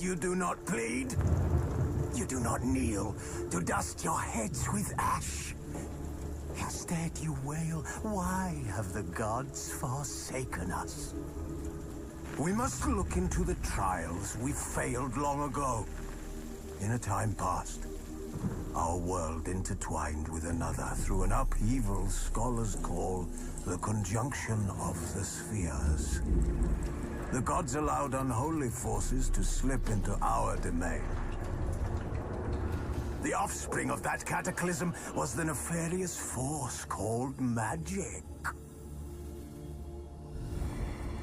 you do not plead? You do not kneel to dust your heads with ash. Instead you wail, why have the gods forsaken us? We must look into the trials we failed long ago. In a time past, our world intertwined with another through an upheaval scholars call the conjunction of the spheres. The gods allowed unholy forces to slip into our domain. The offspring of that cataclysm was the nefarious force called magic.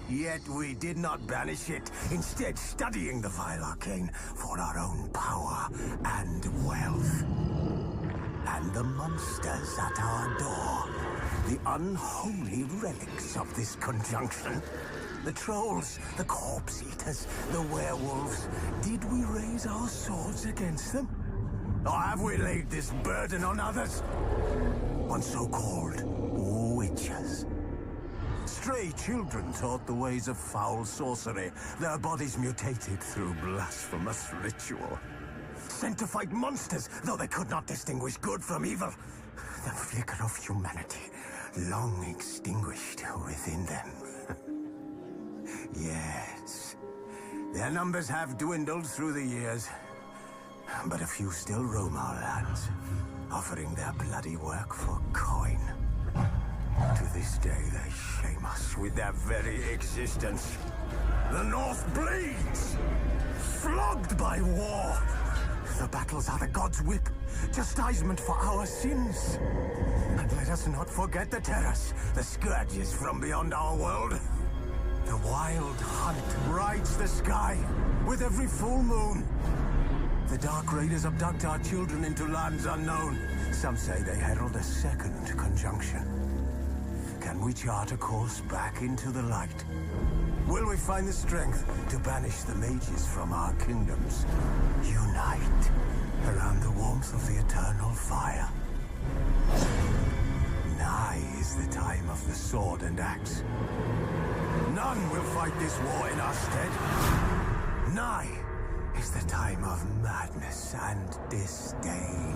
Yet we did not banish it, instead studying the vile arcane for our own power and wealth. And the monsters at our door, the unholy relics of this conjunction. The trolls, the corpse eaters, the werewolves. Did we raise our swords against them? Or have we laid this burden on others? On so-called witches. Stray children taught the ways of foul sorcery, their bodies mutated through blasphemous ritual. Sent to fight monsters, though they could not distinguish good from evil. The flicker of humanity, long extinguished within them. Yes, their numbers have dwindled through the years. But a few still roam our lands, offering their bloody work for coin. To this day, they shame us with their very existence. The North bleeds, flogged by war. The battles are the gods' whip, chastisement for our sins. And let us not forget the terrors, the scourges from beyond our world. The wild hunt rides the sky with every full moon. The Dark Raiders abduct our children into lands unknown. Some say they herald a second conjunction. Can we chart a course back into the light? Will we find the strength to banish the mages from our kingdoms? Unite around the warmth of the eternal fire. Nigh is the time of the sword and axe. None will fight this war in our stead. Nigh is the time of madness and disdain.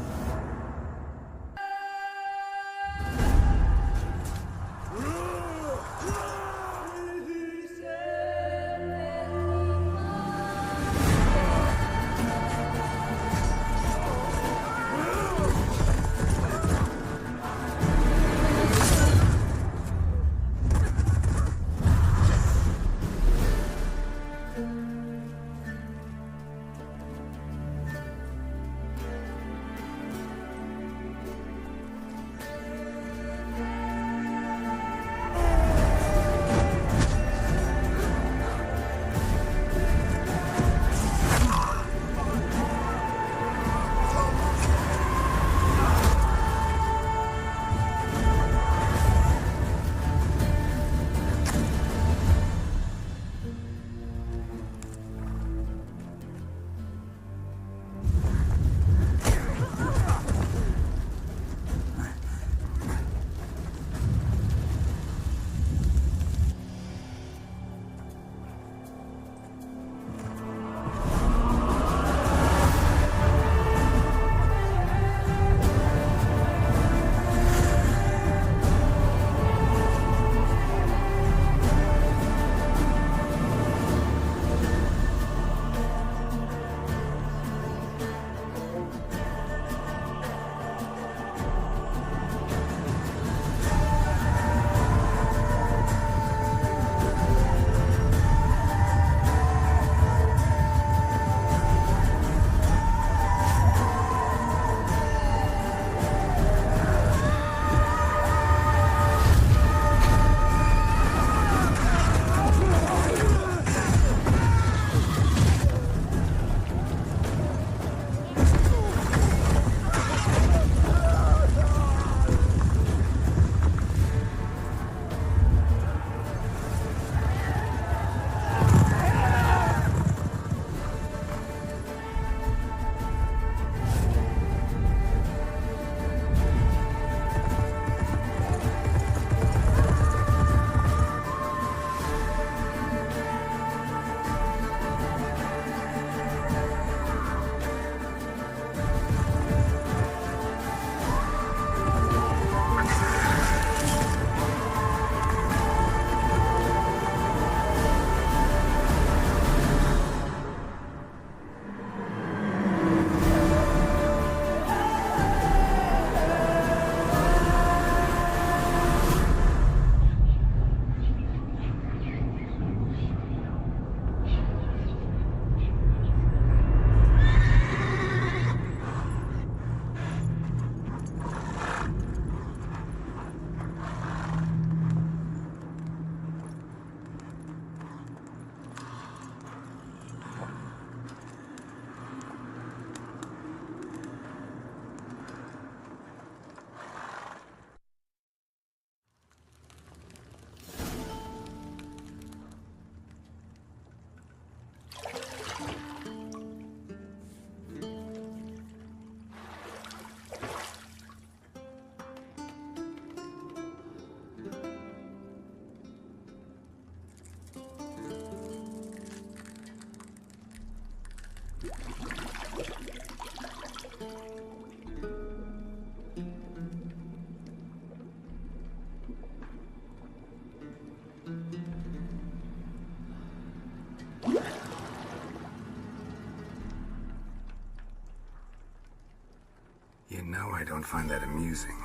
You know I don't find that amusing.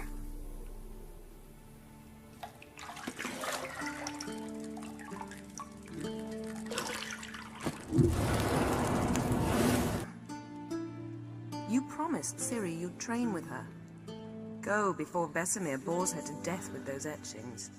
You promised Ciri you'd train with her. Go before Vesemir bores her to death with those etchings.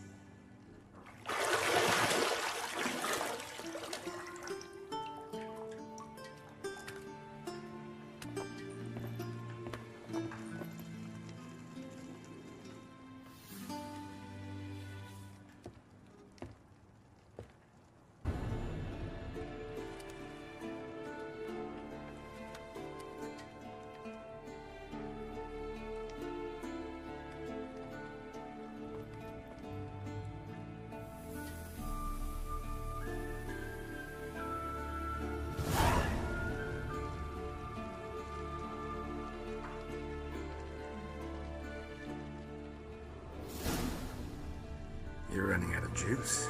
You're running out of juice.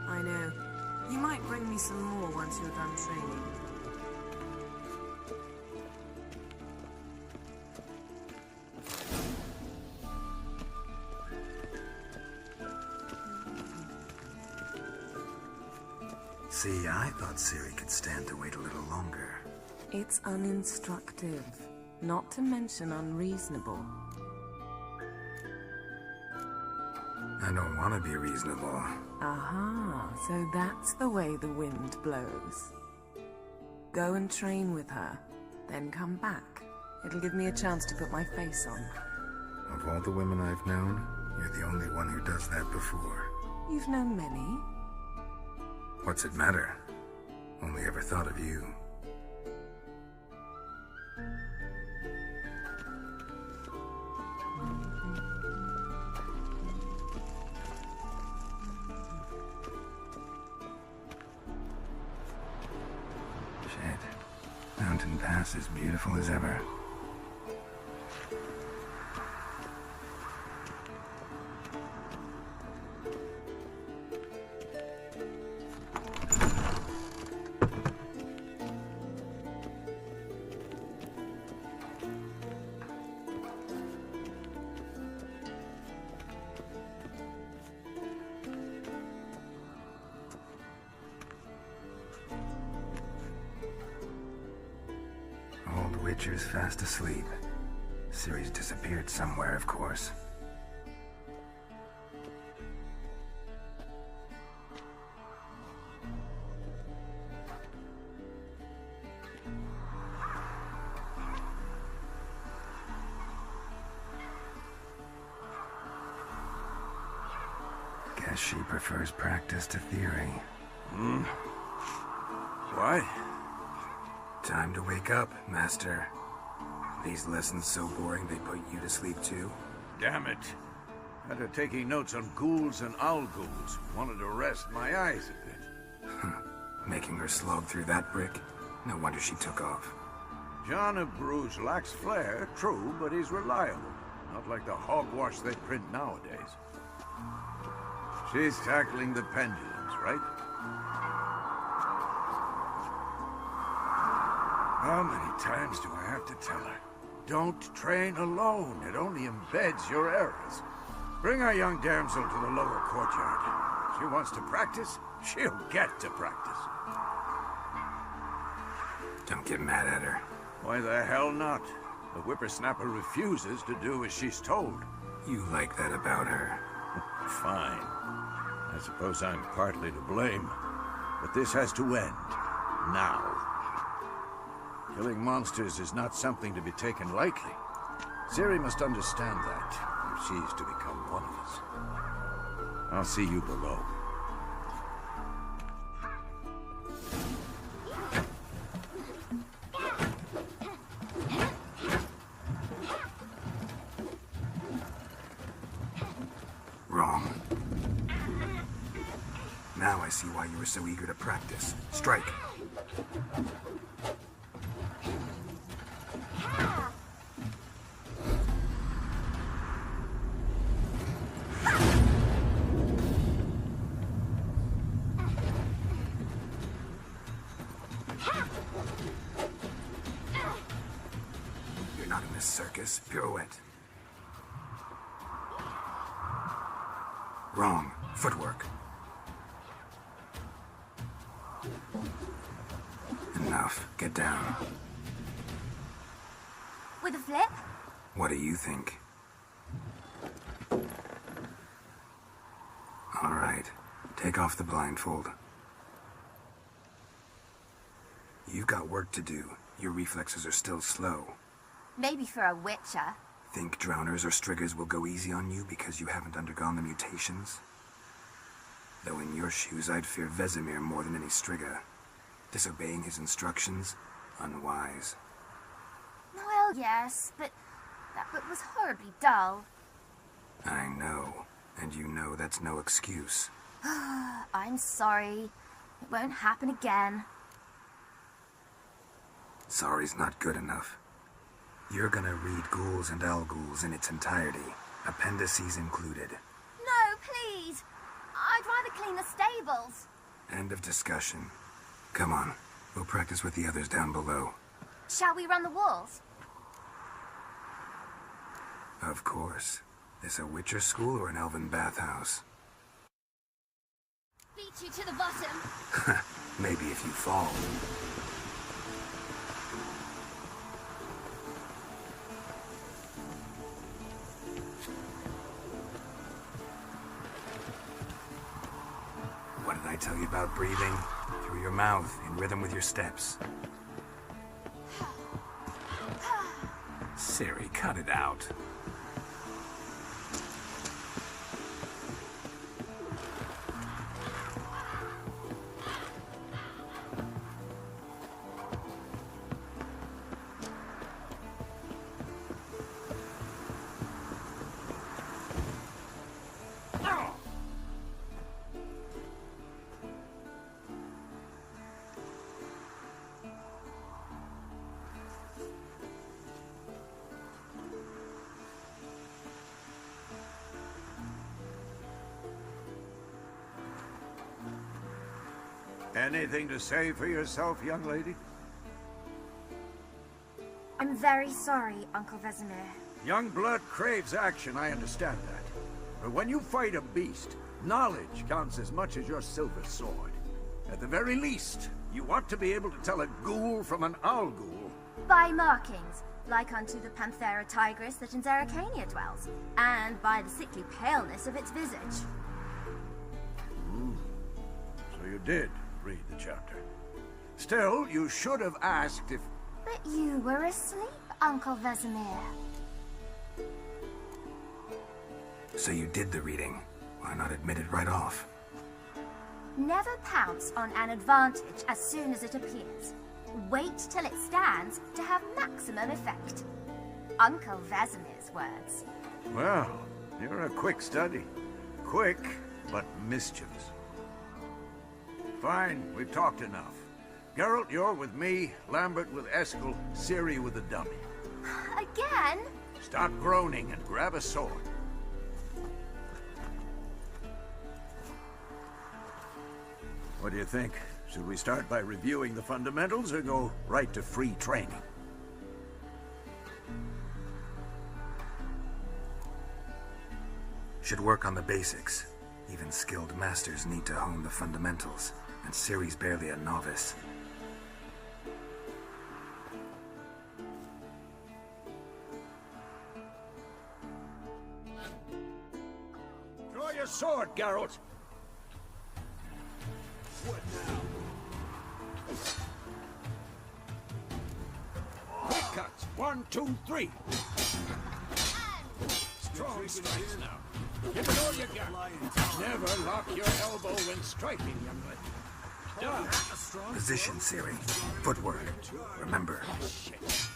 I know. You might bring me some more once you're done training. See, I thought Ciri could stand to wait a little longer. It's uninstructive, not to mention unreasonable. I don't want to be reasonable. Aha, so that's the way the wind blows. Go and train with her, then come back. It'll give me a chance to put my face on. Of all the women I've known, you're the only one who does that before. You've known many. What's it matter? Only ever thought of you. Mountain Pass as beautiful as ever. Witcher's fast asleep. Ciri's disappeared somewhere, of course. Guess she prefers practice to theory. Why? Time to wake up, Master. These lessons so boring they put you to sleep too? Damn it. After taking notes on ghouls and owl ghouls, wanted to rest my eyes a bit. Making her slog through that brick? No wonder she took off. John of Bruges lacks flair, true, but he's reliable. Not like the hogwash they print nowadays. She's tackling the pendulums, right? How many times do I have to tell her? Don't train alone. It only embeds your errors. Bring our young damsel to the lower courtyard. She wants to practice, she'll get to practice. Don't get mad at her. Why the hell not? The whippersnapper refuses to do as she's told. You like that about her. Fine. I suppose I'm partly to blame. But this has to end. Now. Killing monsters is not something to be taken lightly. Ciri must understand that, if she's to become one of us. I'll see you below. Wrong. Now I see why you were so eager to practice. Strike. You're not in a circus. Pirouette. Wrong. Footwork. Enough. Get down. With a flip? What do you think? All right. Take off the blindfold. You've got work to do. Your reflexes are still slow. Maybe for a witcher. Think drowners or striggers will go easy on you because you haven't undergone the mutations? Though in your shoes, I'd fear Vesemir more than any strigger. Disobeying his instructions? Unwise. Well, yes, but that book was horribly dull. I know. And you know that's no excuse. I'm sorry. It won't happen again. Sorry's not good enough. You're gonna read Ghouls and Al-Ghouls in its entirety, appendices included. No, please. I'd rather clean the stables. End of discussion. Come on, we'll practice with the others down below. Shall we run the walls? Of course. This a Witcher school or an elven bathhouse? Beat you to the bottom. Maybe if you fall. What did I tell you about breathing? Through your mouth, in rhythm with your steps. Siri, cut it out. Anything to say for yourself, young lady? I'm very sorry, Uncle Vesemir. Young blood craves action, I understand that. But when you fight a beast, knowledge counts as much as your silver sword. At the very least, you ought to be able to tell a ghoul from an owl-ghoul. By markings, like unto the Panthera tigris that in Zeracania dwells, and by the sickly paleness of its visage. So you did read the chapter. Still, you should have asked if... But you were asleep, Uncle Vesemir. So you did the reading. Why not admit it right off? Never pounce on an advantage as soon as it appears. Wait till it stands to have maximum effect. Uncle Vesemir's words. Well, you're a quick study. Quick, but mischievous. Fine, we've talked enough. Geralt, you're with me, Lambert with Eskel, Ciri with the dummy. Again? Stop groaning and grab a sword. What do you think? Should we start by reviewing the fundamentals or go right to free training? Should work on the basics. Even skilled masters need to hone the fundamentals, and Ciri's barely a novice. Draw your sword, Geralt! What now? Quick cuts. 1, 2, 3. Strong strikes now. Give it all you got. Never lock your elbow when striking, young lady. Done. Position, Ciri. Footwork. Remember. Shit.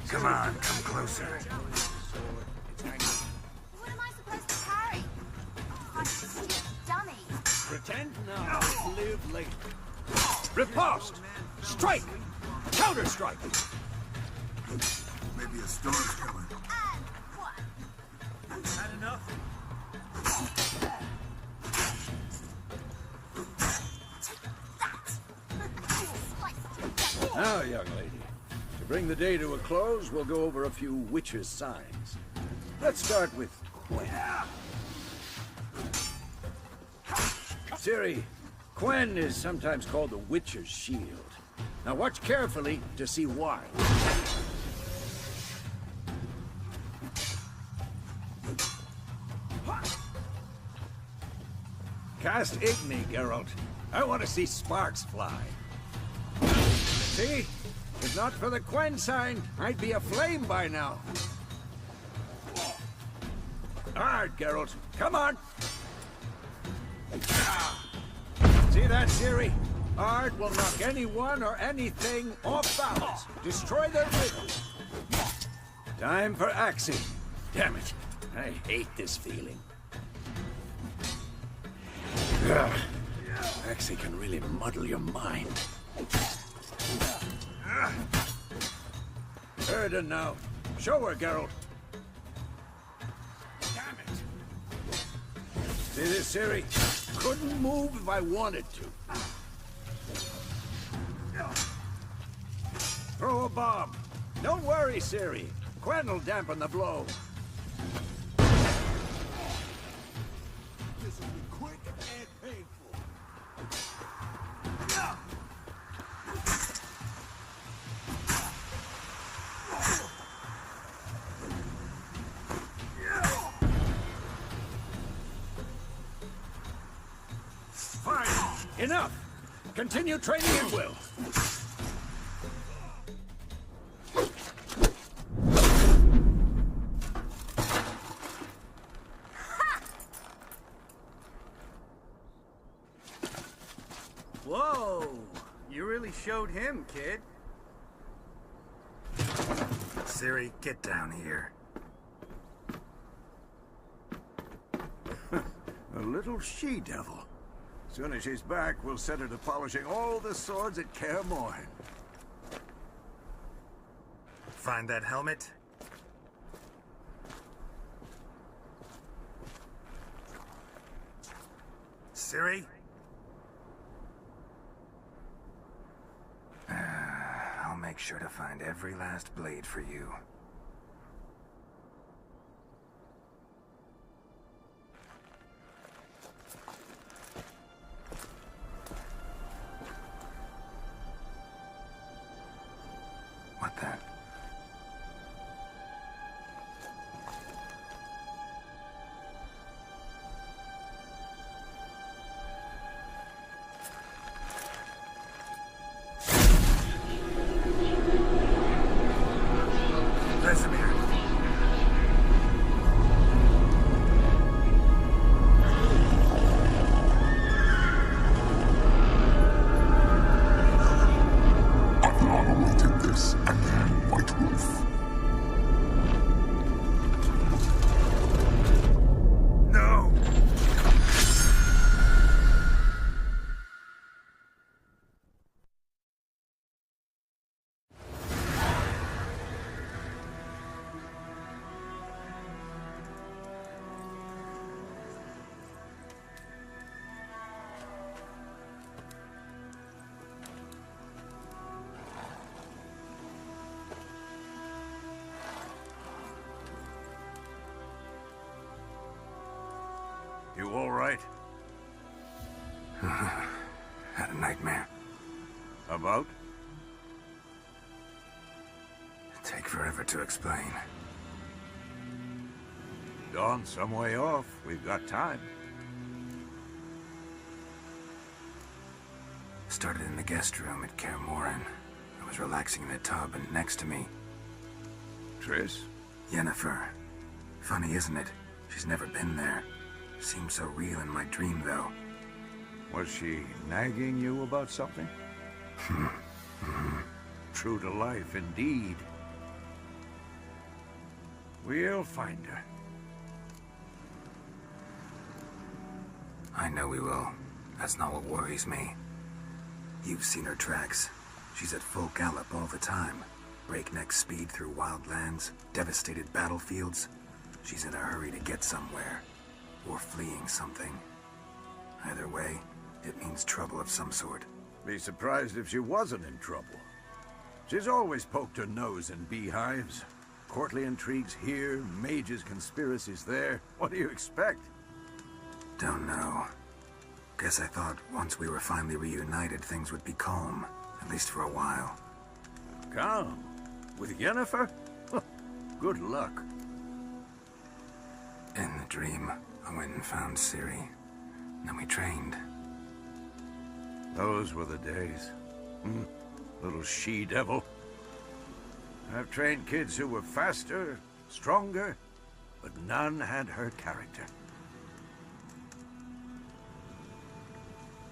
Come on, come closer. What am I supposed to carry? I'm just a dummy. Pretend now, live later. Riposte! Strike! Counter-strike! Maybe a storm's coming. And what? Had enough? Now, young lady, to bring the day to a close, we'll go over a few witches' signs. Let's start with Quen. Ciri, Quen is sometimes called the witch's shield. Now watch carefully to see why. Cast Igni, Geralt. I want to see sparks fly. See? If not for the Quen sign, I'd be aflame by now. Hard, Geralt. Come on! See that, Ciri? Ard will knock anyone or anything off balance. Destroy their rhythm. Time for axing. Damn it. I hate this feeling. Axing can really muddle your mind. Erden now. Show her, Geralt. Damn it. See this, Ciri? Couldn't move if I wanted to. Throw a bomb. Don't worry, Ciri. Quen will dampen the blow. This will be quick and painful. Fine. Enough. Continue training at will. Whoa! You really showed him, kid. Ciri, get down here. A little she-devil. Soon as she's back, we'll set her to polishing all the swords at Kaer Morhen. Find that helmet? Ciri? I'll make sure to find every last blade for you. What the? You all right? Had a nightmare. About? Take forever to explain. Dawn's some way off. We've got time. Started in the guest room at Kaer Morhen. I was relaxing in the tub, and next to me, Triss? Yennefer. Funny, isn't it? She's never been there. Seemed so real in my dream, though. Was she nagging you about something? True to life, indeed. We'll find her. I know we will. That's not what worries me. You've seen her tracks. She's at full gallop all the time. Breakneck speed through wild lands, devastated battlefields. She's in a hurry to get somewhere. Or fleeing something. Either way, it means trouble of some sort. Be surprised if she wasn't in trouble. She's always poked her nose in beehives. Courtly intrigues here, mages' conspiracies there. What do you expect? Don't know. Guess I thought once we were finally reunited, things would be calm. At least for a while. Calm? With Yennefer? Good luck. In the dream, I went and found Ciri. Then we trained. Those were the days. Little she-devil. I've trained kids who were faster, stronger, but none had her character.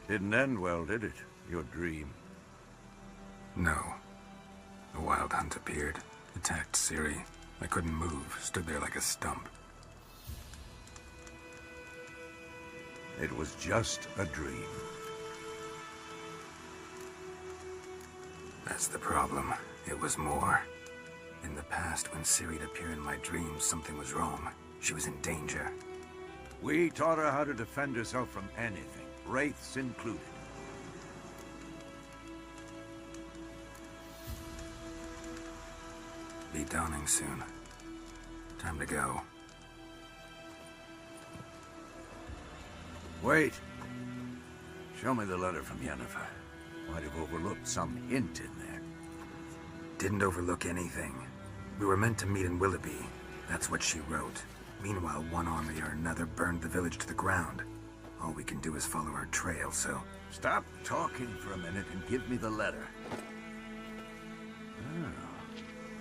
Didn't end well, did it? Your dream. No. The wild hunt appeared, attacked Ciri. I couldn't move, stood there like a stump. It was just a dream. That's the problem. It was more. In the past, when Ciri'd appear in my dreams, something was wrong. She was in danger. We taught her how to defend herself from anything, wraiths included. Be dawning soon. Time to go. Wait. Show me the letter from Yennefer. Might have overlooked some hint in there. Didn't overlook anything. We were meant to meet in Willoughby. That's what she wrote. Meanwhile, one army or another burned the village to the ground. All we can do is follow her trail, so... Stop talking for a minute and give me the letter.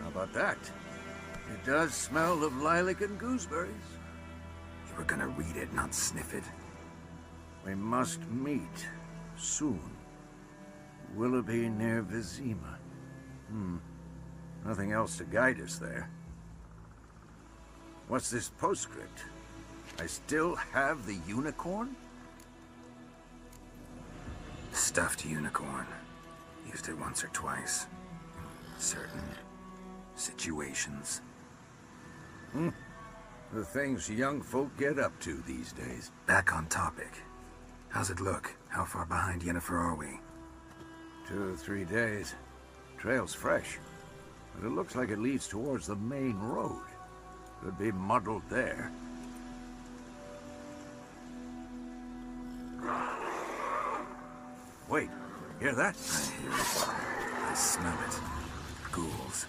How about that? It does smell of lilac and gooseberries. You were gonna read it, not sniff it. We must meet. Soon. Willoughby near Vizima. Nothing else to guide us there. What's this postscript? I still have the unicorn? Stuffed unicorn. Used it once or twice. Certain situations. The things young folk get up to these days. Back on topic. How's it look? How far behind Yennefer are we? 2 or 3 days. Trail's fresh, but it looks like it leads towards the main road. Could be muddled there. Wait, hear that? I hear it. I smell it. Ghouls.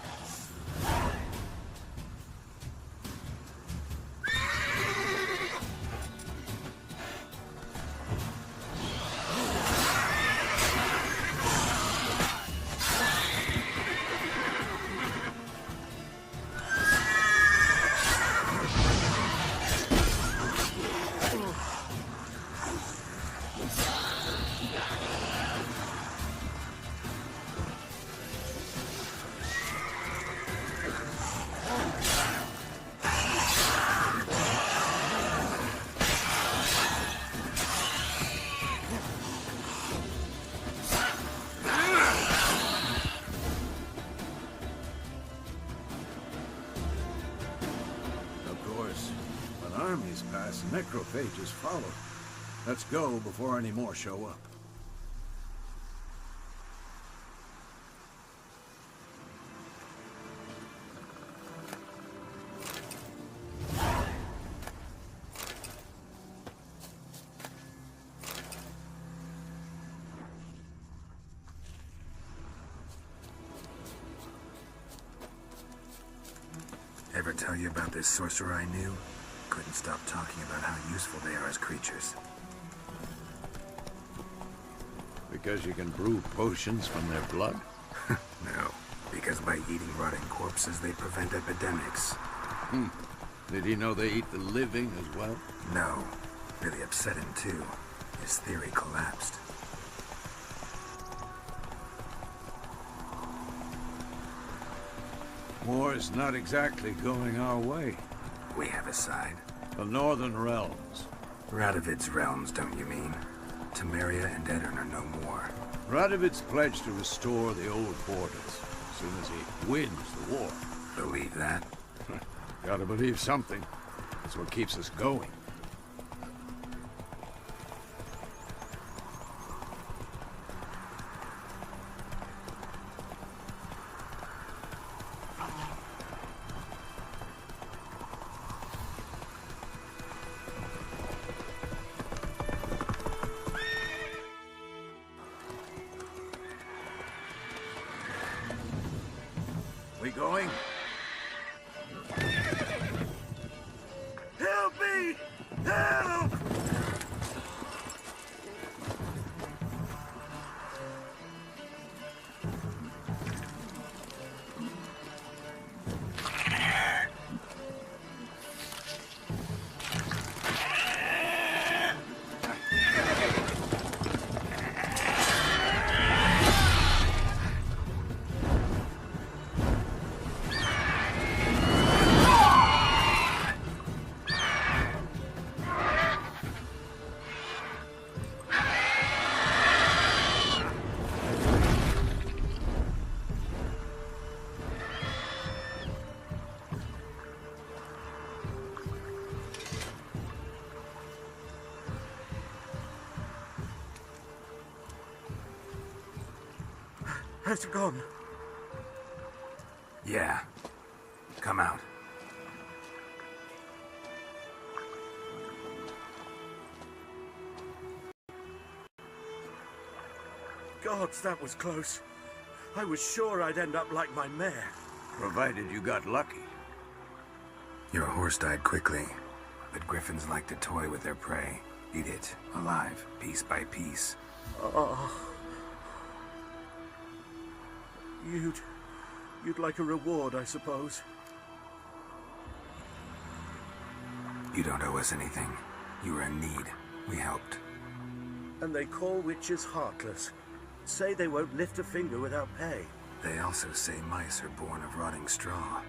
Necrophages follow. Let's go before any more show up. Ever tell you about this sorcerer I knew? Couldn't stop talking about how useful they are as creatures. Because you can brew potions from their blood? No, because by eating rotting corpses, they prevent epidemics. Did he know they eat the living as well? No. Really upset him, too. His theory collapsed. War's not exactly going our way. We have a side. The Northern Realms. Radovid's realms, don't you mean? Temeria and Edirn are no more. Radovid's pledged to restore the old borders as soon as he wins the war. Believe that? Gotta believe something. That's what keeps us going. We going? Help me! Help! Has it gone? Yeah. Come out. Gods, that was close. I was sure I'd end up like my mare. Provided you got lucky. Your horse died quickly, but griffins like to toy with their prey. Eat it, alive, piece by piece. Oh. You'd like a reward, I suppose. You don't owe us anything. You were in need. We helped. And they call witches heartless. Say they won't lift a finger without pay. They also say mice are born of rotting straw.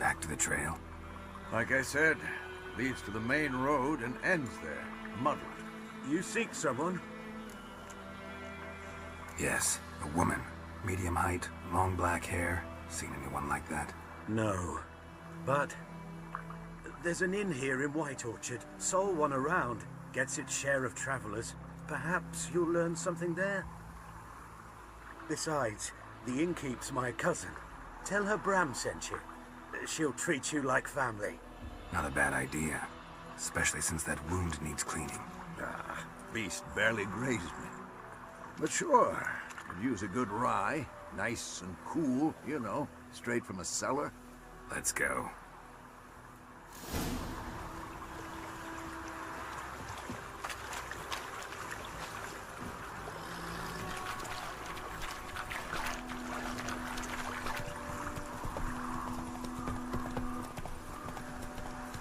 Back to the trail. Like I said, leads to the main road and ends there, muddled. You seek someone? Yes, a woman. Medium height, long black hair. Seen anyone like that? No. But there's an inn here in White Orchard. Sole one around. Gets its share of travelers. Perhaps you'll learn something there? Besides, the innkeep's my cousin. Tell her Bram sent you. She'll treat you like family. Not a bad idea. Especially since that wound needs cleaning. Ah, beast barely grazed me. But sure, could use a good rye. Nice and cool, you know, straight from a cellar. Let's go.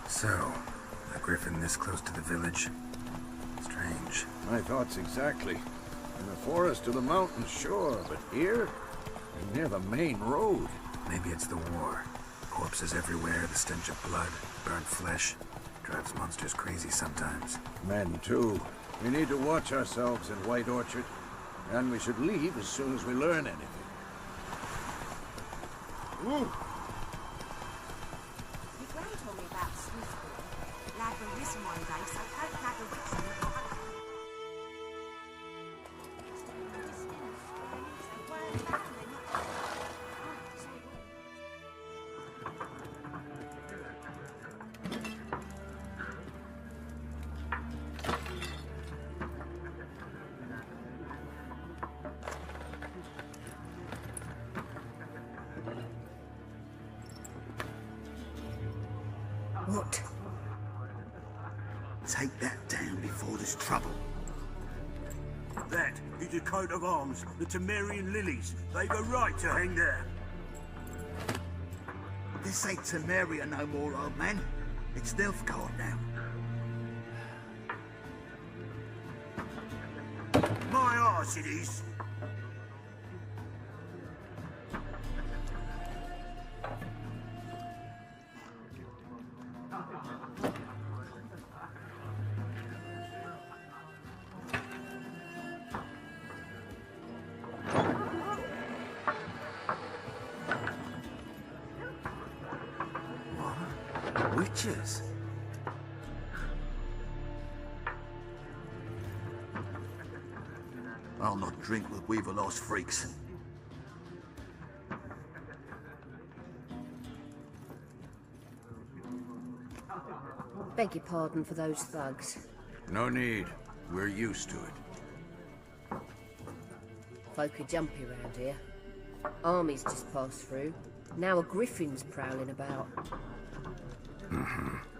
So, a griffin this close to the village? Strange. My thoughts exactly. In the forest or the mountains, sure, but here? Near the main road. Maybe it's the war. Corpses everywhere, the stench of blood, burnt flesh. Drives monsters crazy sometimes. Men, too. We need to watch ourselves in White Orchard. And we should leave as soon as we learn anything. Ooh. Your gran told me about Smithville. Lad were risen one day, so don't lag a witch in the dark. What? Take that down before there's trouble. That is a coat of arms, the Temerian lilies. They've a right to hang there. This ain't Temeria no more, old man. It's Nilfgaard now. My arse it is. Cheers. I'll not drink with Weaver Lost freaks. Beg your pardon for those thugs. No need. We're used to it. Folk are jumpy around here. Armies just passed through. Now a griffin's prowling about.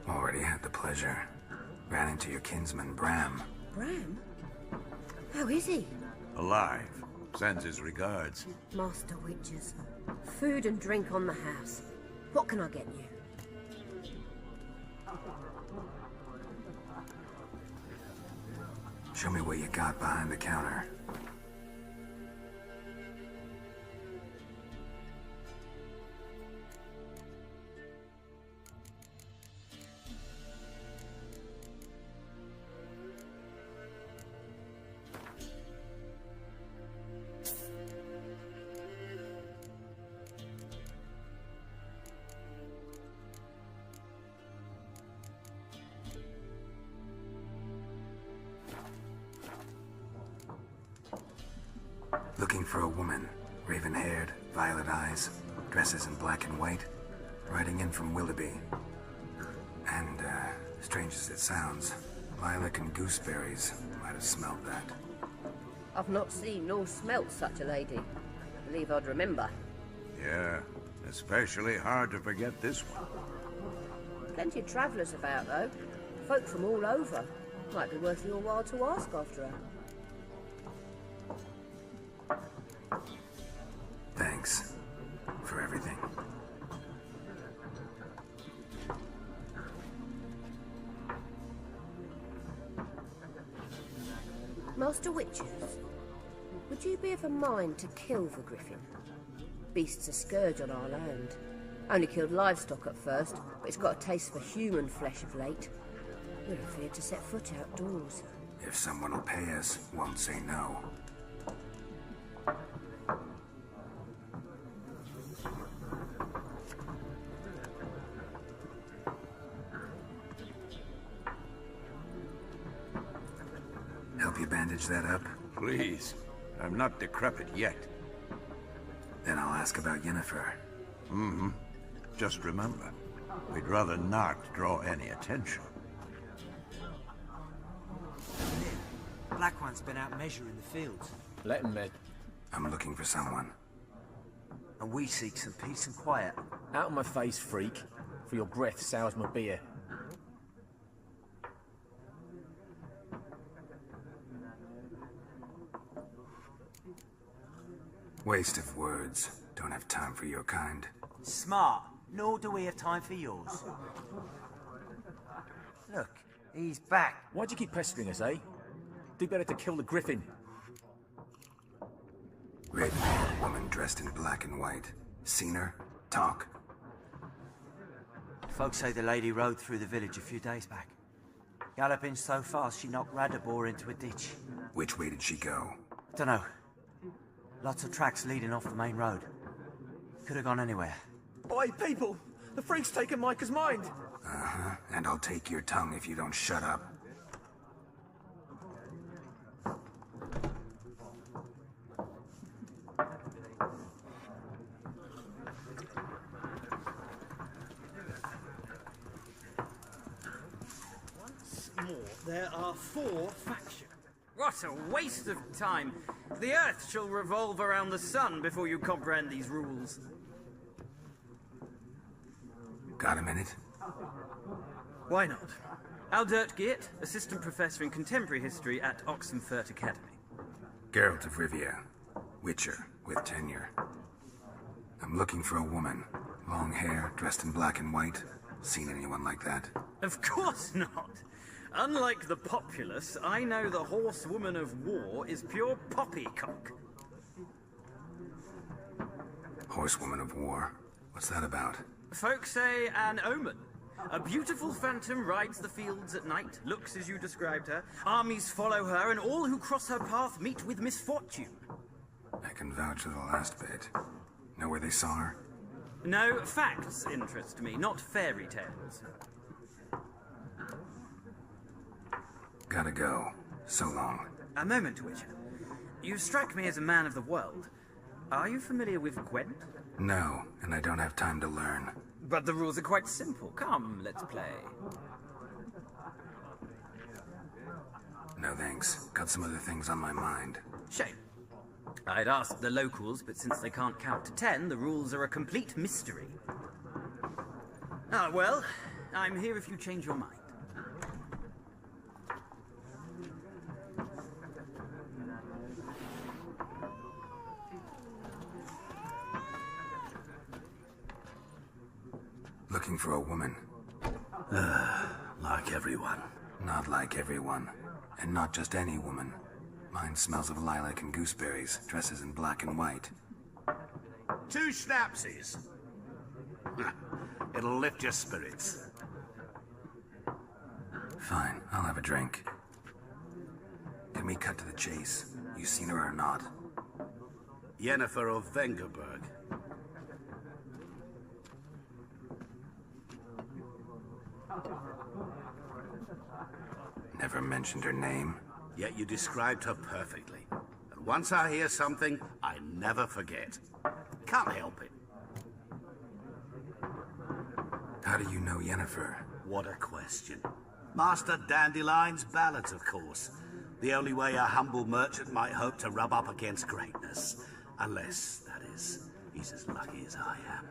Already had the pleasure. Ran into your kinsman, Bram. Bram? How is he? Alive. Sends his regards. Master Witches. Food and drink on the house. What can I get you? Show me what you got behind the counter. Looking for a woman. Raven-haired, violet eyes, dresses in black and white. Riding in from Willoughby. And, strange as it sounds, lilac and gooseberries might have smelled that. I've not seen nor smelt such a lady. Believe I'd remember. Yeah, especially hard to forget this one. Plenty of travellers about, though. Folk from all over. Might be worth your while to ask after her. Thanks for everything. Master Witches, would you be of a mind to kill the griffin? Beast's a scourge on our land. Only killed livestock at first, but it's got a taste for human flesh of late. We're afraid to set foot outdoors. If someone will pay us, won't say no. Help you bandage that up? Please. I'm not decrepit yet. Then I'll ask about Yennefer. Just remember, we'd rather not draw any attention. Black One's been out measuring the fields. Let him, Med. I'm looking for someone. And we seek some peace and quiet. Out of my face, freak. For your breath sours my beer. Waste of words. Don't have time for your kind. Smart. Nor do we have time for yours. Look, he's back. Why'd you keep pestering us, eh? Do better to kill the griffin. Raven-haired woman dressed in black and white. Seen her? Talk. Folks say the lady rode through the village a few days back. Galloping so fast she knocked Radabor into a ditch. Which way did she go? Dunno. Lots of tracks leading off the main road. Could have gone anywhere. Oi, people! The freak's taken Micah's mind! And I'll take your tongue if you don't shut up. Once more, there are 4 factions. What a waste of time. The Earth shall revolve around the sun before you comprehend these rules. Got a minute? Why not? Aldert Geert, Assistant Professor in Contemporary History at Oxenfurt Academy. Geralt of Rivia. Witcher, with tenure. I'm looking for a woman. Long hair, dressed in black and white. Seen anyone like that? Of course not. Unlike the populace, I know the horsewoman of war is pure poppycock. Horsewoman of war? What's that about? Folks say an omen. A beautiful phantom rides the fields at night, looks as you described her. Armies follow her, and all who cross her path meet with misfortune. I can vouch for the last bit. Know where they saw her? No, facts interest me, not fairy tales. Gotta go. So long. A moment, Witcher. You strike me as a man of the world. Are you familiar with Gwent? No, and I don't have time to learn. But the rules are quite simple. Come, let's play. No thanks. Got some other things on my mind. Shame. I'd ask the locals, but since they can't count to 10, the rules are a complete mystery. Ah, well, I'm here if you change your mind. Looking for a woman. Like everyone. Not like everyone. And not just any woman. Mine smells of lilac and gooseberries, dresses in black and white. 2 schnapsies. It'll lift your spirits. Fine, I'll have a drink. Can we cut to the chase? You seen her or not? Yennefer of Vengerberg. Never mentioned her name. Yet you described her perfectly. And once I hear something, I never forget. Can't help it. How do you know Yennefer? What a question. Master Dandelion's ballads, of course. The only way a humble merchant might hope to rub up against greatness. Unless, that is, he's as lucky as I am.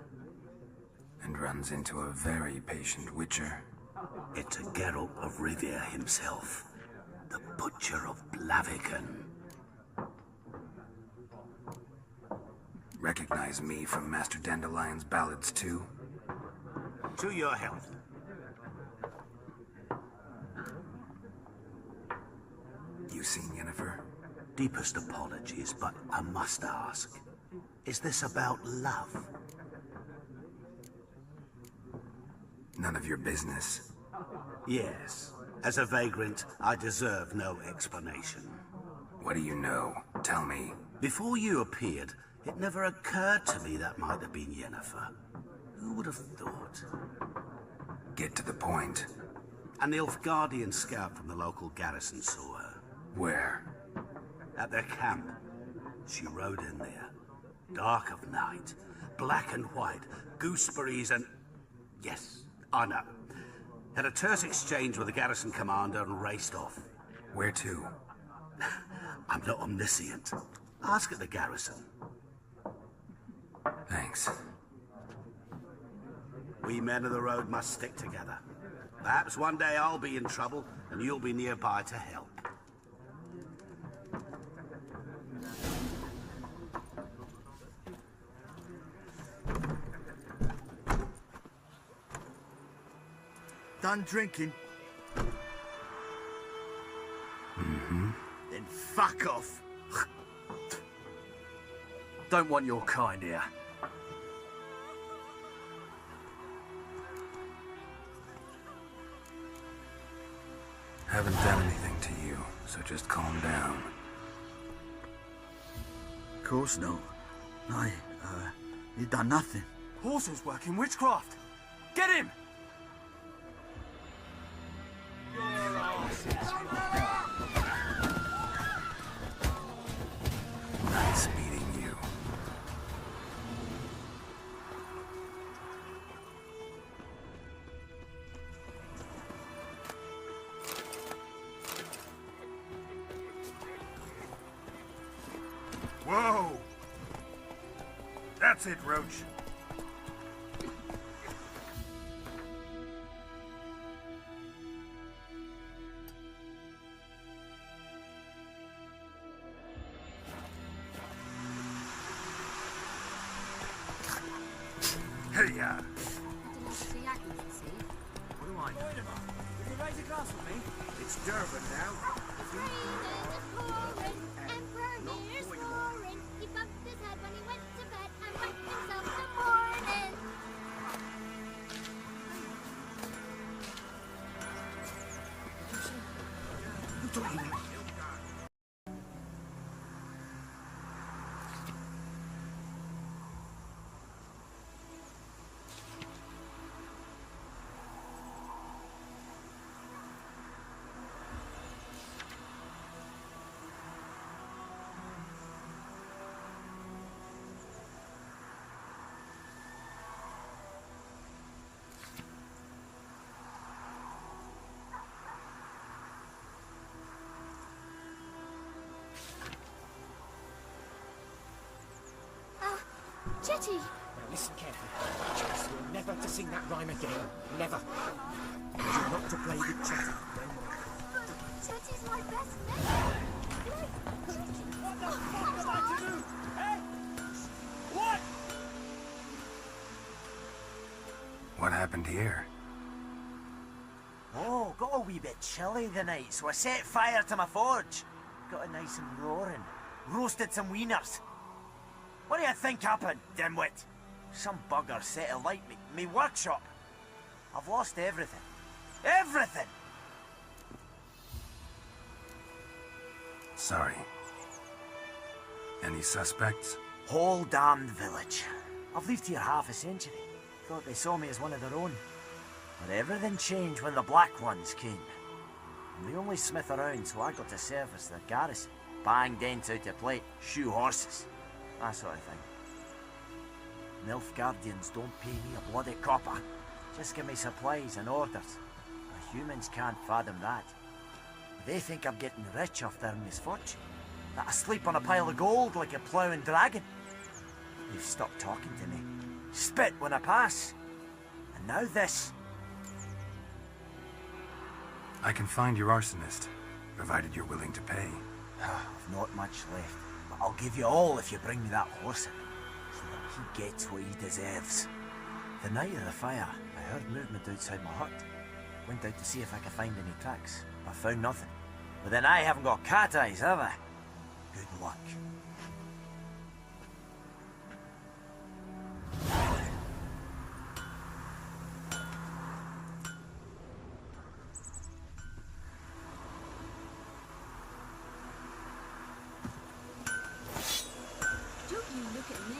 And runs into a very patient witcher. It's a Geralt of Rivia himself. The Butcher of Blaviken. Recognize me from Master Dandelion's ballads, too? To your health. You seen Yennefer? Deepest apologies, but I must ask. Is this about love? None of your business. Yes. As a vagrant, I deserve no explanation. What do you know? Tell me. Before you appeared, it never occurred to me that might have been Yennefer. Who would have thought? Get to the point. An Nilfgaardian scout from the local garrison saw her. Where? At their camp. She rode in there. Dark of night. Black and white. Gooseberries and... Yes, I know. Had a terse exchange with the garrison commander and raced off. Where to? I'm not omniscient. Ask at the garrison. Thanks. We men of the road must stick together. Perhaps one day I'll be in trouble and you'll be nearby to help. Done drinking? Mm-hmm. Then fuck off. Don't want your kind here. Haven't done anything to you, so just calm down. Of course not. You done nothing. Horses working witchcraft. Get him! Nice meeting you. Whoa! That's it, Roach. Hey, What do I know? Will you raise a glass with me? it's Durban now. Jetty! Now listen carefully. I swear never to sing that rhyme again. Never. And you're not to play with Chetty. Jetty's my best mate! What the fuck am I to do? Eh? What? What happened here? Oh, got a wee bit chilly the night, so I set fire to my forge. Got it nice and roaring. Roasted some wieners. What do you think happened, dimwit? Some bugger set alight me workshop. I've lost everything. Everything! Sorry. Any suspects? Whole damned village. I've lived here half a century. Thought they saw me as one of their own. But everything changed when the Black Ones came. I'm the only smith around, so I got to service their garrison. Bang dents out of plate, shoe horses. That sort of thing. Milf Guardians don't pay me a bloody copper. Just give me supplies and orders. The humans can't fathom that. They think I'm getting rich off their misfortune. That I sleep on a pile of gold like a ploughing dragon. They've stopped talking to me. Spit when I pass. And now this. I can find your arsonist, provided you're willing to pay. I've not much left, but I'll give you all if you bring me that horse in, so that he gets what he deserves. The night of the fire, I heard movement outside my hut. Went out to see if I could find any tracks, but found nothing. But then I haven't got cat eyes, have I? Good luck. Don't you look at me.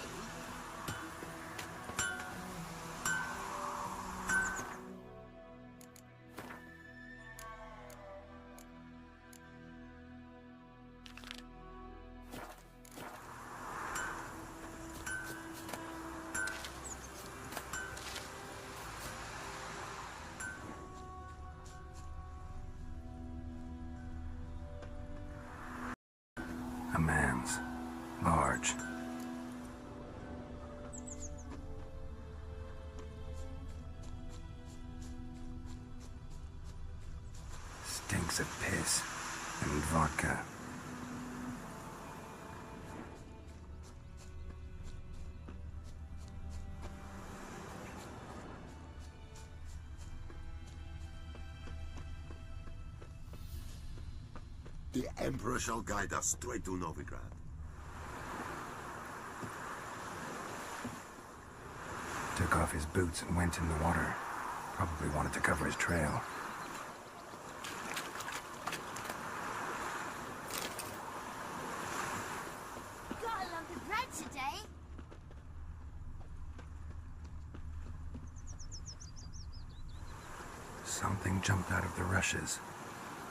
A man's. Large. Stinks of piss and vodka. The Emperor shall guide us straight to Novigrad. Took off his boots and went in the water. Probably wanted to cover his trail. Got a lump of bread today. Something jumped out of the rushes.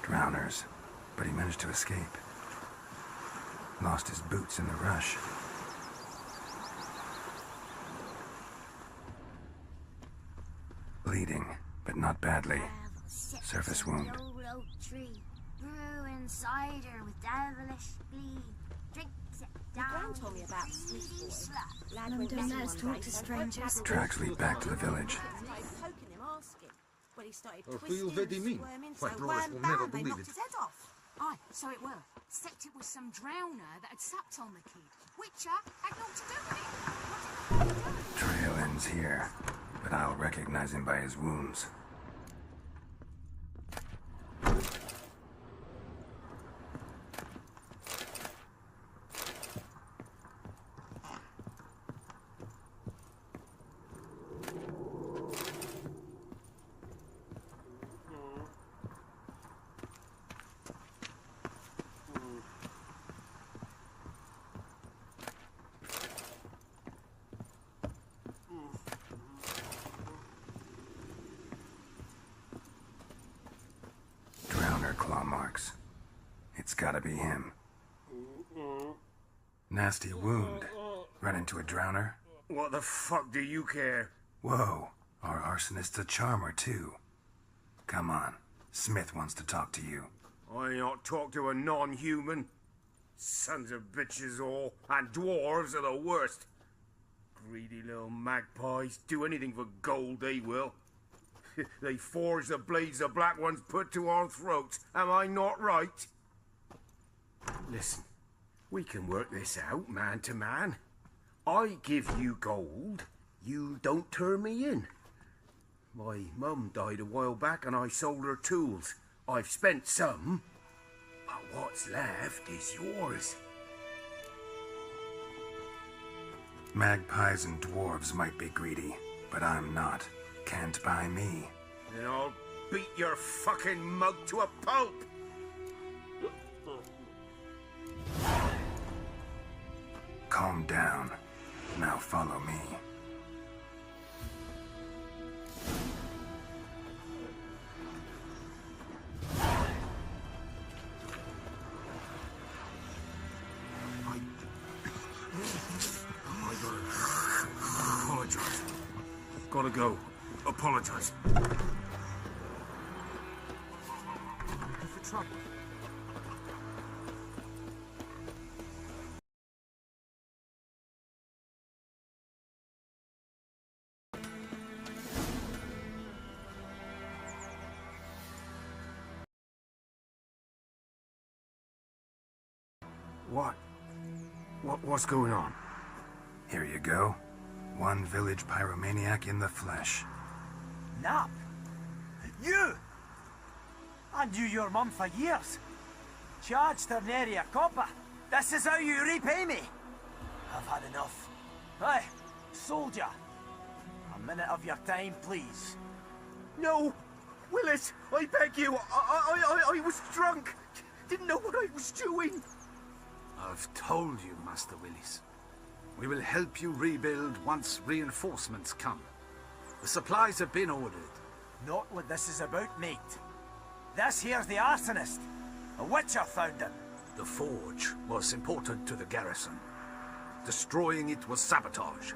Drowners. But he managed to escape. Lost his boots in the rush. Bleeding, but not badly. Surface wound. Old oak tree. Brewing cider with devilish bleed. Drinks it down. Gran told me about Smith boy. Lad went London missing nurse one talk day, to so strangers. Tracks lead back to the village. poking him, asking. Well, he started Oh, twisting you very and mean. squirming, My so brothers wham will bam, never they believe knocked it. his head off. Aye, so it were. Except it was some drowner that had supped on the kid. Witcher had naught to do with it. Trail ends here, but I'll recognize him by his wounds. Claw marks. It's gotta be him. Nasty wound. Run into a drowner? What the fuck do you care? Whoa, our arsonist's a charmer too. Come on, Smith wants to talk to you. I not talk to a non-human. Sons of bitches all, and dwarves are the worst. Greedy little magpies. Do anything for gold, they will. They forge the blades the Black Ones put to our throats. Am I not right? Listen, we can work this out, man to man. I give you gold, you don't turn me in. My mum died a while back and I sold her tools. I've spent some, but what's left is yours. Magpies and dwarves might be greedy, but I'm not. Can't buy me. Then I'll beat your fucking mug to a pulp! Calm down. Now follow me. Apologize. Gotta go. Apologize. For trouble. What's going on? Here you go. One village pyromaniac in the flesh. Nap? You! I knew your mum for years. Charged her nary a copper. This is how you repay me. I've had enough. Hey, soldier. A minute of your time, please. No! Willis, I beg you. I was drunk. Didn't know what I was doing. I've told you, Master Willis. We will help you rebuild once reinforcements come. The supplies have been ordered. Not what this is about, mate. This here's the arsonist. A witcher found him. The forge was important to the garrison. Destroying it was sabotage.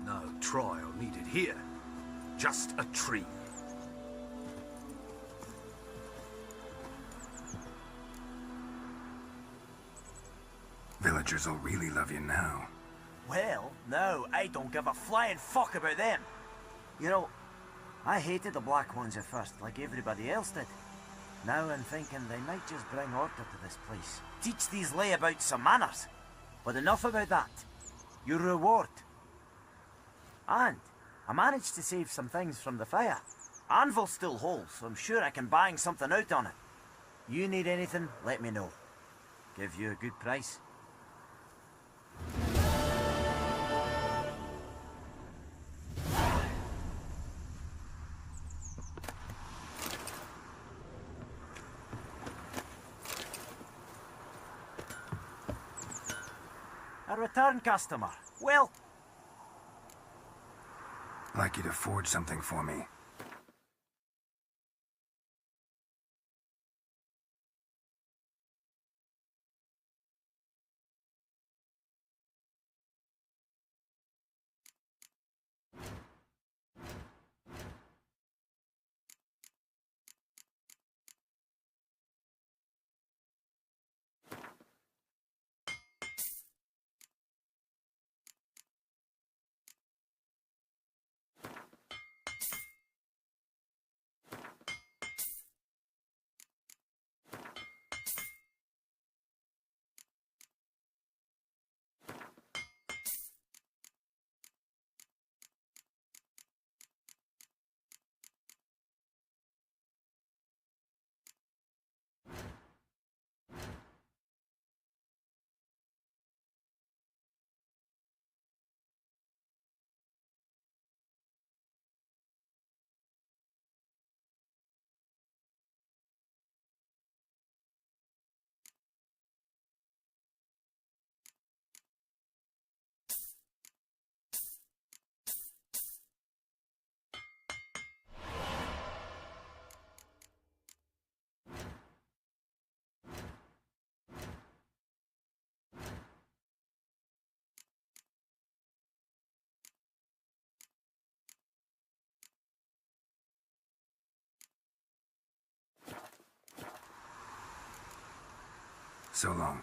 No trial needed here. Just a tree. Villagers will really love you now. Well, no, I don't give a flying fuck about them. You know, I hated the Black Ones at first, like everybody else did. Now I'm thinking they might just bring order to this place. Teach these layabouts some manners. But enough about that. Your reward. And I managed to save some things from the fire. Anvil's still whole, so I'm sure I can bang something out on it. You need anything, let me know. Give you a good price. A return customer. Well, I'd like you to forge something for me. So long.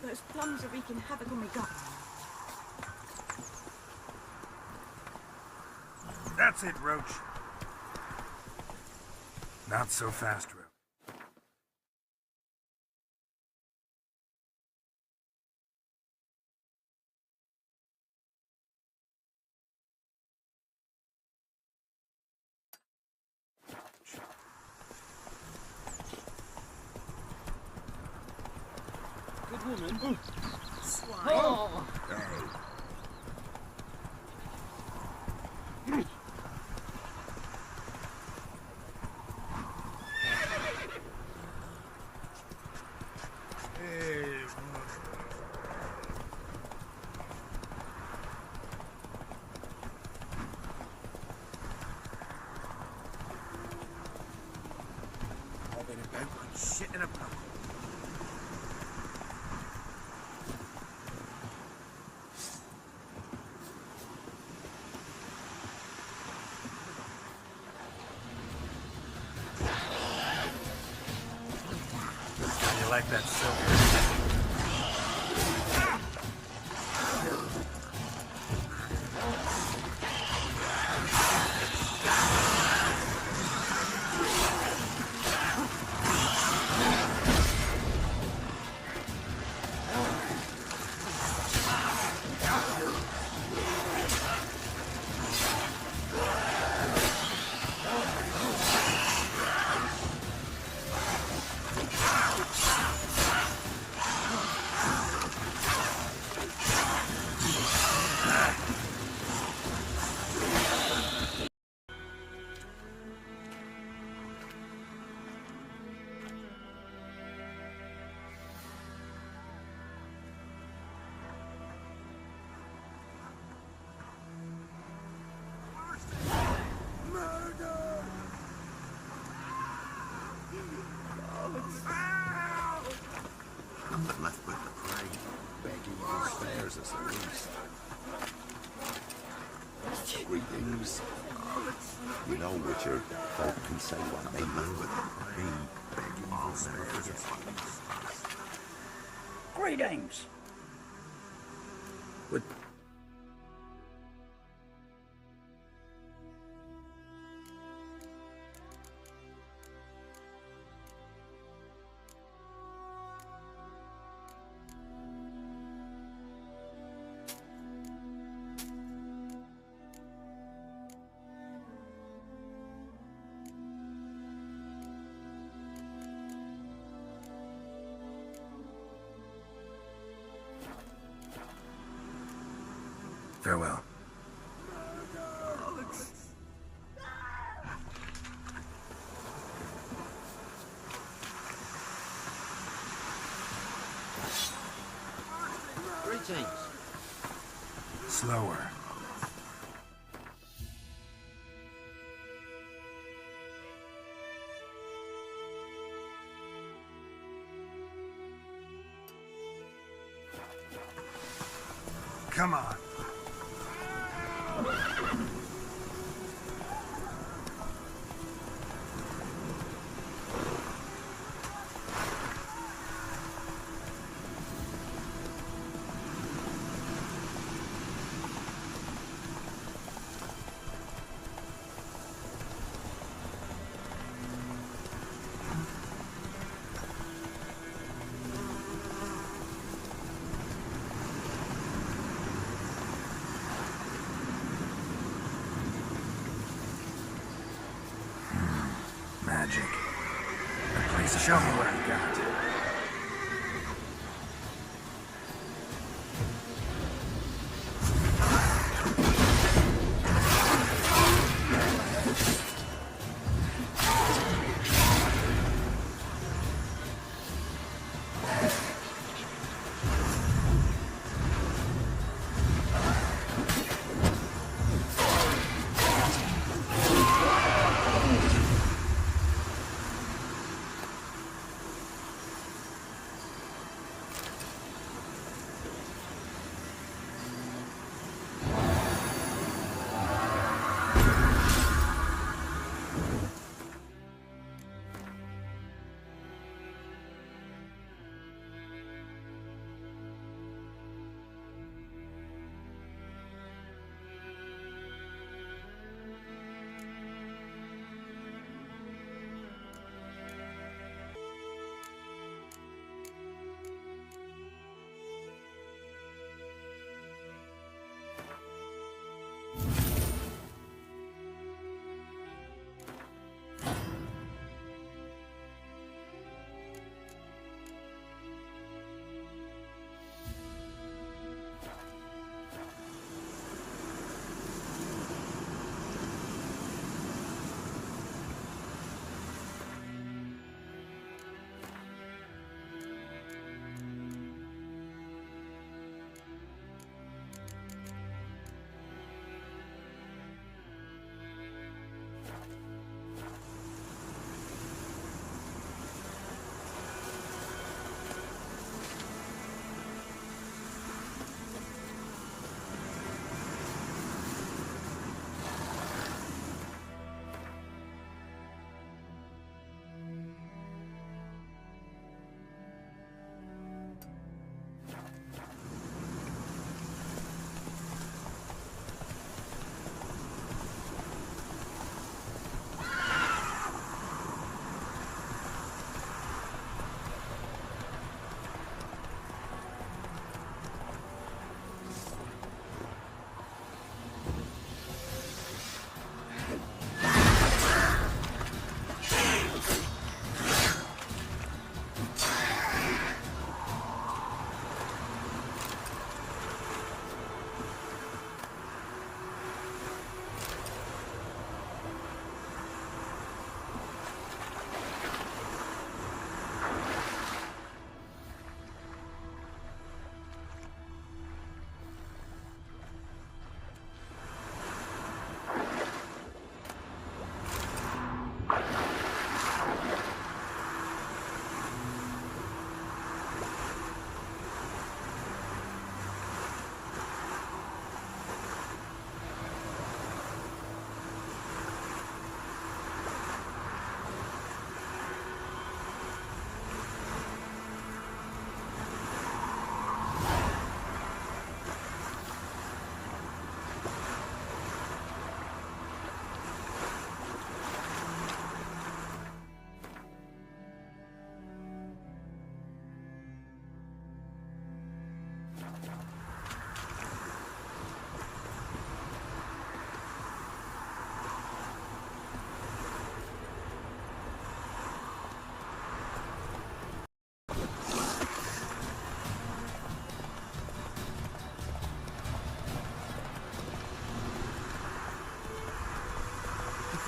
Those plums are wreaking havoc on my gut. That's it, Roach. Not so fast, Roach. Good woman. Swine. Oh. Bobbing about and shitting about. You like that silver? I'm left with the prey, begging for spares us at least. Greetings. You know, Witcher, folk can say what they will with the prey, begging for spares us at least. Greetings. What? Farewell. Greetings. Slower. Come on. Magic. A place to show me what I've got.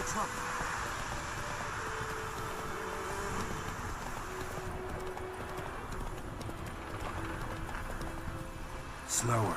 the trouble? Slower.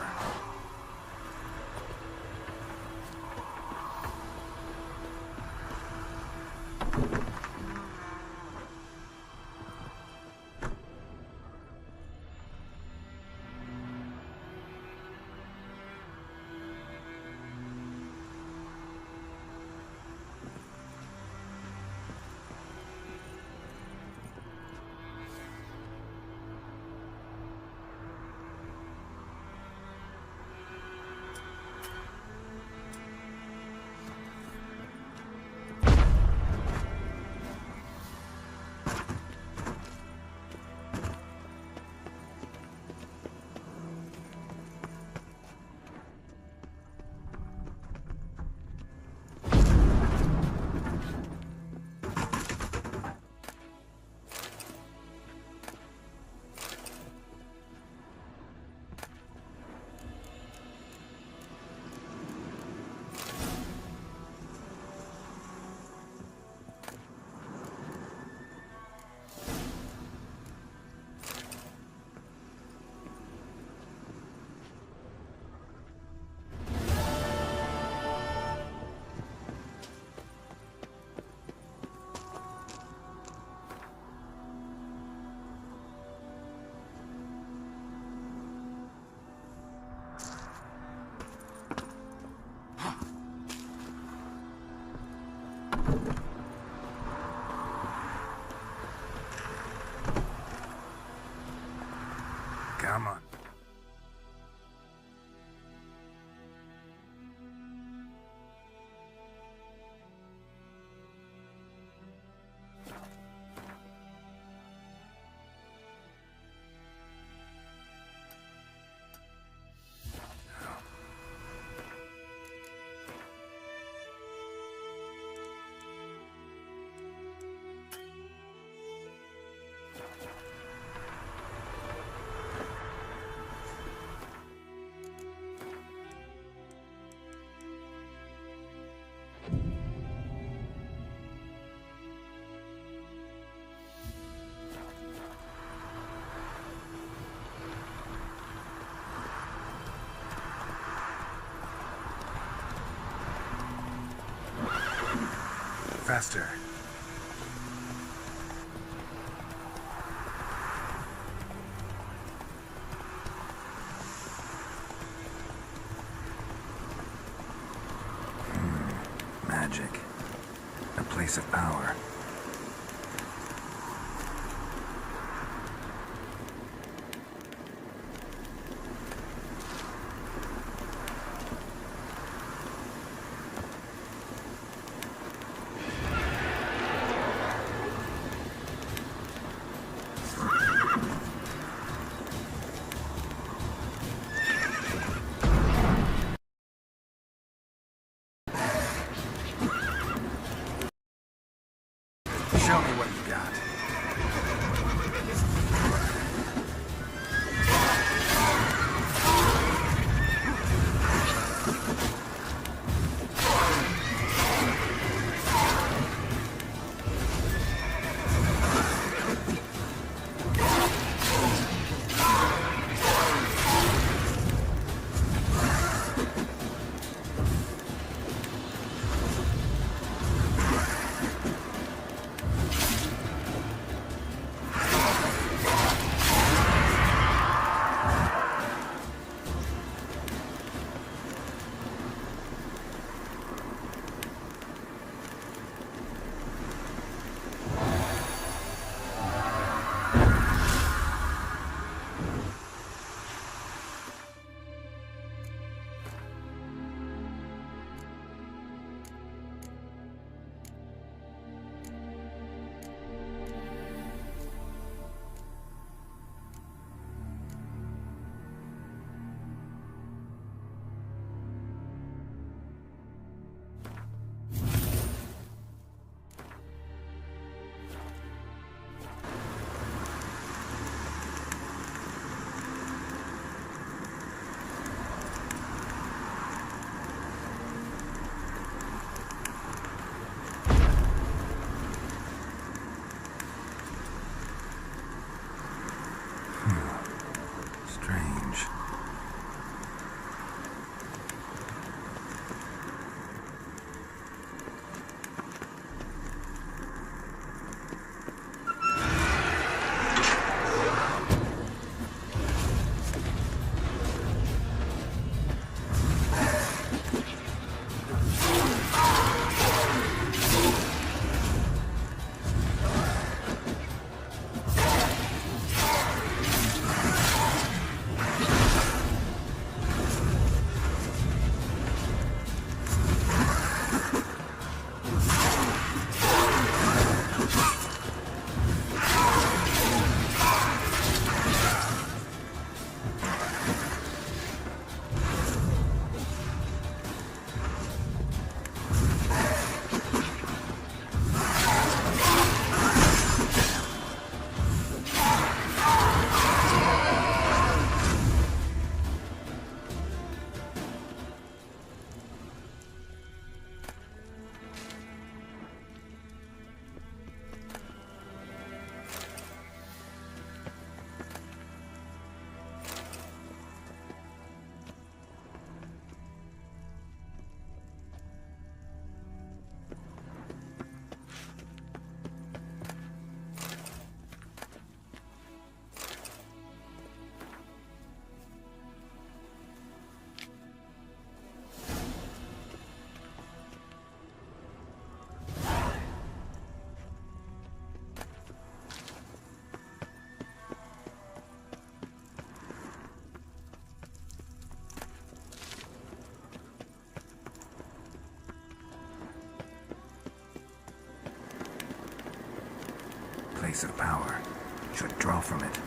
Come on. Faster. Magic. A place of power. Show me what you got. Place of power should draw from it.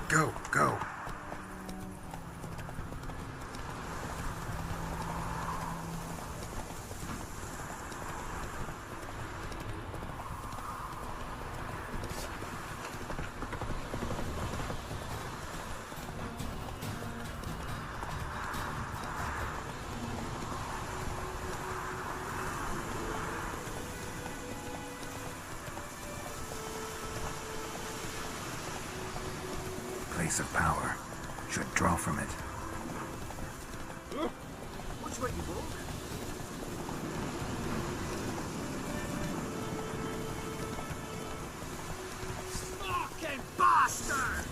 Go, go. Place of power should draw from it. Which way you walk? Fucking bastard!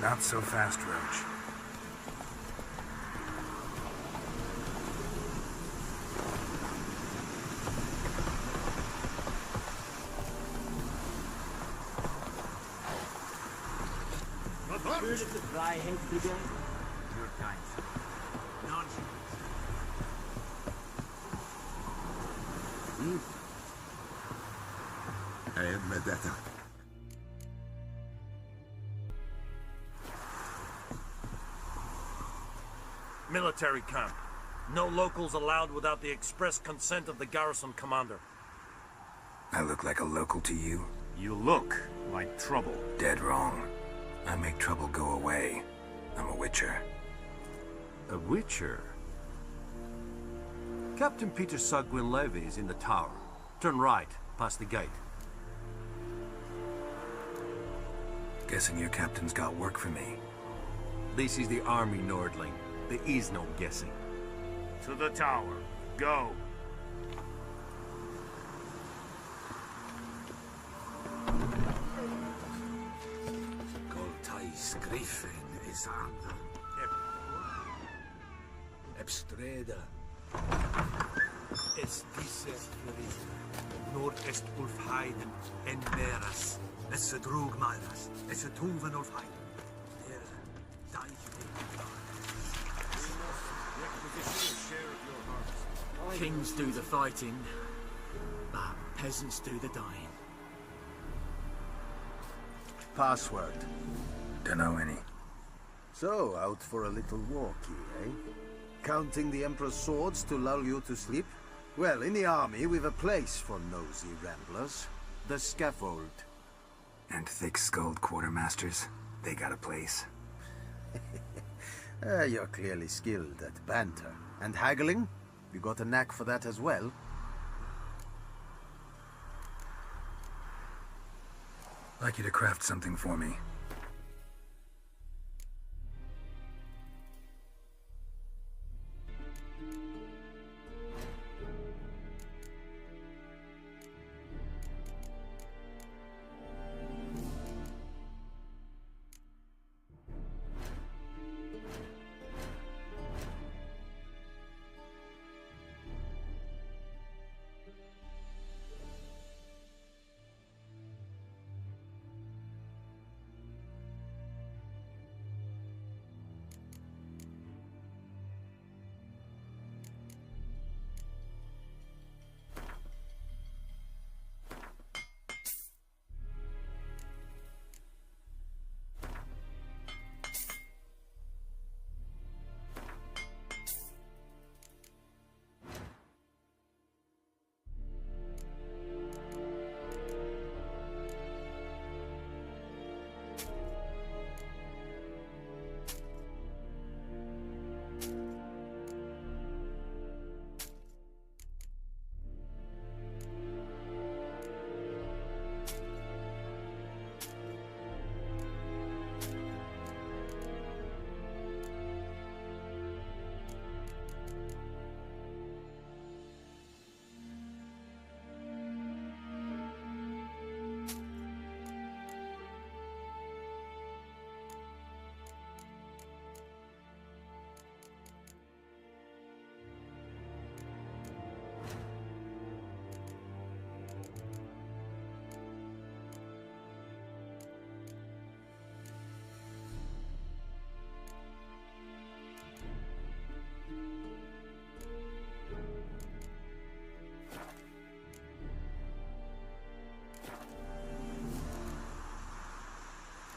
Not so fast, Roach. Heard of the Fryhead Brigade? Your kind, sir. Nonsense. I am Medetta. Military camp. No locals allowed without the express consent of the garrison commander. I look like a local to you? You look like trouble. Dead wrong. I make trouble go away. I'm a witcher. A witcher? Captain Peter Sagwin Levy is in the tower. Turn right, past the gate. Guessing your captain's got work for me. This is the army, Nordling. There is no guessing. To the tower. Go. Griffin is under Ebstreda. Es diese Nord-Est Ulfheiden en Meras. Es drug Maras. Es tuven Ulfheiden. Kings do the fighting, but peasants do the dying. Password. Dunno any. So, out for a little walkie, eh? Counting the Emperor's swords to lull you to sleep? Well, in the army, we've a place for nosy ramblers. The scaffold. And thick-skulled quartermasters? They got a place. You're clearly skilled at banter. And haggling? You got a knack for that as well? Like you to craft something for me.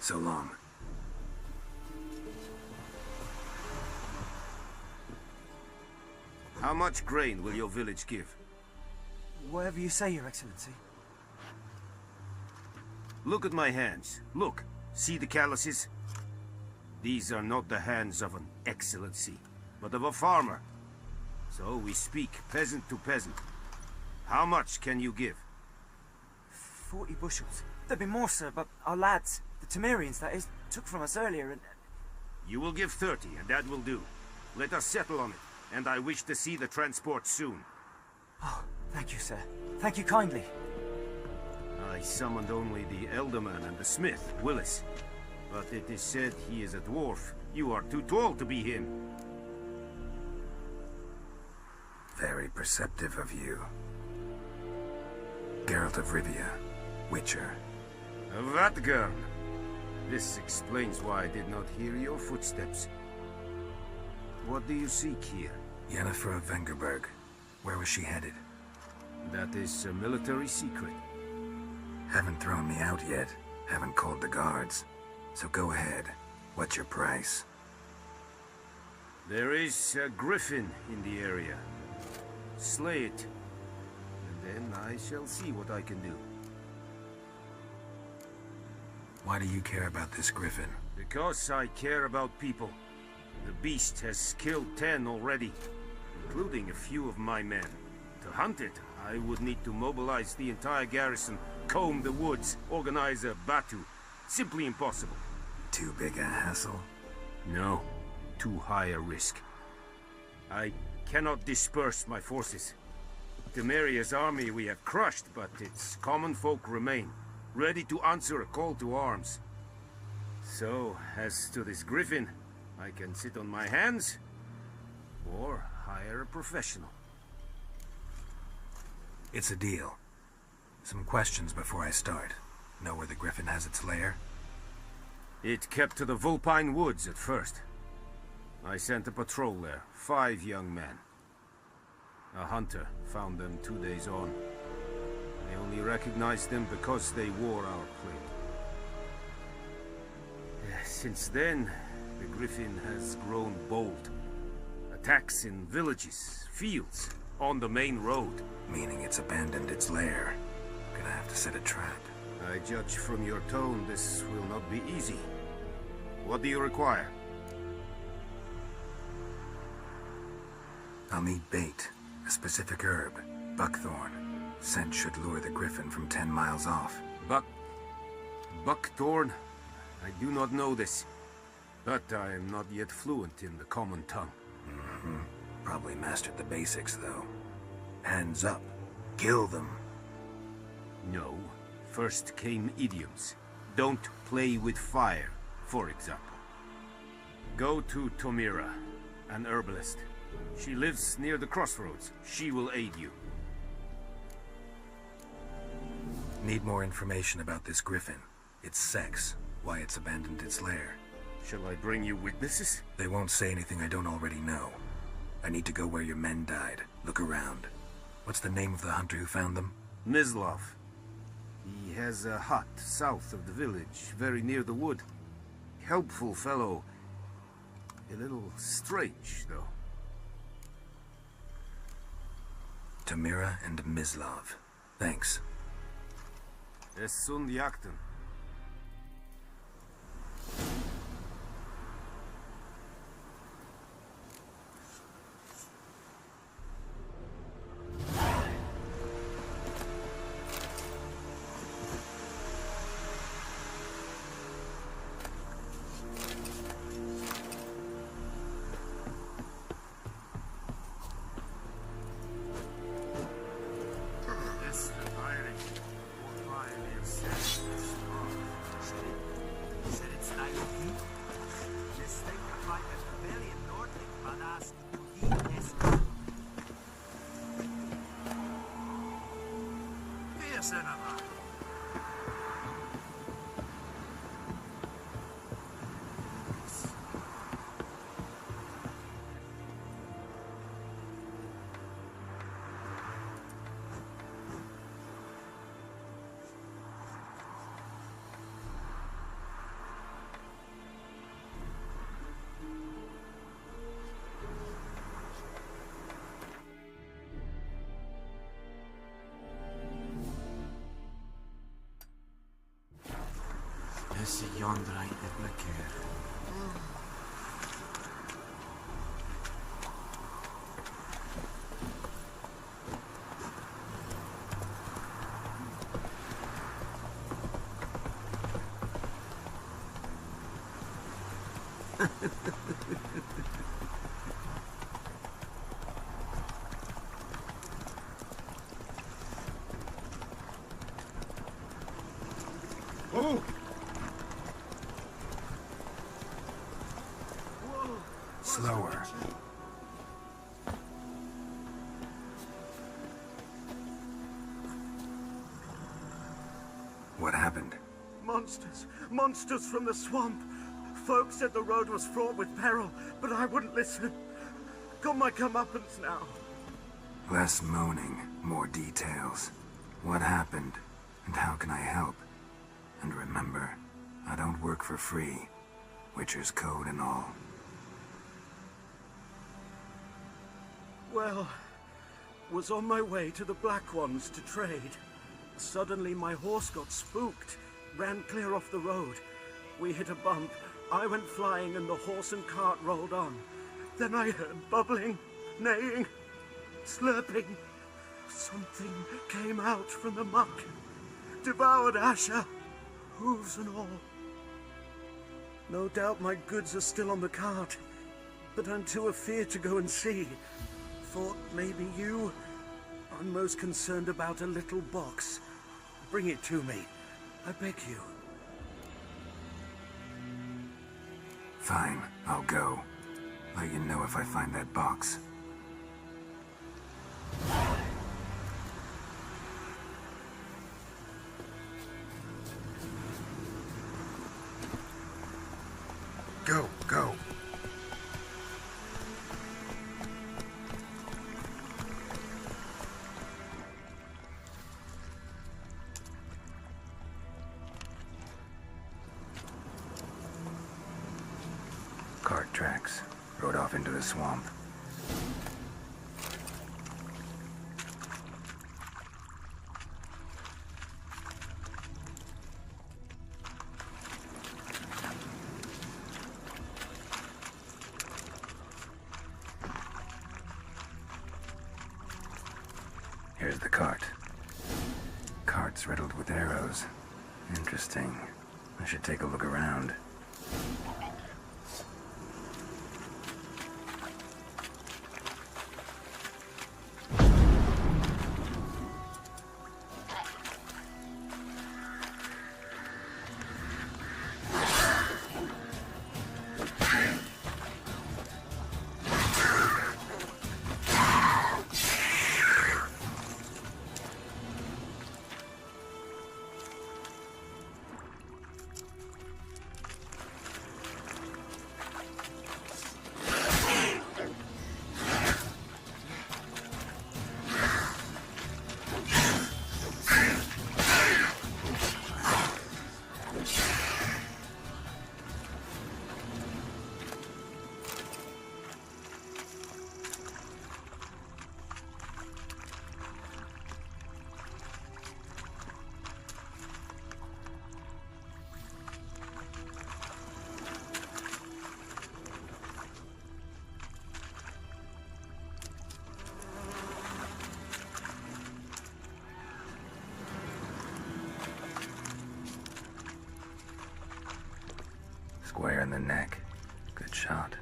So long. How much grain will your village give? Whatever you say, Your Excellency. Look at my hands. Look. See the calluses? These are not the hands of an excellency, but of a farmer. So we speak peasant to peasant. How much can you give? 40 bushels. There'd be more, sir, but our lads, the Temerians, that is, took from us earlier and... You will give 30, and that will do. Let us settle on it, and I wish to see the transport soon. Oh, thank you, sir. Thank you kindly. I summoned only the Elderman and the smith, Willis. But it is said he is a dwarf. You are too tall to be him. Very perceptive of you. Geralt of Rivia, Witcher. Vatgern. This explains why I did not hear your footsteps. What do you seek here? Yennefer of Vengerberg. Where was she headed? That is a military secret. Haven't thrown me out yet. Haven't called the guards. So go ahead. What's your price? There is a griffin in the area. Slay it. And then I shall see what I can do. Why do you care about this griffin? Because I care about people. The beast has killed 10 already, including a few of my men. To hunt it, I would need to mobilize the entire garrison, comb the woods, organize a VRAJJUU. Simply impossible. Too big a hassle? No. Too high a risk. I cannot disperse my forces. Temeria's army we have crushed, but its common folk remain, ready to answer a call to arms. So, as to this griffin, I can sit on my hands, or hire a professional. It's a deal. Some questions before I start. Know where the griffin has its lair? It kept to the Vulpine Woods at first. I sent a patrol there, 5 young men. A hunter found them 2 days on. I only recognized them because they wore our plate. Since then, the griffin has grown bold. Attacks in villages, fields, on the main road. Meaning it's abandoned its lair. Gonna have to set a trap. I judge from your tone this will not be easy. What do you require? I'll need bait. A specific herb. Buckthorn. Scent should lure the griffin from 10 miles off. Buckthorn? I do not know this. But I am not yet fluent in the common tongue. Probably mastered the basics, though. Hands up. Kill them. No. First came idioms. Don't play with fire, for example. Go to Tomira, an herbalist. She lives near the crossroads. She will aid you. Need more information about this griffin. Its sex. Why it's abandoned its lair. Shall I bring you witnesses? They won't say anything I don't already know. I need to go where your men died. Look around. What's the name of the hunter who found them? Mislav. He has a hut south of the village, very near the wood. Helpful fellow. A little strange, though. Tomira and Mislav. Thanks. Es sunt jakten. Esse yonder ain't the blicker. Oh! Slower. What happened? Monsters! Monsters from the swamp! Folks said the road was fraught with peril, but I wouldn't listen. Got my comeuppance now. Less moaning, more details. What happened, and how can I help? And remember, I don't work for free. Witcher's code and all. Well, was on my way to the Black Ones to trade. Suddenly my horse got spooked, ran clear off the road. We hit a bump, I went flying and the horse and cart rolled on. Then I heard bubbling, neighing, slurping. Something came out from the muck, devoured Asher, hooves and all. No doubt my goods are still on the cart, but I'm too afeard to go and see. Thought maybe you. I'm most concerned about a little box. Bring it to me, I beg you. Fine, I'll go. Let you know if I find that box. Go, go. Cart tracks. Rode off into the swamp. Here's the cart. Cart's riddled with arrows. Interesting. I should take a look around. Square in the neck. Good shot.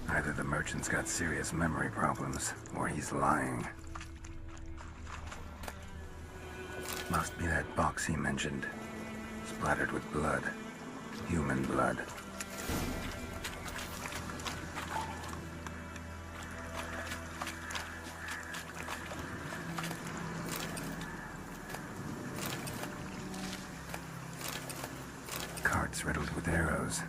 Either the merchant's got serious memory problems, or he's lying. Must be that box he mentioned. Splattered with blood. Human blood. Carts riddled with arrows.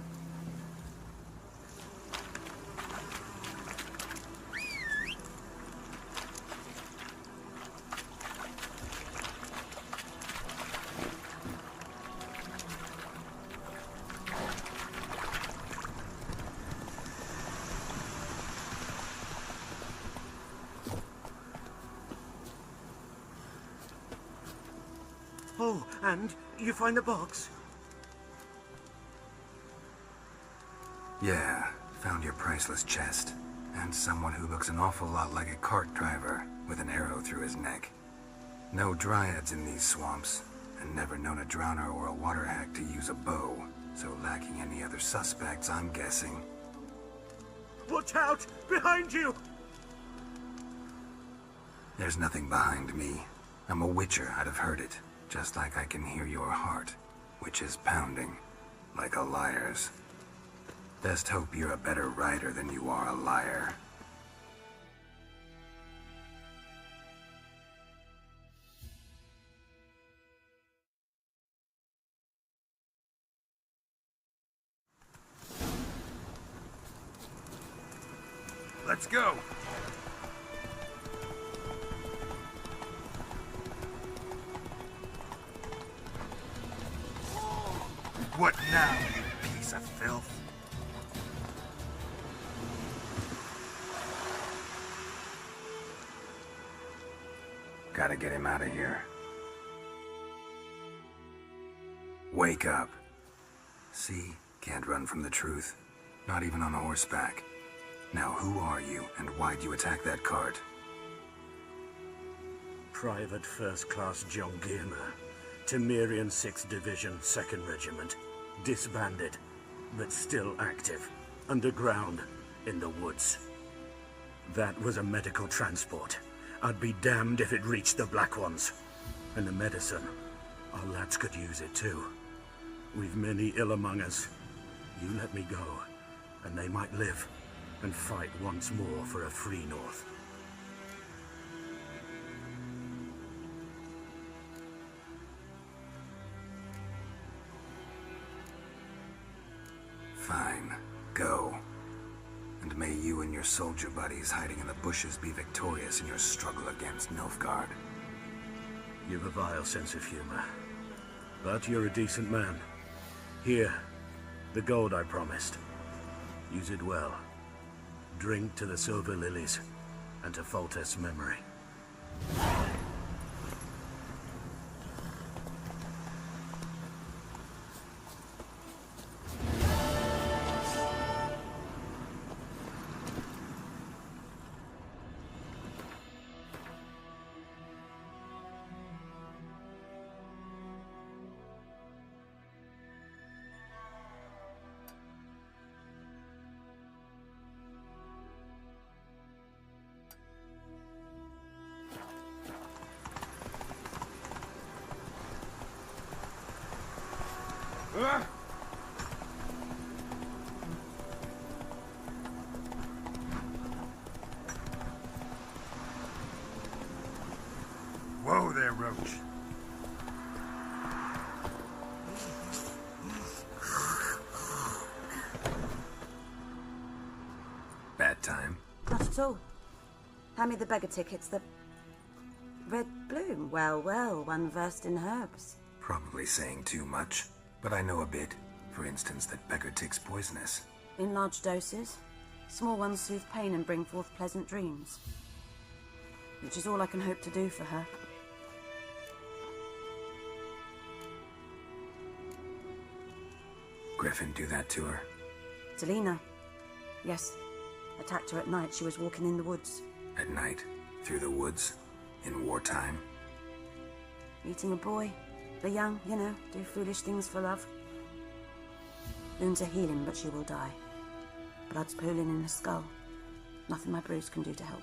Oh, and you find the box? Yeah, found your priceless chest. And someone who looks an awful lot like a cart driver, with an arrow through his neck. No dryads in these swamps, and never known a drowner or a water hack to use a bow, so lacking any other suspects, I'm guessing. Watch out! Behind you! There's nothing behind me. I'm a witcher, I'd have heard it. Just like I can hear your heart, which is pounding, like a liar's. Best hope you're a better writer than you are a liar. Let's go! What now, you piece of filth? Gotta get him out of here. Wake up. See? Can't run from the truth. Not even on horseback. Now who are you, and why'd you attack that cart? Private First Class John Garena, Temerian 6th Division, 2nd Regiment. Disbanded, but still active. Underground, in the woods. That was a medical transport. I'd be damned if it reached the Black Ones. And the medicine, our lads could use it too. We've many ill among us. You let me go, and they might live, and fight once more for a free North. Fine. Go. And may you and your soldier buddies hiding in the bushes be victorious in your struggle against Nilfgaard. You've a vile sense of humor. But you're a decent man. Here, the gold I promised. Use it well. Drink to the silver lilies, and to Foltest's memory. Whoa there, Roach. Bad time? Not at all. Hand me the beggar tickets, the red bloom. Well, well, one versed in herbs. Probably saying too much, but I know a bit. For instance, that beggar tick's poisonous. In large doses. Small ones soothe pain and bring forth pleasant dreams. Which is all I can hope to do for her. Griffin do that to her? Selena. Yes. Attacked her at night. She was walking in the woods. At night? Through the woods? In wartime? Meeting a boy. The young, you know, do foolish things for love. Wounds are healing, but she will die. Blood's pooling in her skull. Nothing my bruise can do to help.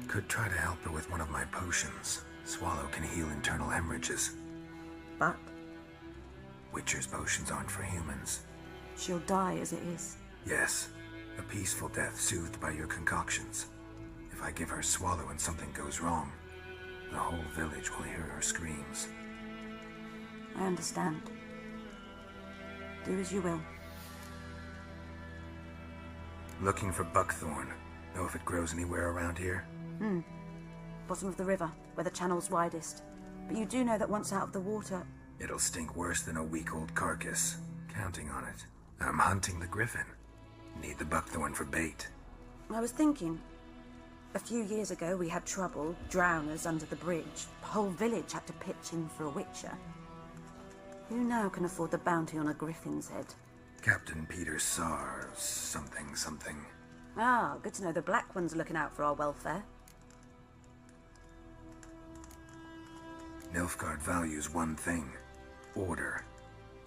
Could try to help her with one of my potions. Swallow can heal internal hemorrhages. But? Witcher's potions aren't for humans. She'll die as it is. Yes. A peaceful death soothed by your concoctions. If I give her Swallow and something goes wrong, the whole village will hear her screams. I understand. Do as you will. Looking for buckthorn. Know if it grows anywhere around here? Bottom of the river, where the channel's widest. But you do know that once out of the water... It'll stink worse than a week-old carcass. Counting on it. I'm hunting the griffin. Need the buckthorn for bait. I was thinking... A few years ago we had trouble, drowners under the bridge. The whole village had to pitch in for a witcher. Who now can afford the bounty on a griffin's head? Captain Peter Sar... something. Ah, good to know the Black One's looking out for our welfare. Nilfgaard values one thing. Order.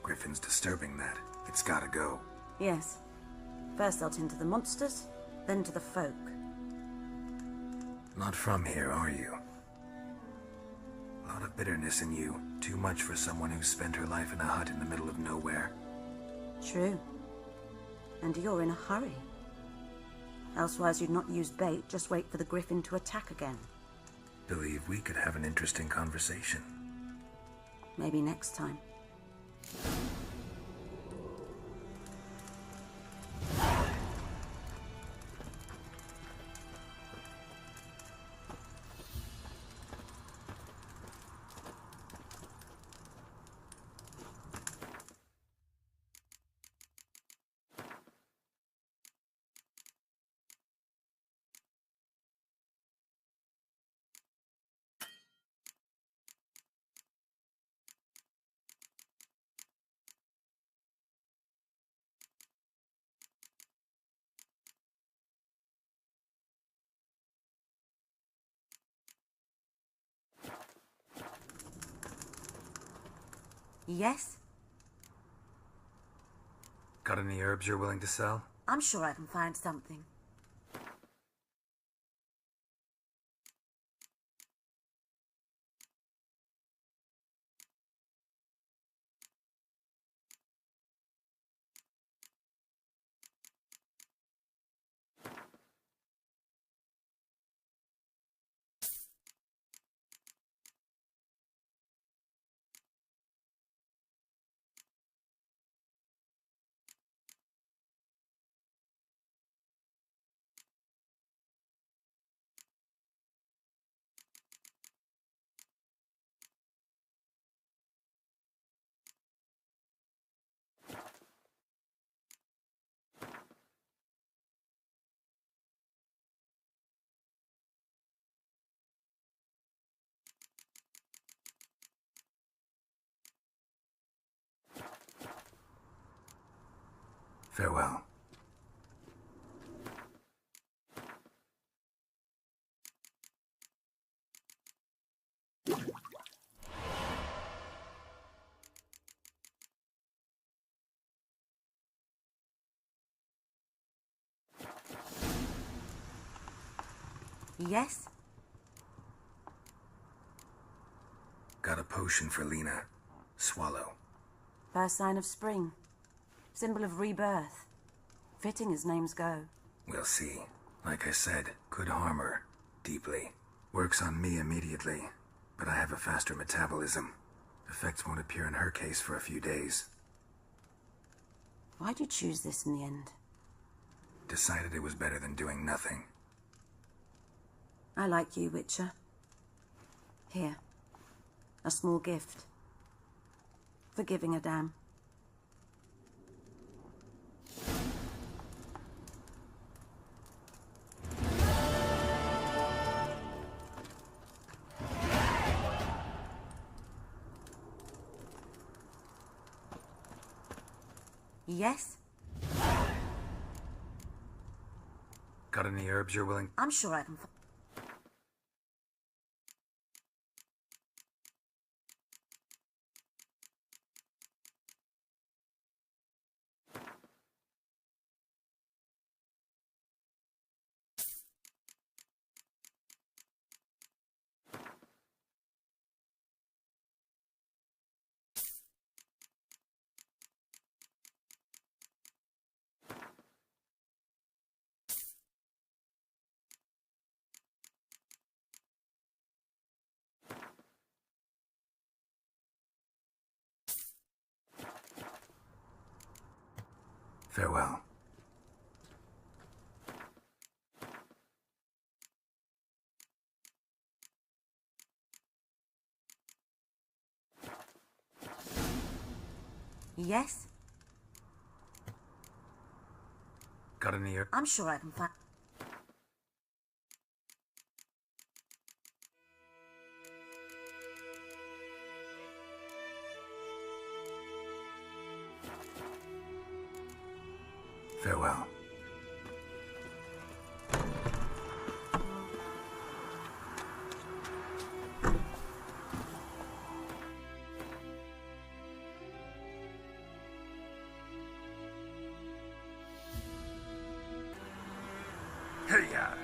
Griffin's disturbing that. It's gotta go. Yes. First they'll tend to the monsters, then to the folk. Not from here, are you? A lot of bitterness in you. Too much for someone who spent her life in a hut in the middle of nowhere. True. And you're in a hurry. Elsewise you'd not use bait, just wait for the griffin to attack again. Believe we could have an interesting conversation. Maybe next time. Yes? Got any herbs you're willing to sell? I'm sure I can find something. Farewell. Yes? Got a potion for Lena. Swallow. First sign of spring. Symbol of rebirth. Fitting as names go. We'll see. Like I said, could harm her. Deeply. Works on me immediately, but I have a faster metabolism. Effects won't appear in her case for a few days. Why'd you choose this in the end? Decided it was better than doing nothing. I like you, Witcher. Here. A small gift. For giving a damn. Yes? Got any herbs you're willing? I'm sure I can find. Farewell. Yes? Got any herbs? I'm sure I can find. Farewell. Hey-ya!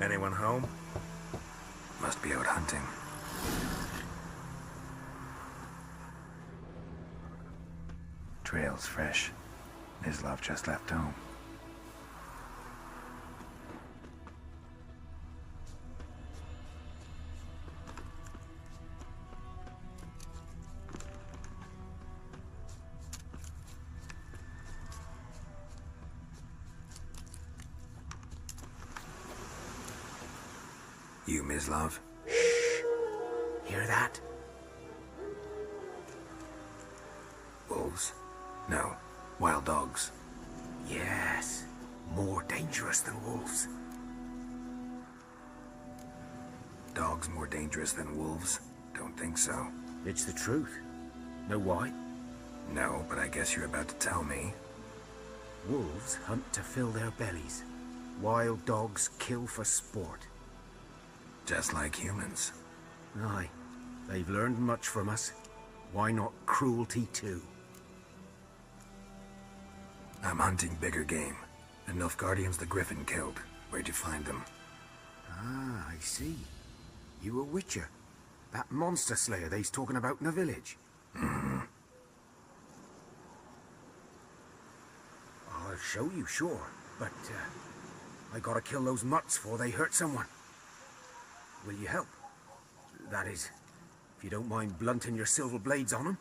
Anyone home? Must be out hunting. Trail's fresh. Mislav just left home. You, Mislav? Hear that? Wolves? No. Wild dogs. Yes. More dangerous than wolves. Dogs more dangerous than wolves? Don't think so. It's the truth. Know why? No, but I guess you're about to tell me. Wolves hunt to fill their bellies. Wild dogs kill for sport. Just like humans. Aye. They've learned much from us. Why not cruelty too? I'm hunting bigger game. The Nilfgaardians the Griffin killed. Where'd you find them? Ah, I see. You a witcher. That monster slayer they's talking about in the village. Mm-hmm. I'll show you, sure. But, I gotta kill those mutts before they hurt someone. Will you help? That is, if you don't mind blunting your silver blades on them.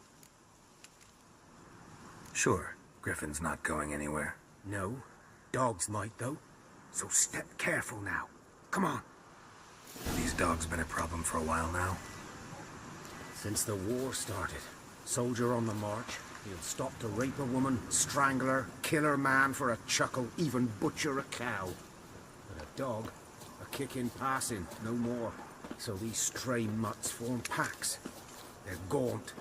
Sure. Griffin's not going anywhere. No. Dogs might, though. So step careful now. Come on. These dogs been a problem for a while now? Since the war started. Soldier on the march. He'll stop to rape a woman, strangle her, kill her man for a chuckle, even butcher a cow. But a dog, a kick in passing, no more. So these stray mutts form packs. They're gaunt,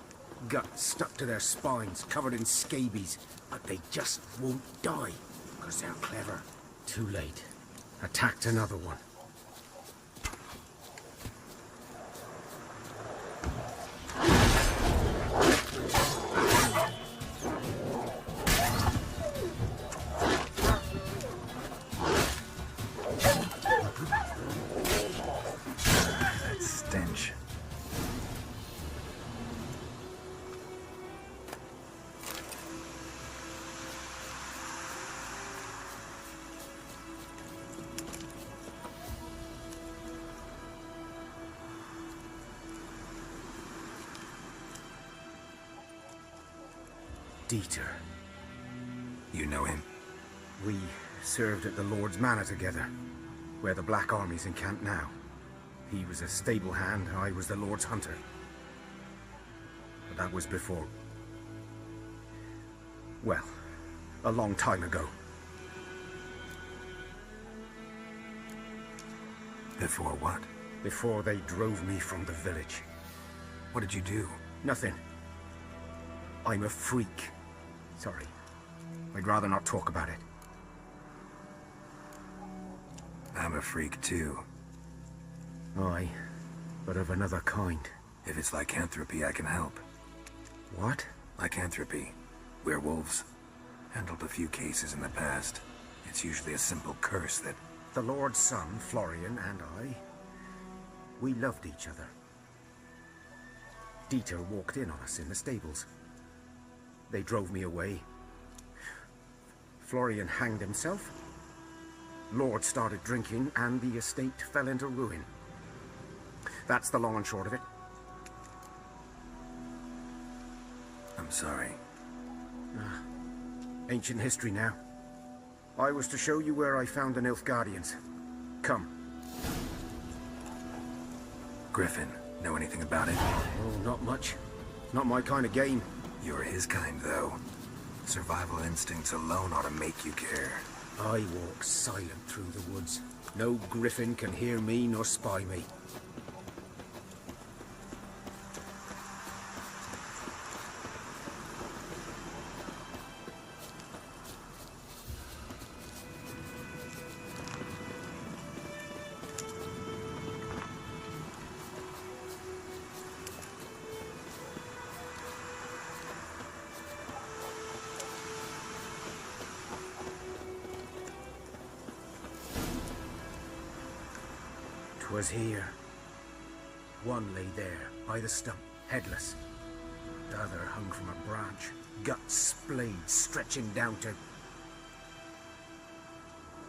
guts stuck to their spines, covered in scabies, but they just won't die, because they're clever. Too late. Attacked another one. That stench. Dieter. You know him? We served at the Lord's Manor together, where the Black Army's encamped now. He was a stable hand, I was the Lord's hunter. But that was before... well, a long time ago. Before what? Before they drove me from the village. What did you do? Nothing. I'm a freak. Sorry. I'd rather not talk about it. I'm a freak too. Aye, but of another kind. If it's lycanthropy, I can help. What? Lycanthropy. Werewolves. Handled a few cases in the past. It's usually a simple curse that... The Lord's son, Florian, and I... we loved each other. Dieter walked in on us in the stables. They drove me away. Florian hanged himself. Lord started drinking, and the estate fell into ruin. That's the long and short of it. I'm sorry. Ancient history now. I was to show you where I found the Nilfgaardians. Come. Griffin, know anything about it? Oh, not much. Not my kind of game. You're his kind, though. Survival instincts alone ought to make you care. I walk silent through the woods. No griffin can hear me nor spy me. 'Twas here. One lay there, by the stump, headless. The other hung from a branch, guts splayed, stretching down to...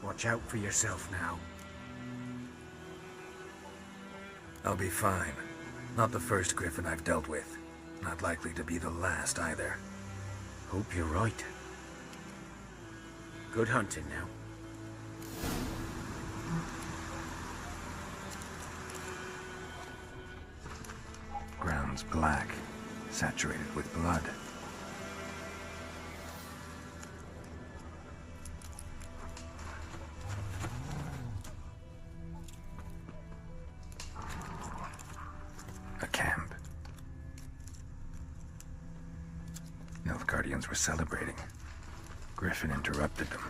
Watch out for yourself now. I'll be fine. Not the first griffin I've dealt with. Not likely to be the last either. Hope you're right. Good hunting now. Ground's black, saturated with blood. A camp. Nilfgaardians were celebrating. Griffin interrupted them.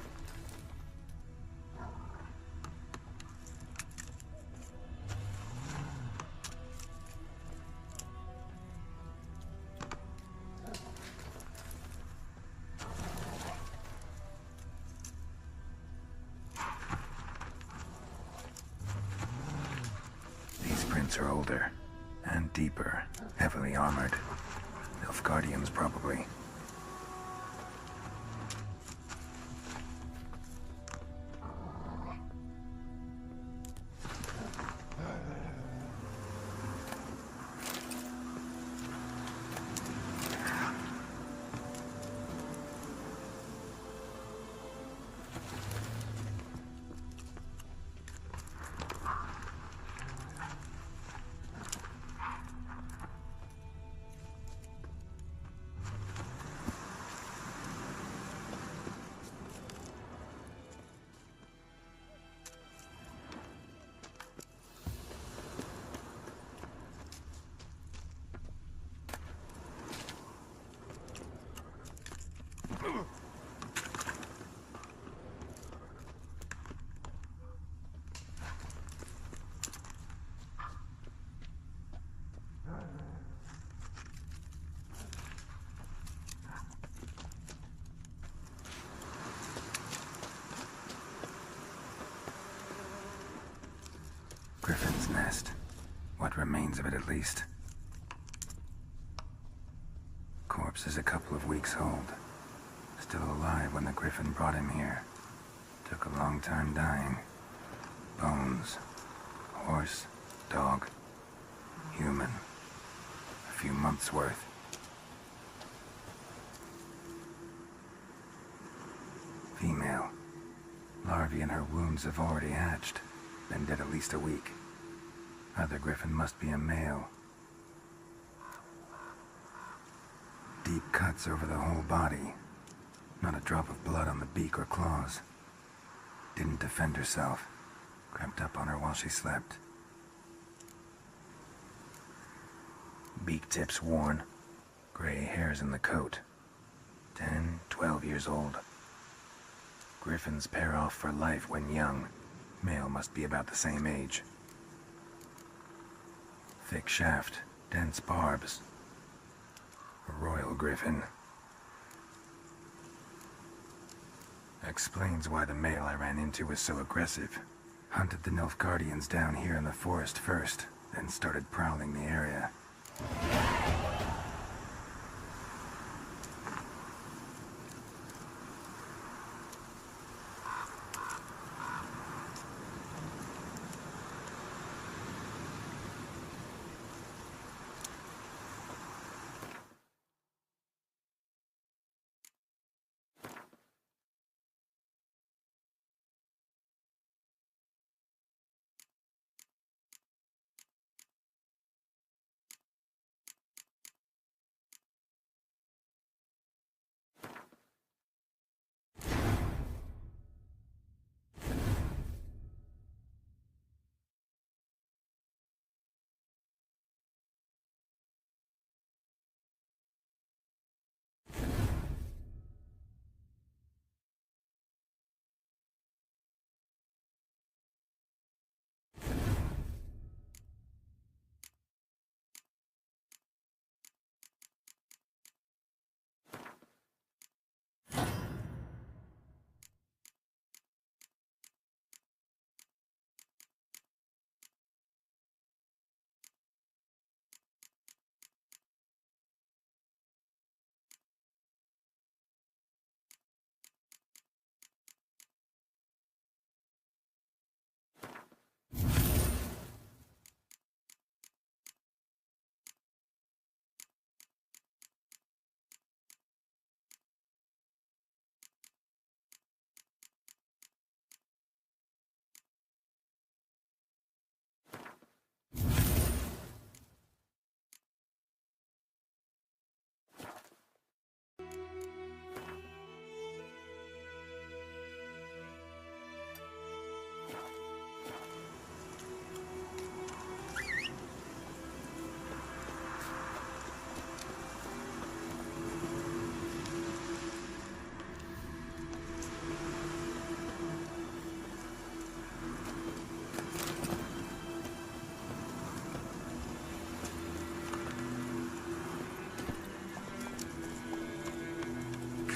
These prints are older and deeper, heavily armored. Nilfgaardians, probably. Griffin's nest. What remains of it, at least. Corpse is a couple of weeks old. Still alive when the Griffin brought him here. Took a long time dying. Bones. Horse. Dog. Human. A few months' worth. Female. Larvae in her wounds have already hatched. Been dead at least a week. Other Griffin must be a male. Deep cuts over the whole body. Not a drop of blood on the beak or claws. Didn't defend herself. Crept up on her while she slept. Beak tips worn. Gray hairs in the coat. 10, 12 years old. Griffins pair off for life when young. Male must be about the same age. Thick shaft, dense barbs. A royal griffin. Explains why the male I ran into was so aggressive. Hunted the Nilfgaardians down here in the forest first, then started prowling the area.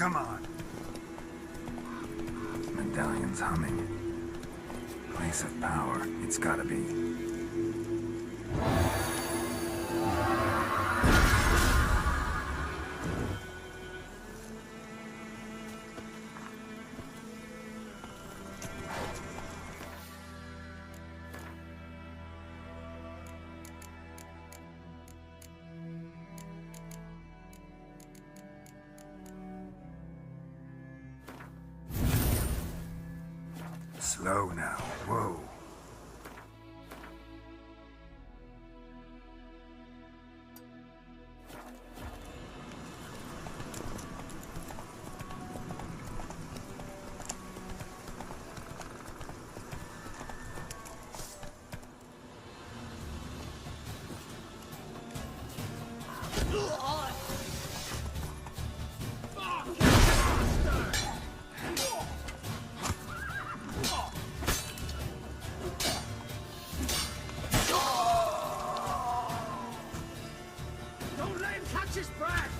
Come on. Medallion's humming. Place of power. It's gotta be. Slow now. Whoa. Don't let him catch his breath!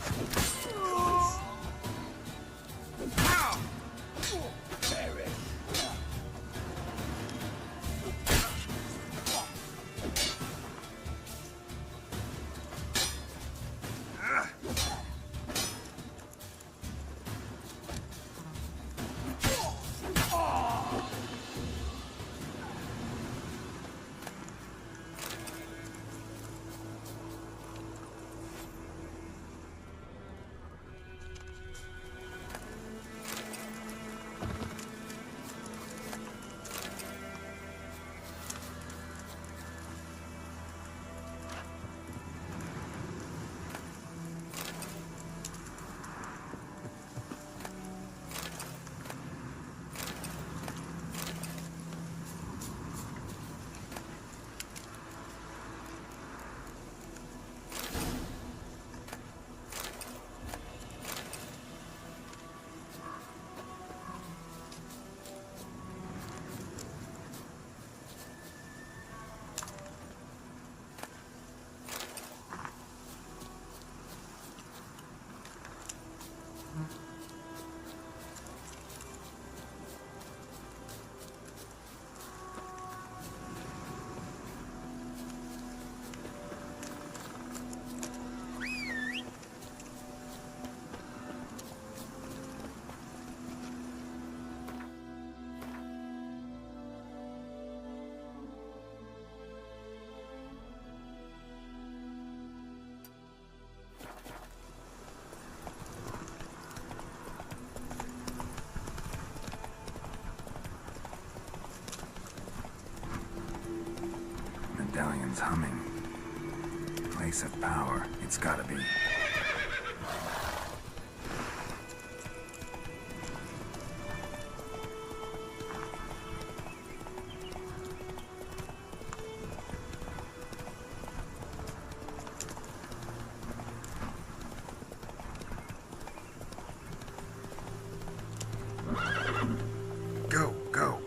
Medallion's humming. Place of power. It's gotta be. Go, go.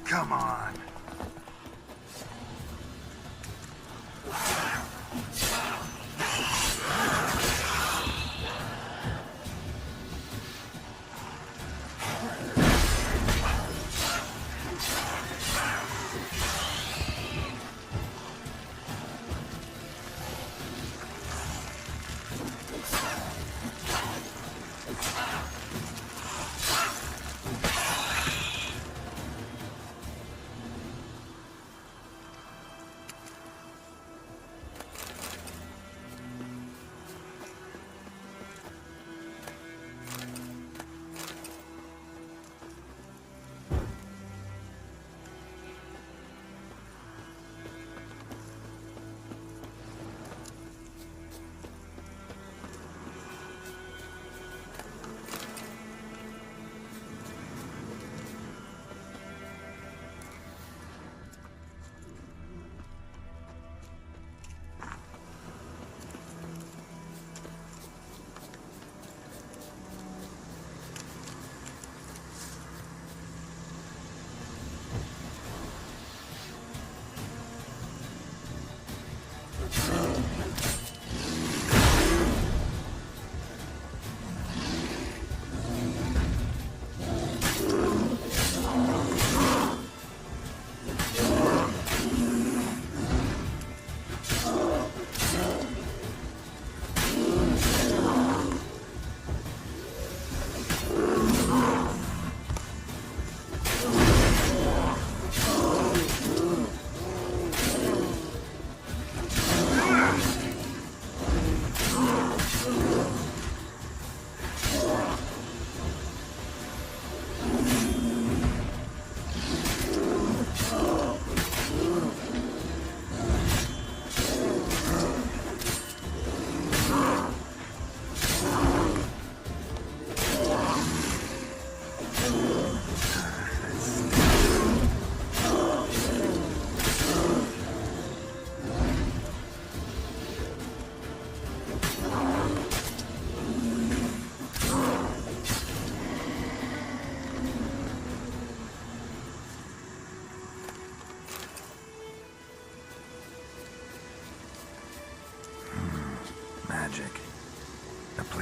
Come on.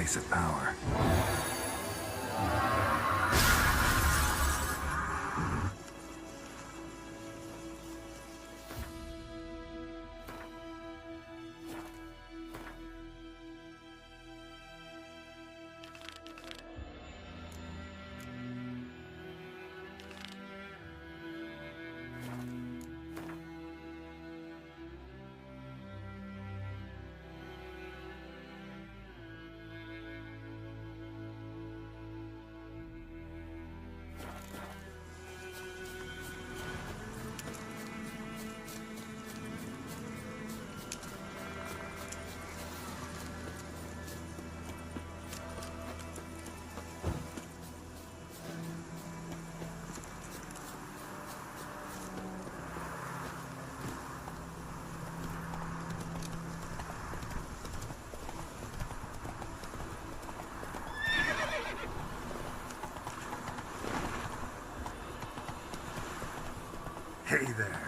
place of power. Hey there.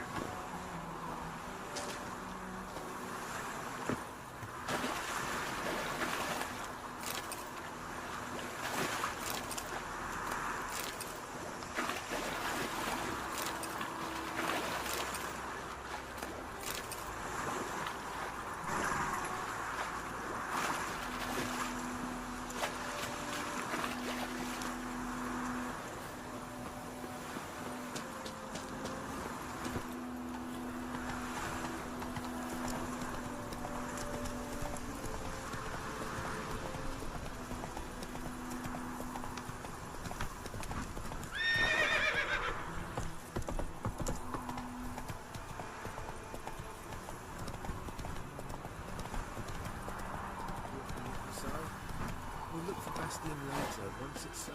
We'll look for Bastion later, once it's safe.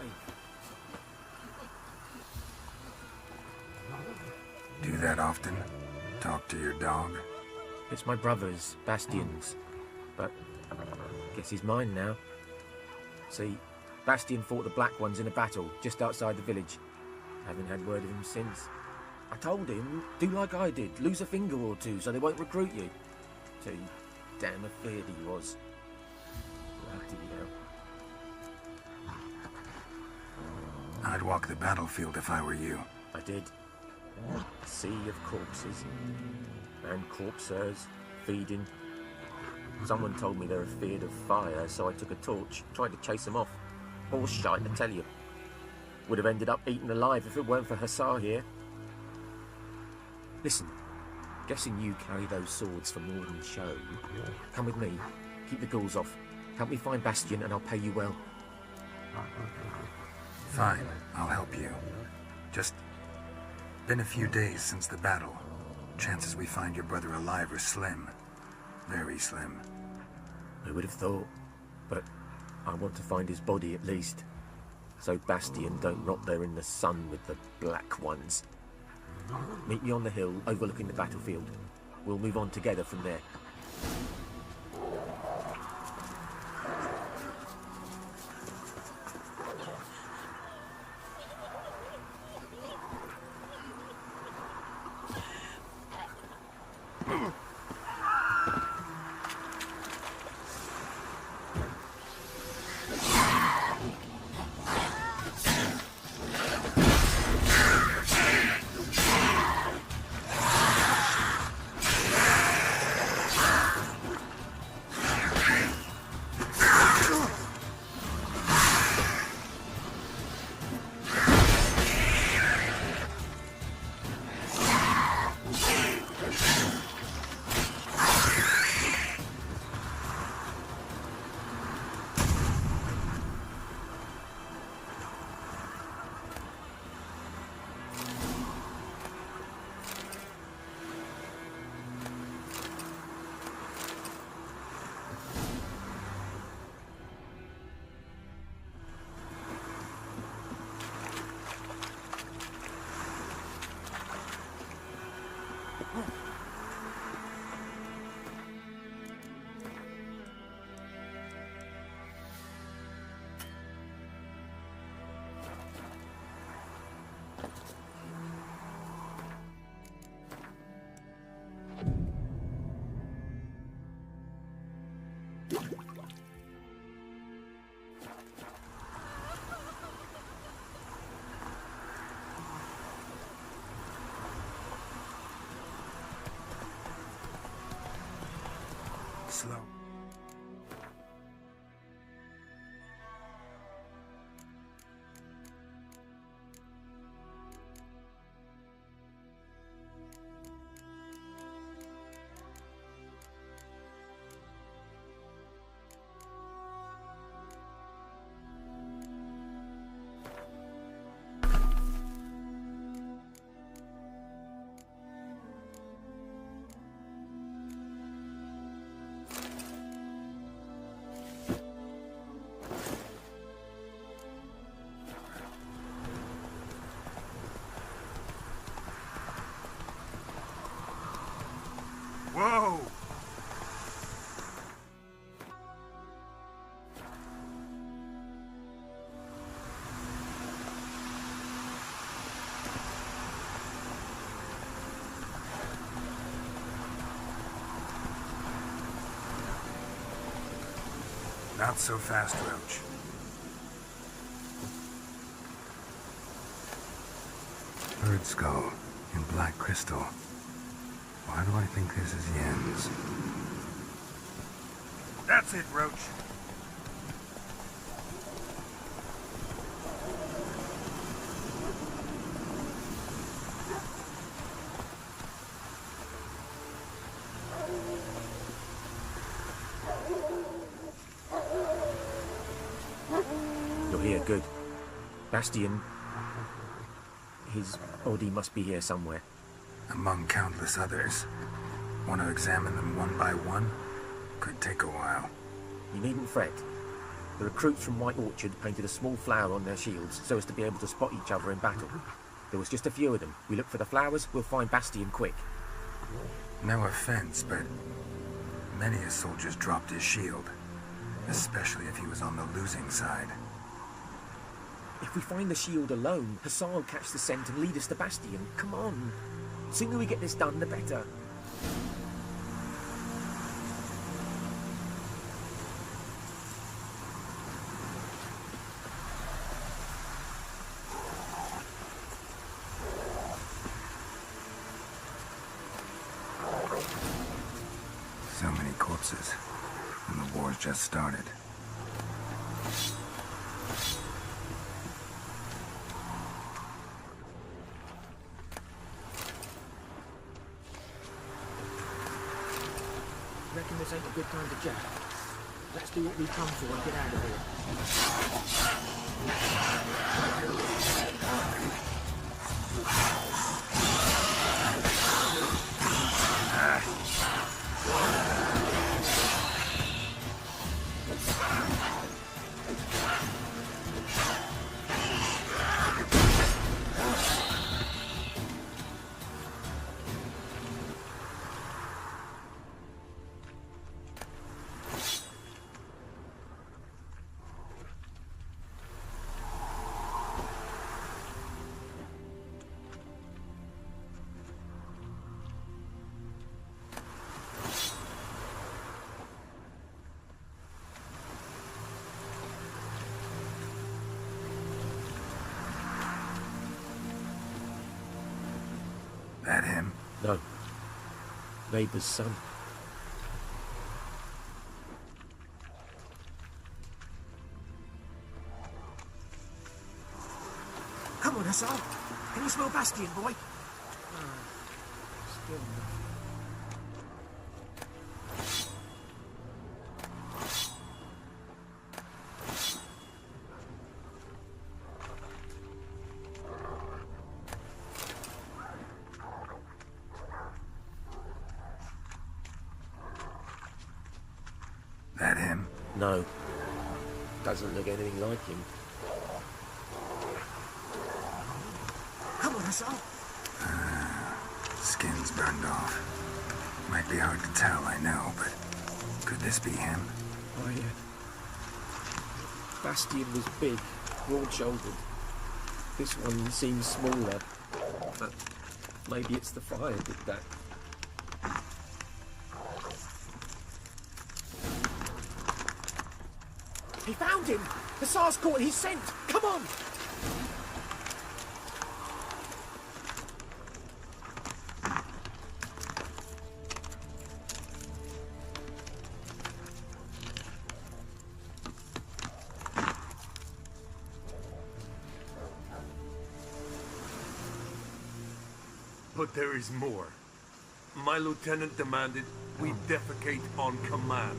Do that often? Talk to your dog? It's my brother's, Bastion's. But guess he's mine now. See, Bastion fought the Black Ones in a battle just outside the village. Haven't had word of him since. I told him, do like I did, lose a finger or two so they won't recruit you. Too damn afeard he was. Bloody hell. I'd walk the battlefield if I were you. I did. A sea of corpses. And corpsers, feeding. Someone told me they're afeard of fire, so I took a torch, tried to chase them off. Horse shite, I tell you. Would have ended up eaten alive if it weren't for Hussar here. Listen, guessing you carry those swords for more than show. Come with me, keep the ghouls off. Help me find Bastion and I'll pay you well. Fine, I'll help you. Just been a few days since the battle. Chances we find your brother alive are slim. Very slim. I would have thought, but I want to find his body at least. So Bastion don't rot there in the sun with the Black Ones. Meet me on the hill overlooking the battlefield. We'll move on together from there. slow. Whoa! Not so fast, Roach. Bird skull in black crystal. Why do I think this is Yen's? That's it, Roach. You're here, good. Bastion... his body must be here somewhere. Among countless others. Want to examine them one by one? Could take a while. You needn't fret. The recruits from White Orchard painted a small flower on their shields so as to be able to spot each other in battle. There was just a few of them. We look for the flowers, we'll find Bastion quick. No offense, but many a soldier's dropped his shield. Especially if he was on the losing side. If we find the shield alone, Hassan will catch the scent and lead us to Bastion. Come on. The sooner we get this done, the better. So many corpses, and the war's just started. Reckon this ain't a good time to chat. Let's do what we come for and get out of That him? No. Neighbour's son. Come on, Hassan. Can you smell Bastion, boy? Still nothing. That him? No. Doesn't look anything like him. Come on, Hassan. Skin's burned off. Might be hard to tell, I know, but could this be him? Oh, yeah. Bastion was big, broad-shouldered. This one seems smaller, but maybe it's the fire did that. He found him! Hassan's caught his scent! Come on! But there is more. My lieutenant demanded we defecate on command.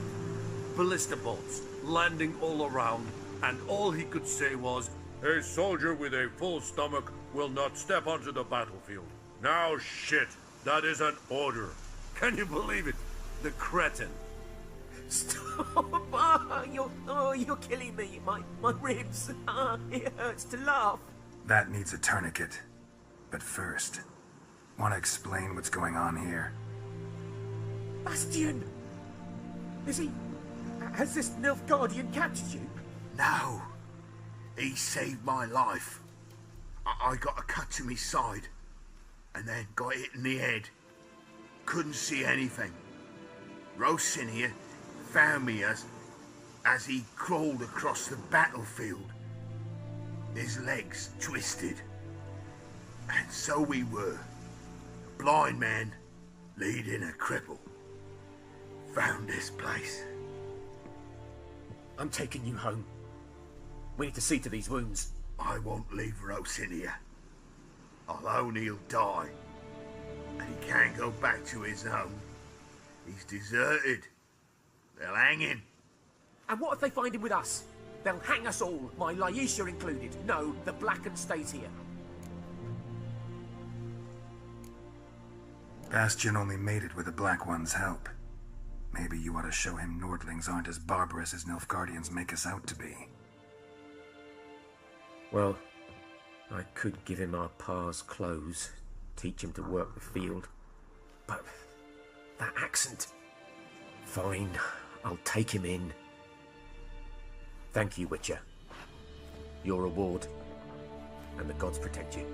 Ballista bolts, landing all around, and all he could say was, "A soldier with a full stomach will not step onto the battlefield." Now shit, that is an order. Can you believe it? The cretin. Stop! You're killing me. My ribs. It hurts to laugh. That needs a tourniquet. But first, want to explain what's going on here? Bastion! Has this Nilfgaardian captured you? No. He saved my life. I got a cut to my side, and then got hit in the head. Couldn't see anything. Rosin here found me as he crawled across the battlefield. His legs twisted. And so we were. A blind man leading a cripple. Found this place. I'm taking you home. We need to see to these wounds. I won't leave Rosin here. Alone he'll die. And he can't go back to his home. He's deserted. They'll hang him. And what if they find him with us? They'll hang us all, my Laisha included. No, the Blackened stays here. Bastion only made it with the Black One's help. Maybe you ought to show him Nordlings aren't as barbarous as Nilfgaardians make us out to be. Well, I could give him our pa's clothes, teach him to work the field. But that accent... Fine, I'll take him in. Thank you, Witcher. Your reward, and the gods protect you.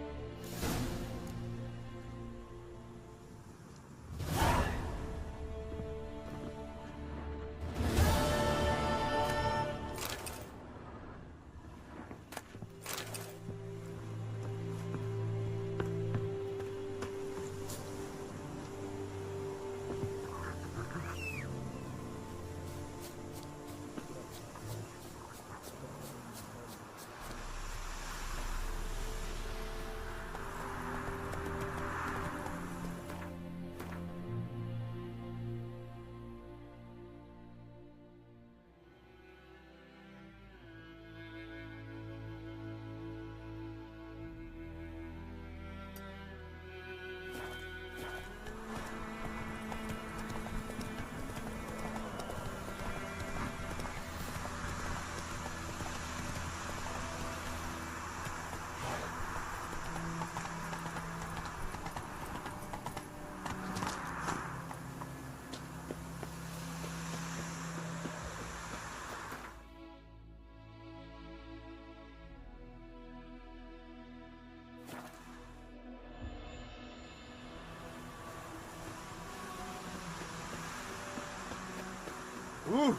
Ooh.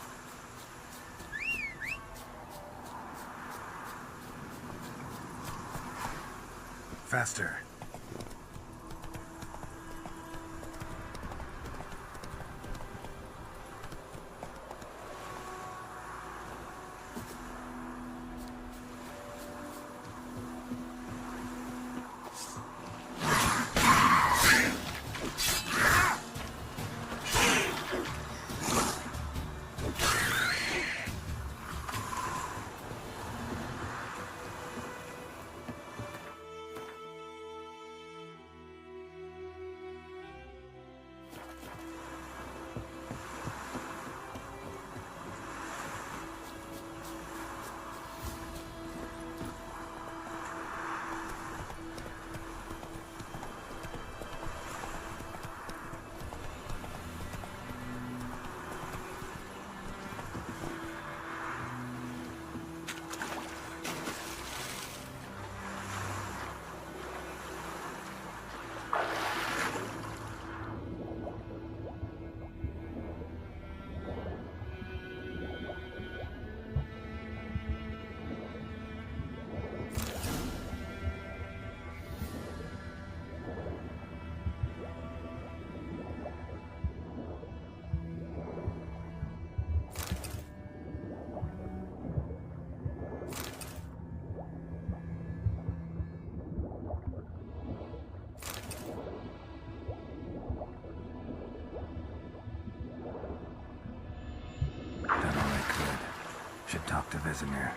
Faster. talk to Vesemir.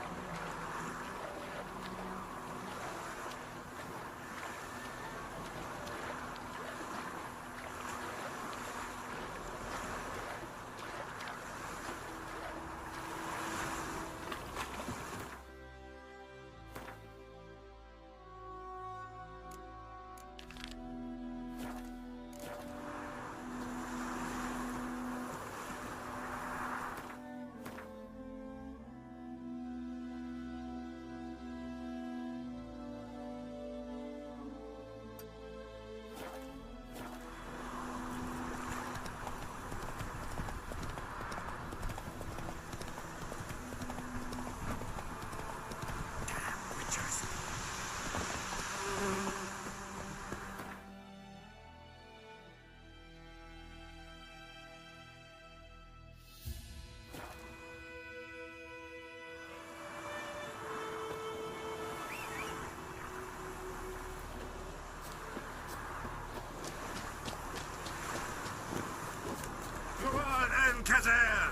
Kazar!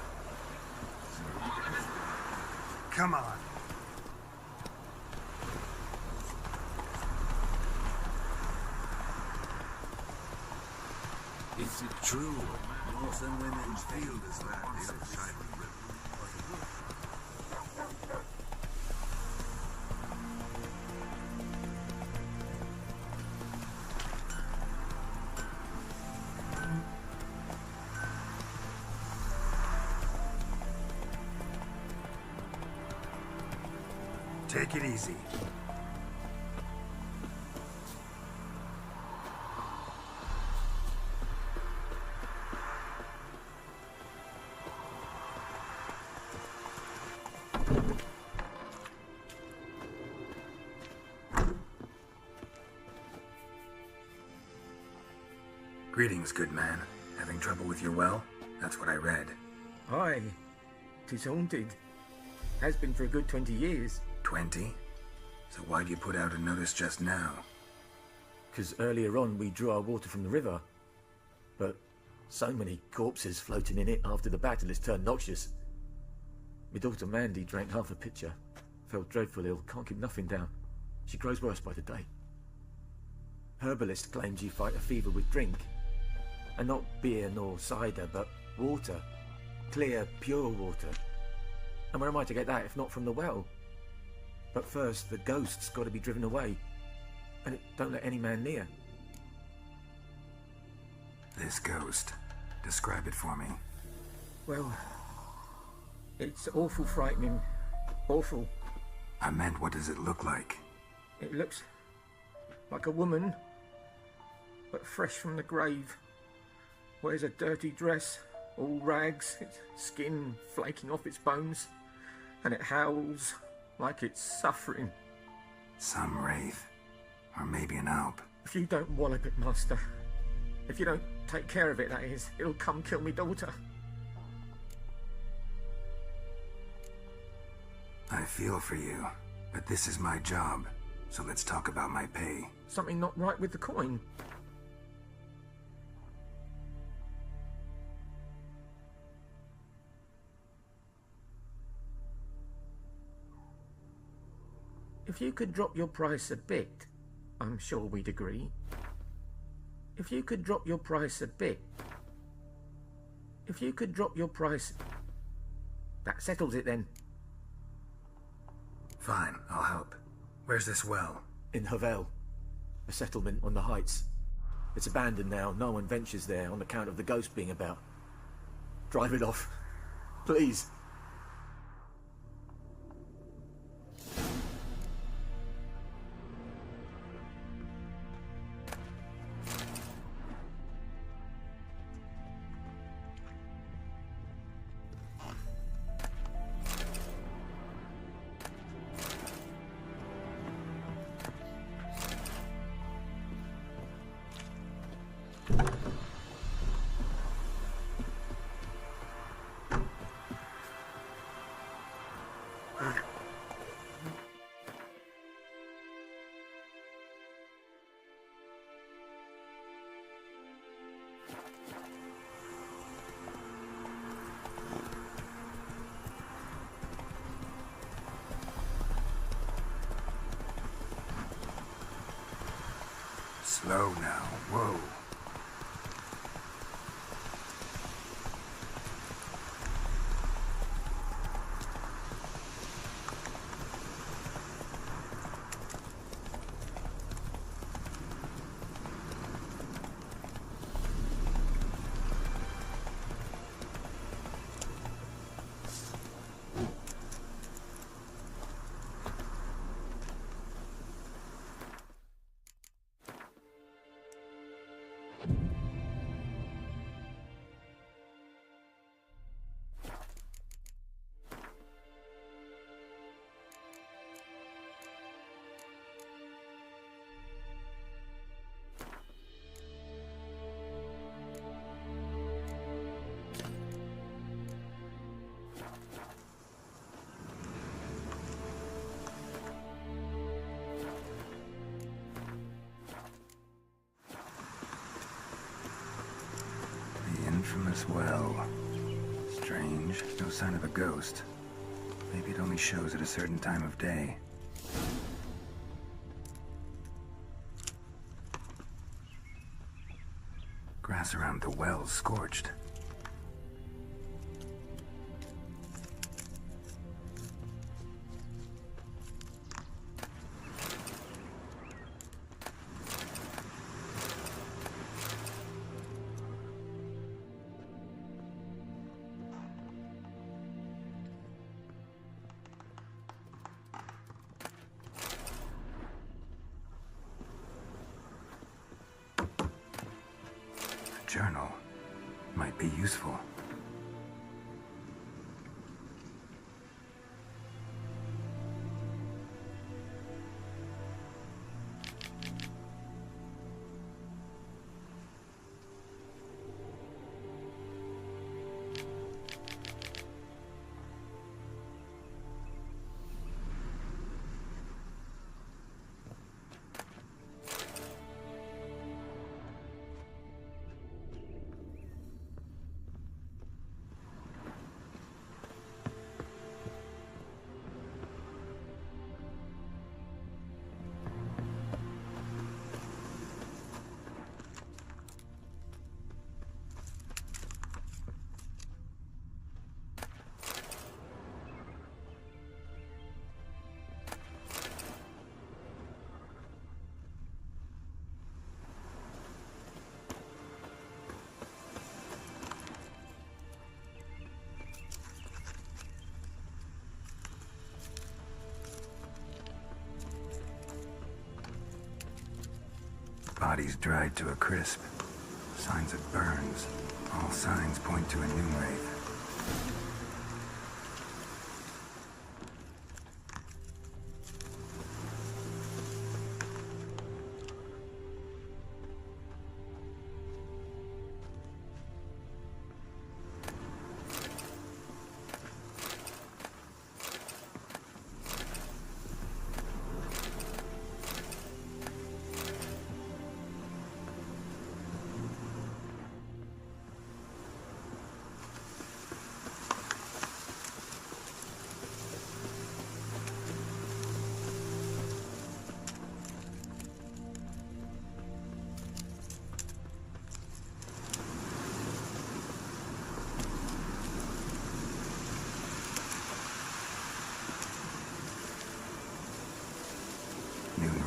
Come on. Is it true? Northern women's field is that the other side of the river. Take it easy. Greetings, good man. Having trouble with your well? That's what I read. Aye. 'Tis haunted. Has been for a good 20 years. 20? So why'd you put out a notice just now? 'Cause earlier on we drew our water from the river. But so many corpses floating in it after the battle has turned noxious. My daughter Mandy drank half a pitcher. Felt dreadful ill, can't keep nothing down. She grows worse by the day. Herbalist claims you fight a fever with drink. And not beer nor cider, but water. Clear, pure water. And where am I to get that if not from the well? But first, the ghost's got to be driven away. And it don't let any man near. This ghost. Describe it for me. Well, it's awful frightening. Awful. I meant, what does it look like? It looks like a woman, but fresh from the grave. Wears a dirty dress, all rags, its skin flaking off its bones, and it howls like it's suffering. Some wraith. Or maybe an alp. If you don't wallop it, Master, if you don't take care of it, that is, it'll come kill me daughter. I feel for you, but this is my job, so let's talk about my pay. Something not right with the coin. If you could drop your price a bit, I'm sure we'd agree. If you could drop your price a bit. If you could drop your price. That settles it then. Fine, I'll help. Where's this well? In Havel. A settlement on the heights. It's abandoned now. No one ventures there on account of the ghost being about. Drive it off. Please. Slow now. Whoa. Infamous well. Strange. No sign of a ghost. Maybe it only shows at a certain time of day. Grass around the well scorched. Journal might be useful. Body's dried to a crisp. Signs of burns. All signs point to a new wraith.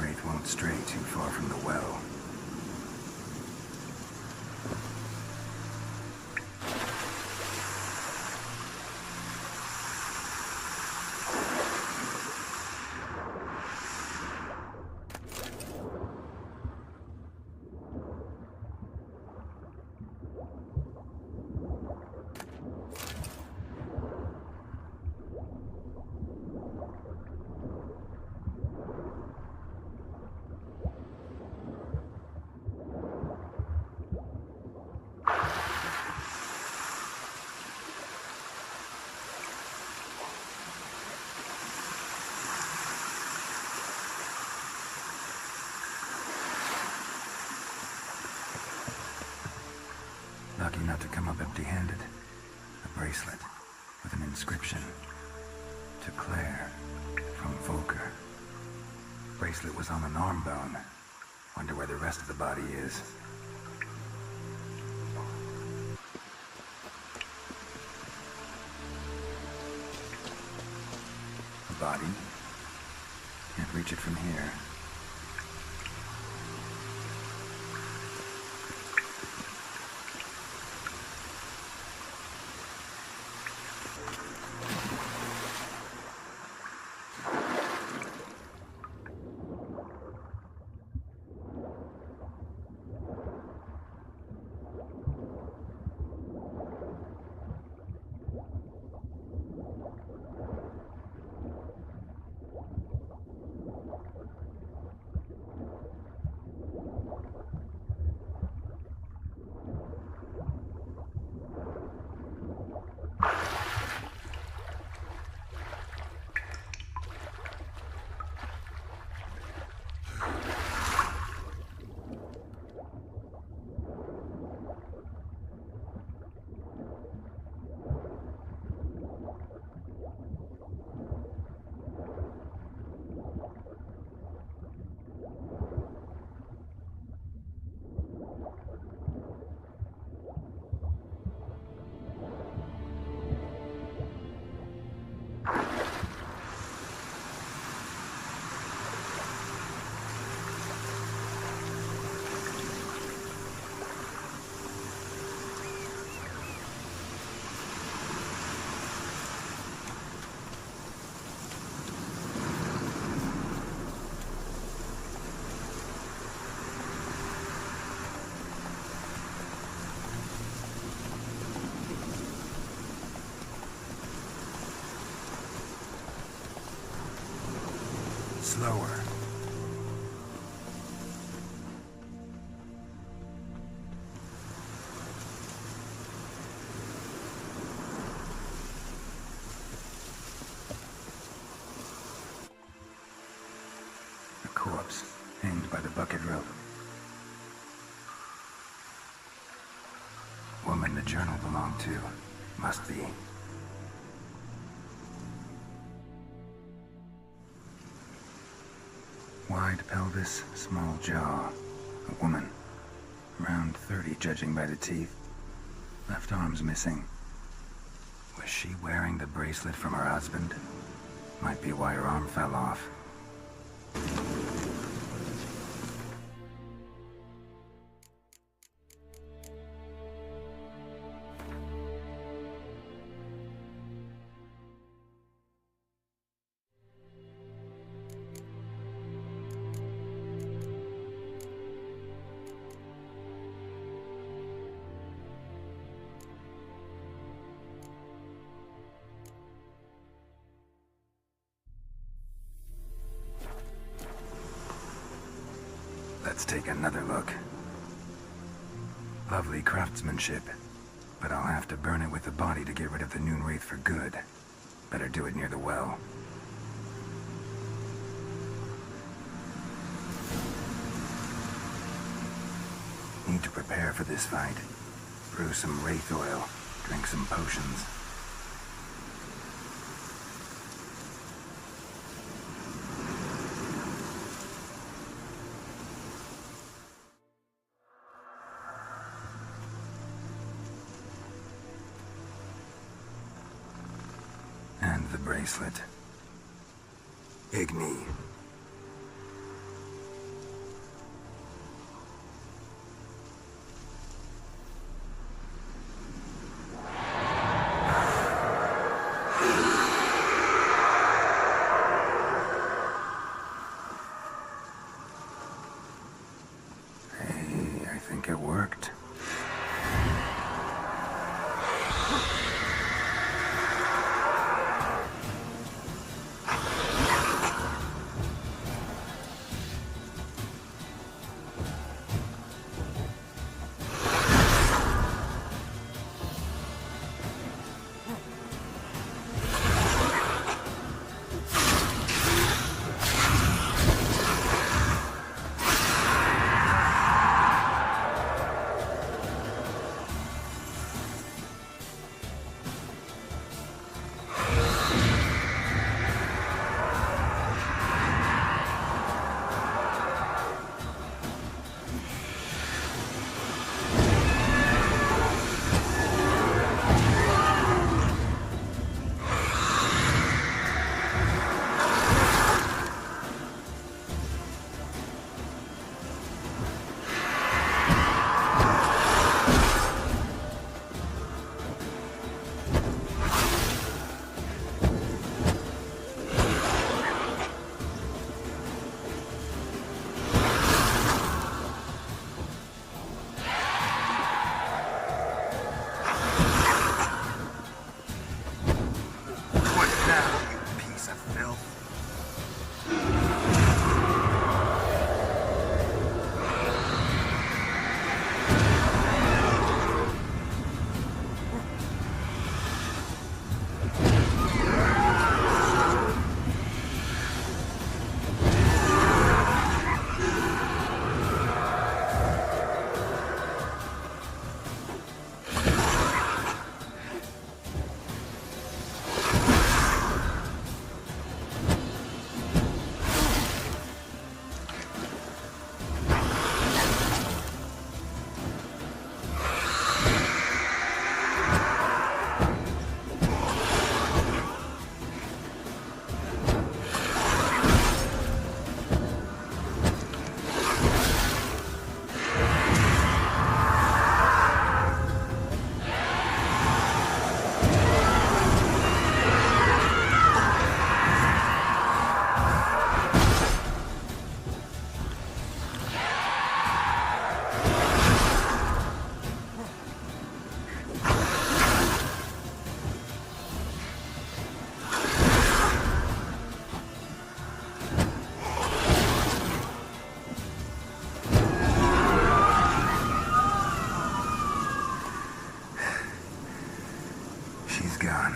Wraith won't stray too far from the well. Lucky not to come up empty-handed. A bracelet with an inscription. To Claire, from Volker. Bracelet was on an arm bone. Wonder whether rest of the body is. The body? Can't reach it from here. Slower. A corpse hanged by the bucket rope. Woman the journal belonged to. Must be. Wide pelvis, small jaw. A woman. Around 30, judging by the teeth. Left arm's missing. Was she wearing the bracelet from her husband? Might be why her arm fell off. Let's take another look. Lovely craftsmanship, but I'll have to burn it with the body to get rid of the Noon Wraith for good. Better do it near the well. Need to prepare for this fight. Brew some Wraith oil, drink some potions. And the bracelet. Igni. Hey, I think it worked. gone.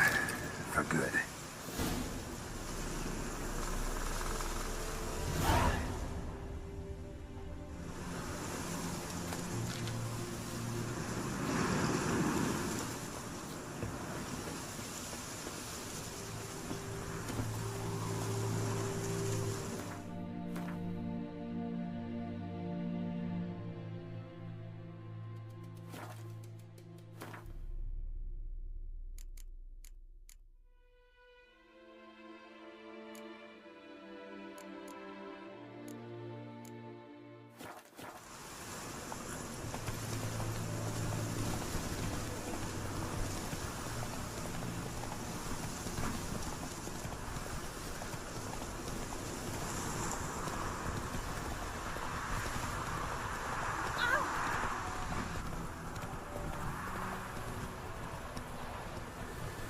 For good.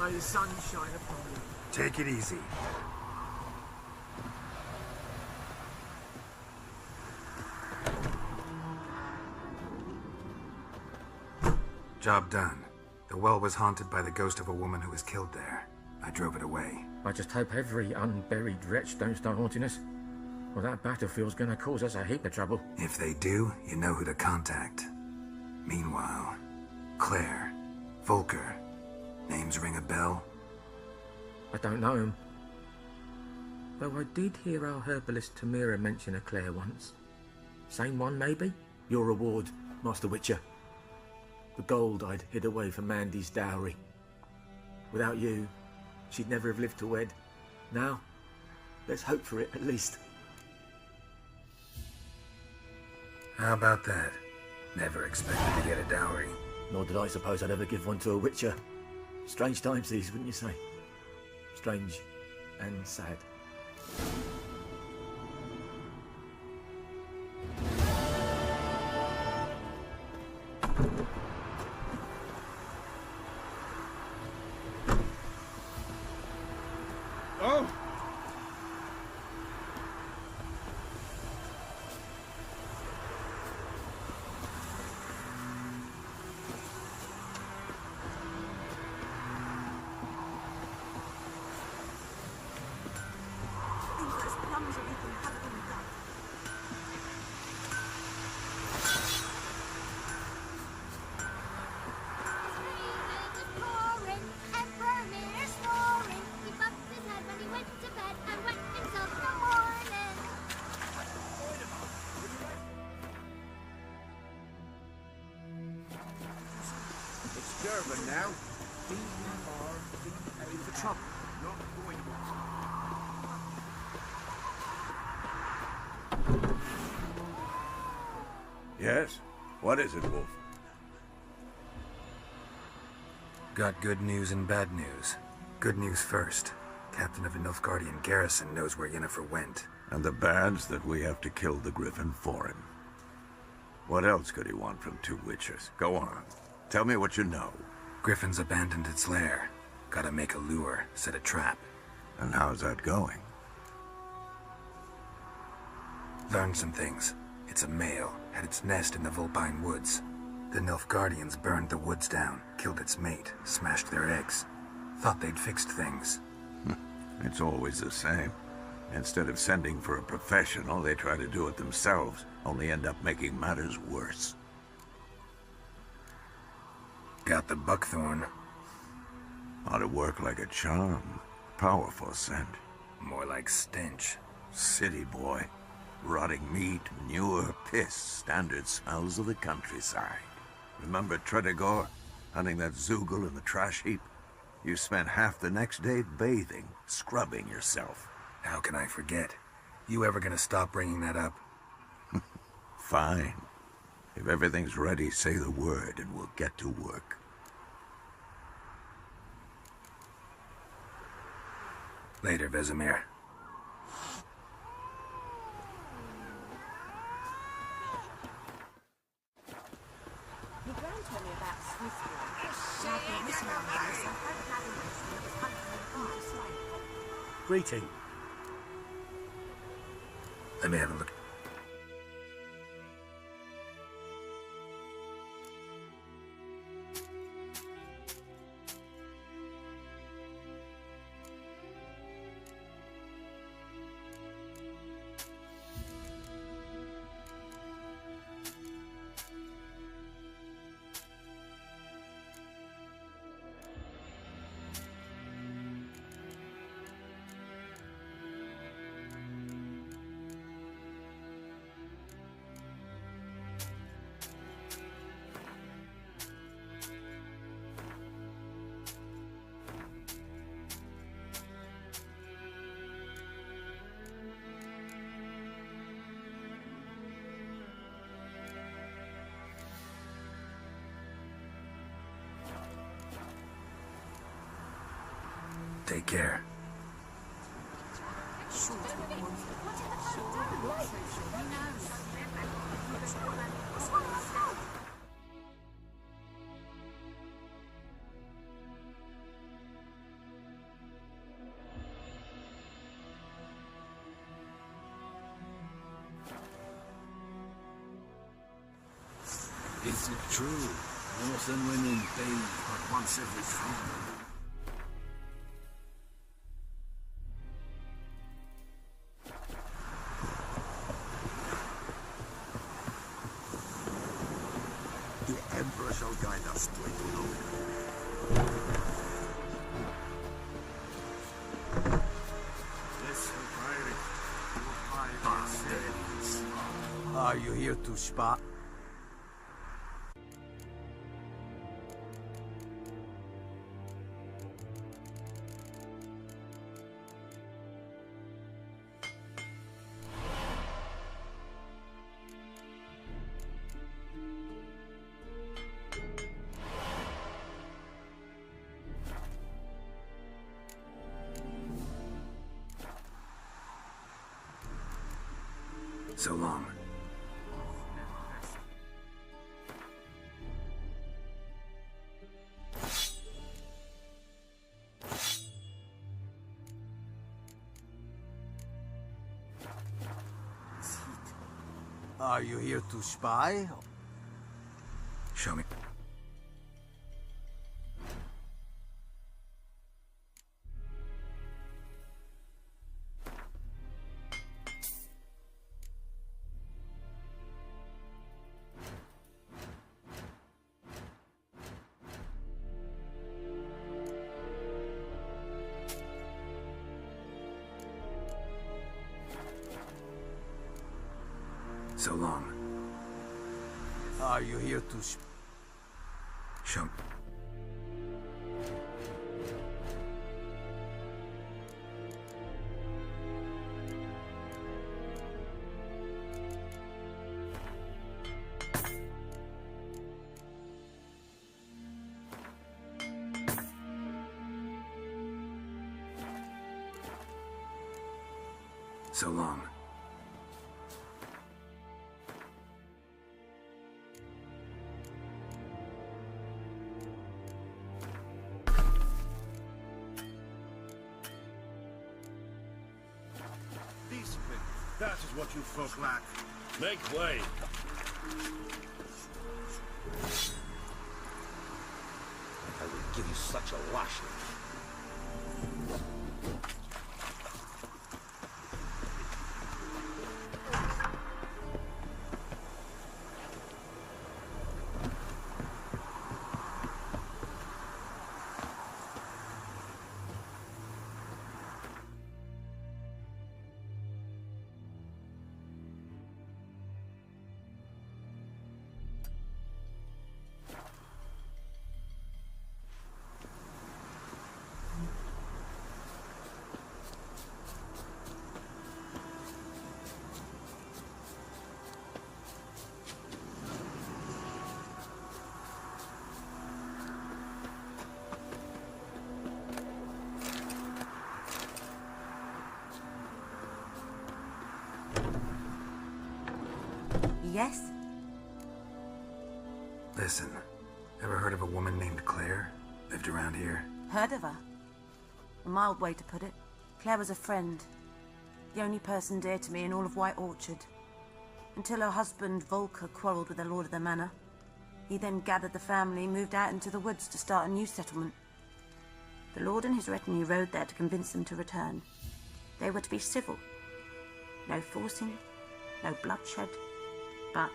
May the sun shine upon you. Take it easy. Job done. The well was haunted by the ghost of a woman who was killed there. I drove it away. I just hope every unburied wretch don't start haunting us. Well, that battlefield's gonna cause us a heap of trouble. If they do, you know who to contact. Meanwhile, Claire, Volker, names ring a bell? I don't know him. Though I did hear our herbalist Tamira mention a Claire once. Same one, maybe? Your reward, Master Witcher. The gold I'd hid away for Mandy's dowry. Without you, she'd never have lived to wed. Now, let's hope for it, at least. How about that? Never expected to get a dowry. Nor did I suppose I'd ever give one to a Witcher. Strange times these, wouldn't you say? Strange and sad. Oh! Durban now. B-R-B-A for trouble. Not going Yes? What is it, Wolf? Got good news and bad news. Good news first. Captain of the Nilfgaardian garrison knows where Yennefer went. And the bad's that we have to kill the Griffin for him. What else could he want from two witchers? Go on. Tell me what you know. Griffin's abandoned its lair. Gotta make a lure, set a trap. And how's that going? Learned some things. It's a male, had its nest in the Vulpine Woods. The Nilfgaardians burned the woods down, killed its mate, smashed their eggs. Thought they'd fixed things. It's always the same. Instead of sending for a professional, they try to do it themselves, only end up making matters worse. Got the buckthorn. Ought to work like a charm. Powerful scent. More like stench. City boy. Rotting meat, manure, piss, standard smells of the countryside. Remember Tredegor? Hunting that Zoogle in the trash heap? You spent half the next day bathing, scrubbing yourself. How can I forget? You ever gonna stop bringing that up? Fine. If everything's ready, say the word and we'll get to work. Later, Vesemir. Your gran told me about Swiftwood. And I've been missing on this, so I hope that was hunting the Greeting. Let me have a look. Take care. Is it true? Northern women bathe but once every 3 months. The Emperor shall guide us to it alone. Bastards. Are you here to spy? So long. Are you here to spy? Show me. So long. Are you here to show? So long. Discipline. That is what you folk lack. Make way. I will give you such a lashing. Yes? Listen, ever heard of a woman named Claire? Lived around here? Heard of her? A mild way to put it. Claire was a friend. The only person dear to me in all of White Orchard. Until her husband, Volker, quarreled with the lord of the manor. He then gathered the family, moved out into the woods to start a new settlement. The lord and his retinue rode there to convince them to return. They were to be civil. No forcing, no bloodshed. But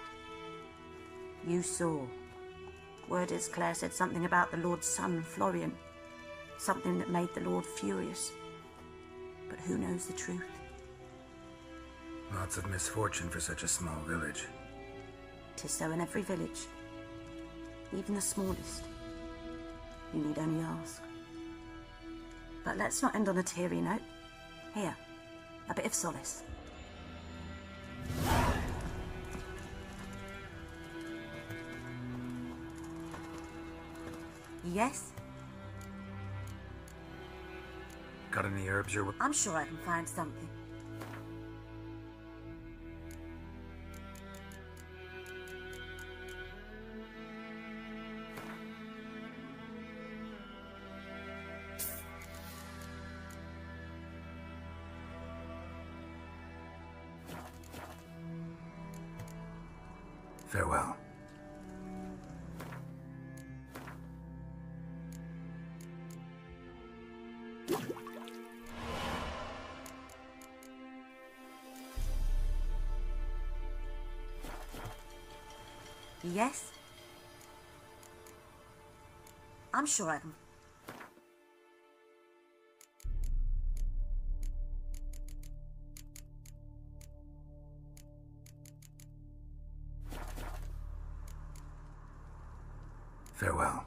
you saw. Word is Claire said something about the Lord's son, Florian. Something that made the Lord furious. But who knows the truth? Lots of misfortune for such a small village. 'Tis so in every village. Even the smallest. You need only ask. But let's not end on a teary note. Here, a bit of solace. Yes? Got any herbs you're... I'm sure I can find something. Farewell. Yes? I'm sure I can... Farewell.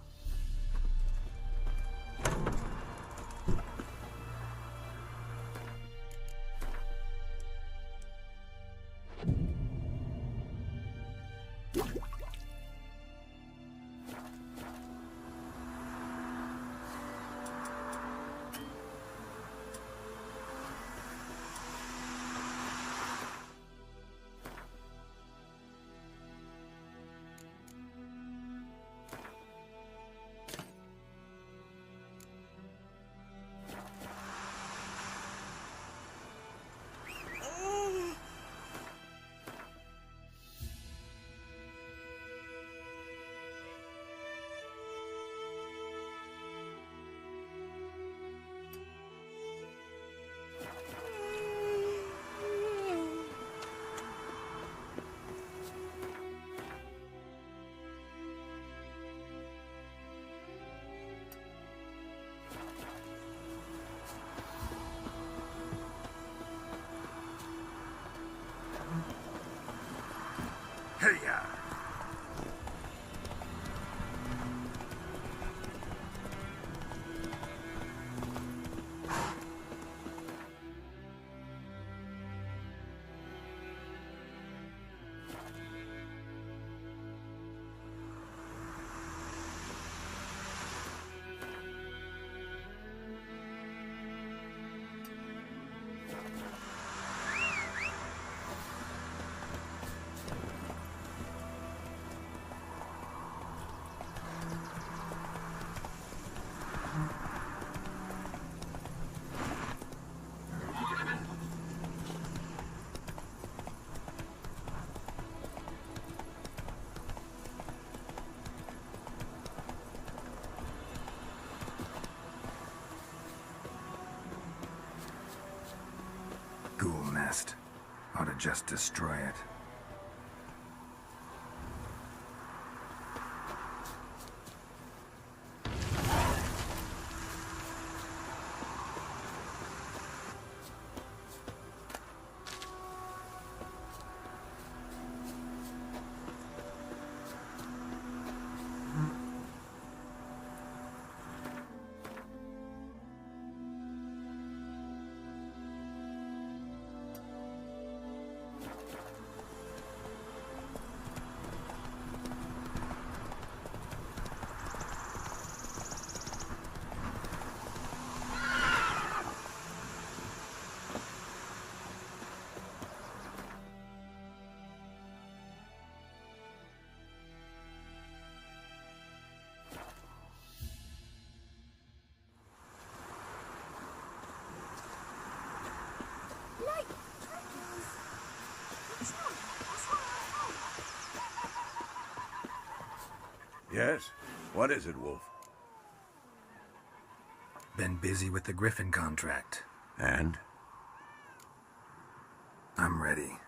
Hey-ya! Ghoul nest. Ought to just destroy it. Yes? What is it, Wolf? Been busy with the Griffin contract. And? I'm ready.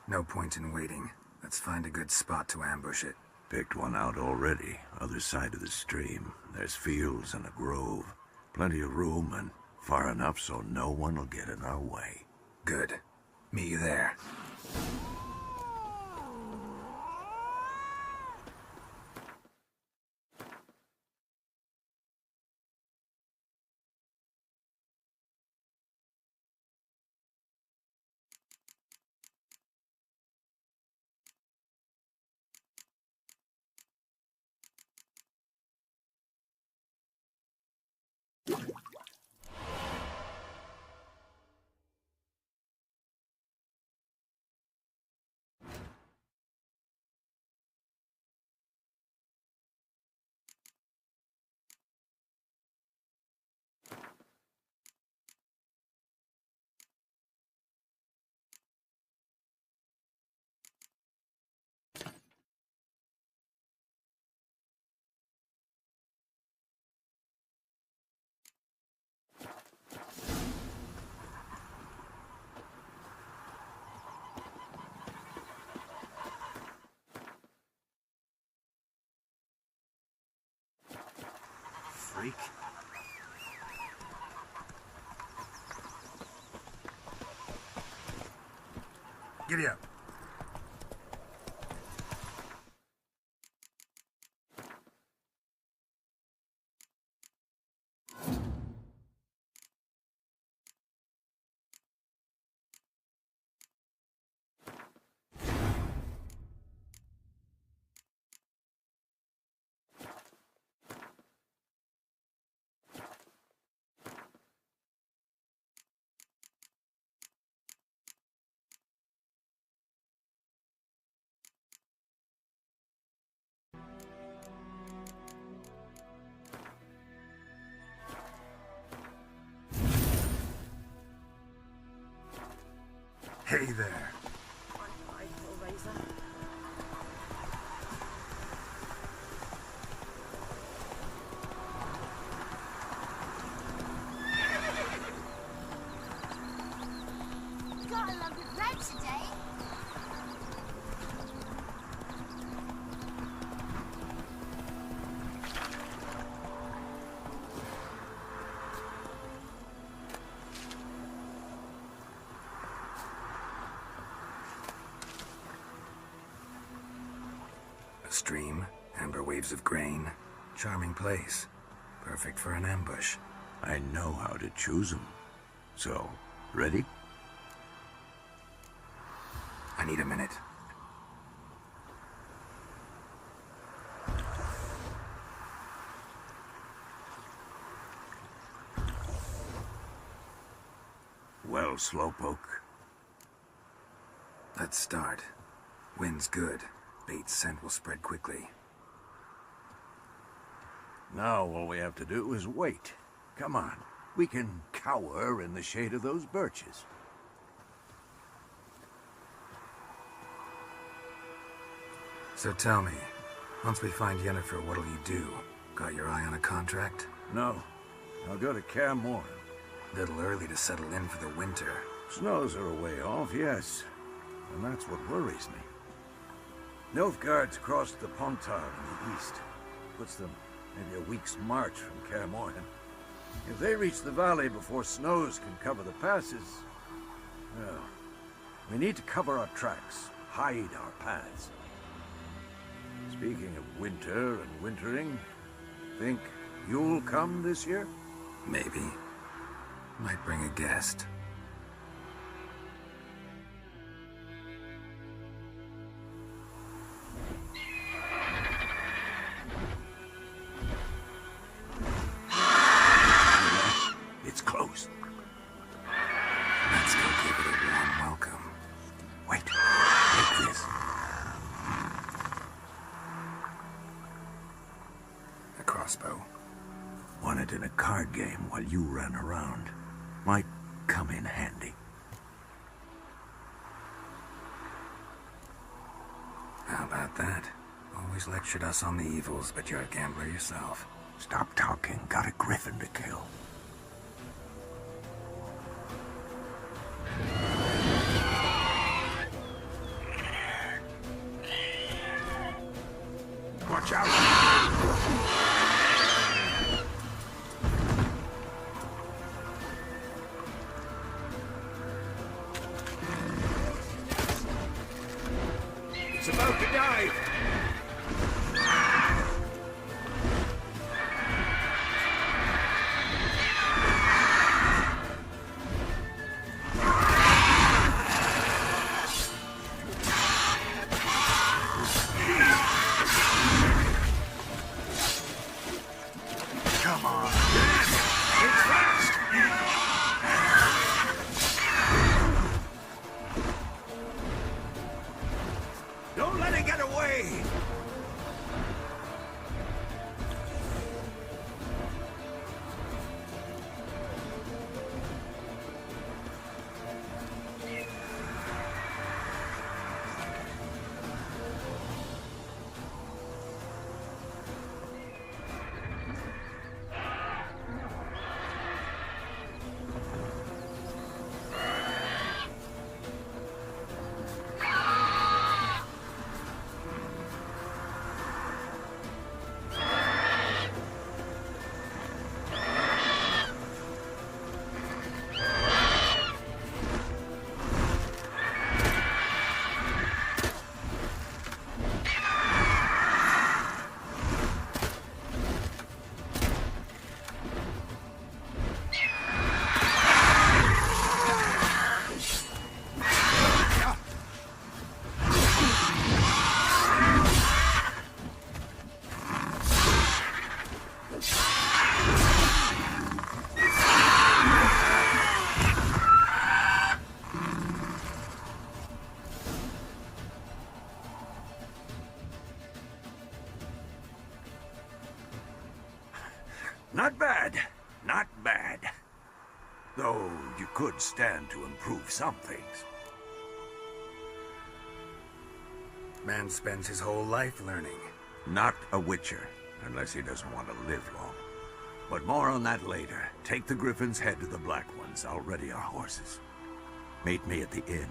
No point in waiting. Let's find a good spot to ambush it. Picked one out already. Other side of the stream. There's fields and a grove. Plenty of room and far enough so no one will get in our way. Good. Meet you there. freak. Giddy up. Hey there. Gotta love it red today. A stream, amber waves of grain. Charming place. Perfect for an ambush. I know how to choose them. So, ready? I need a minute. Well, Slowpoke. Let's start. Wind's good. Bait's scent will spread quickly. Now all we have to do is wait. Come on. We can cower in the shade of those birches. So tell me, once we find Yennefer, what'll you do? Got your eye on a contract? No. I'll go to Kaer Morhen. Little early to settle in for the winter. Snows are a way off, yes. And that's what worries me. Nilfgaard's crossed the Pontar in the east. Puts them maybe a week's march from Kaer Morhen. If they reach the valley before snows can cover the passes, well, we need to cover our tracks, hide our paths. Speaking of winter and wintering, think you'll come this year? Maybe. Might bring a guest. It's close. Let's go give it a warm welcome. Wait, take this. A crossbow. Won it in a card game while you ran around. Might come in handy. How about that? Always lectured us on the evils, but you're a gambler yourself. Stop talking. Got a griffin to kill. Watch out! It's about to dive! Not bad. Not bad. Though you could stand to improve some things. Man spends his whole life learning. Not a witcher, unless he doesn't want to live long. But more on that later. Take the Griffin's head to the Black Ones. I'll ready our horses. Meet me at the inn.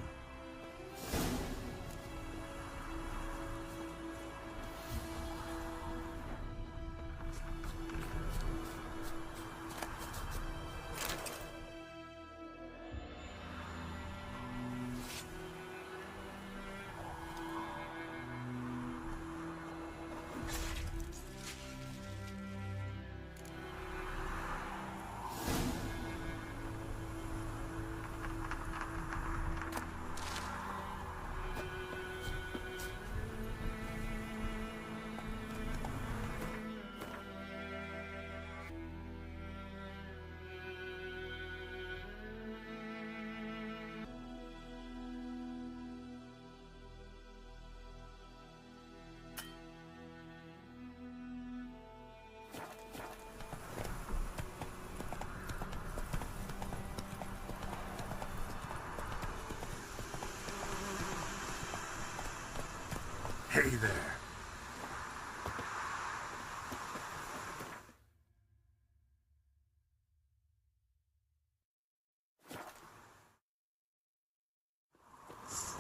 Hey there.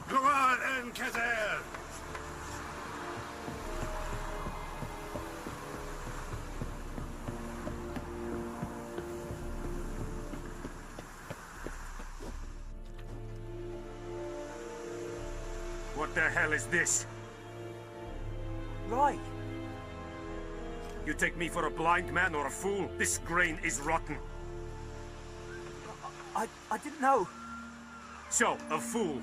Go on, Encazel! What the hell is this? Right. You take me for a blind man or a fool? This grain is rotten. I didn't know. So, a fool.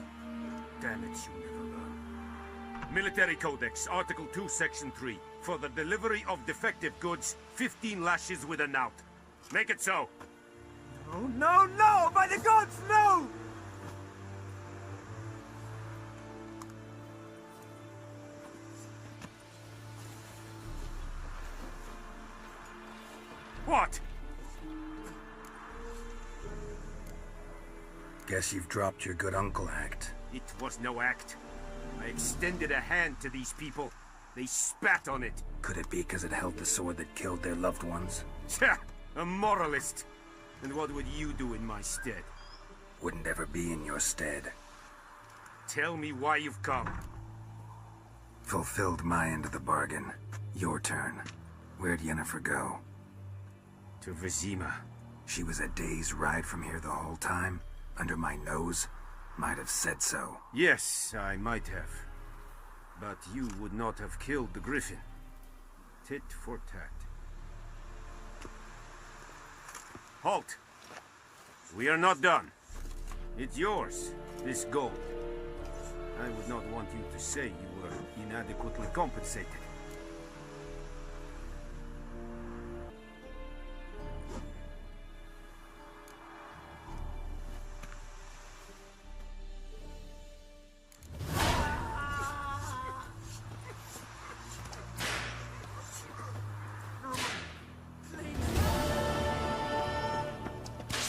Damn it, you never learn. Military Codex, Article 2, Section 3. For the delivery of defective goods, 15 lashes with a knout. Make it so. No, no, no! By the gods, no! What? Guess you've dropped your good uncle act. It was no act. I extended a hand to these people. They spat on it. Could it be because it held the sword that killed their loved ones? Tja, a moralist. And what would you do in my stead? Wouldn't ever be in your stead. Tell me why you've come. Fulfilled my end of the bargain. Your turn. Where'd Yennefer go? To Vizima. She was a day's ride from here the whole time? Under my nose? Might have said so. Yes, I might have. But you would not have killed the Griffin. Tit for tat. Halt! We are not done. It's yours, this gold. I would not want you to say you were inadequately compensated.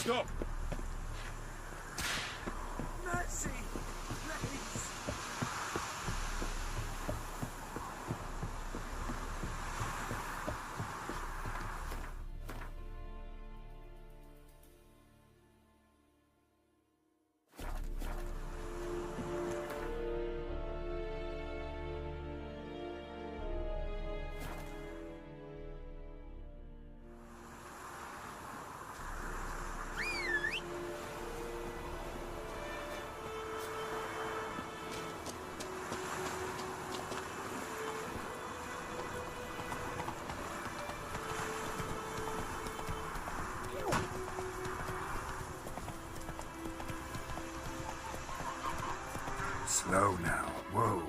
Stop! Mercy! Please! Slow now. Whoa.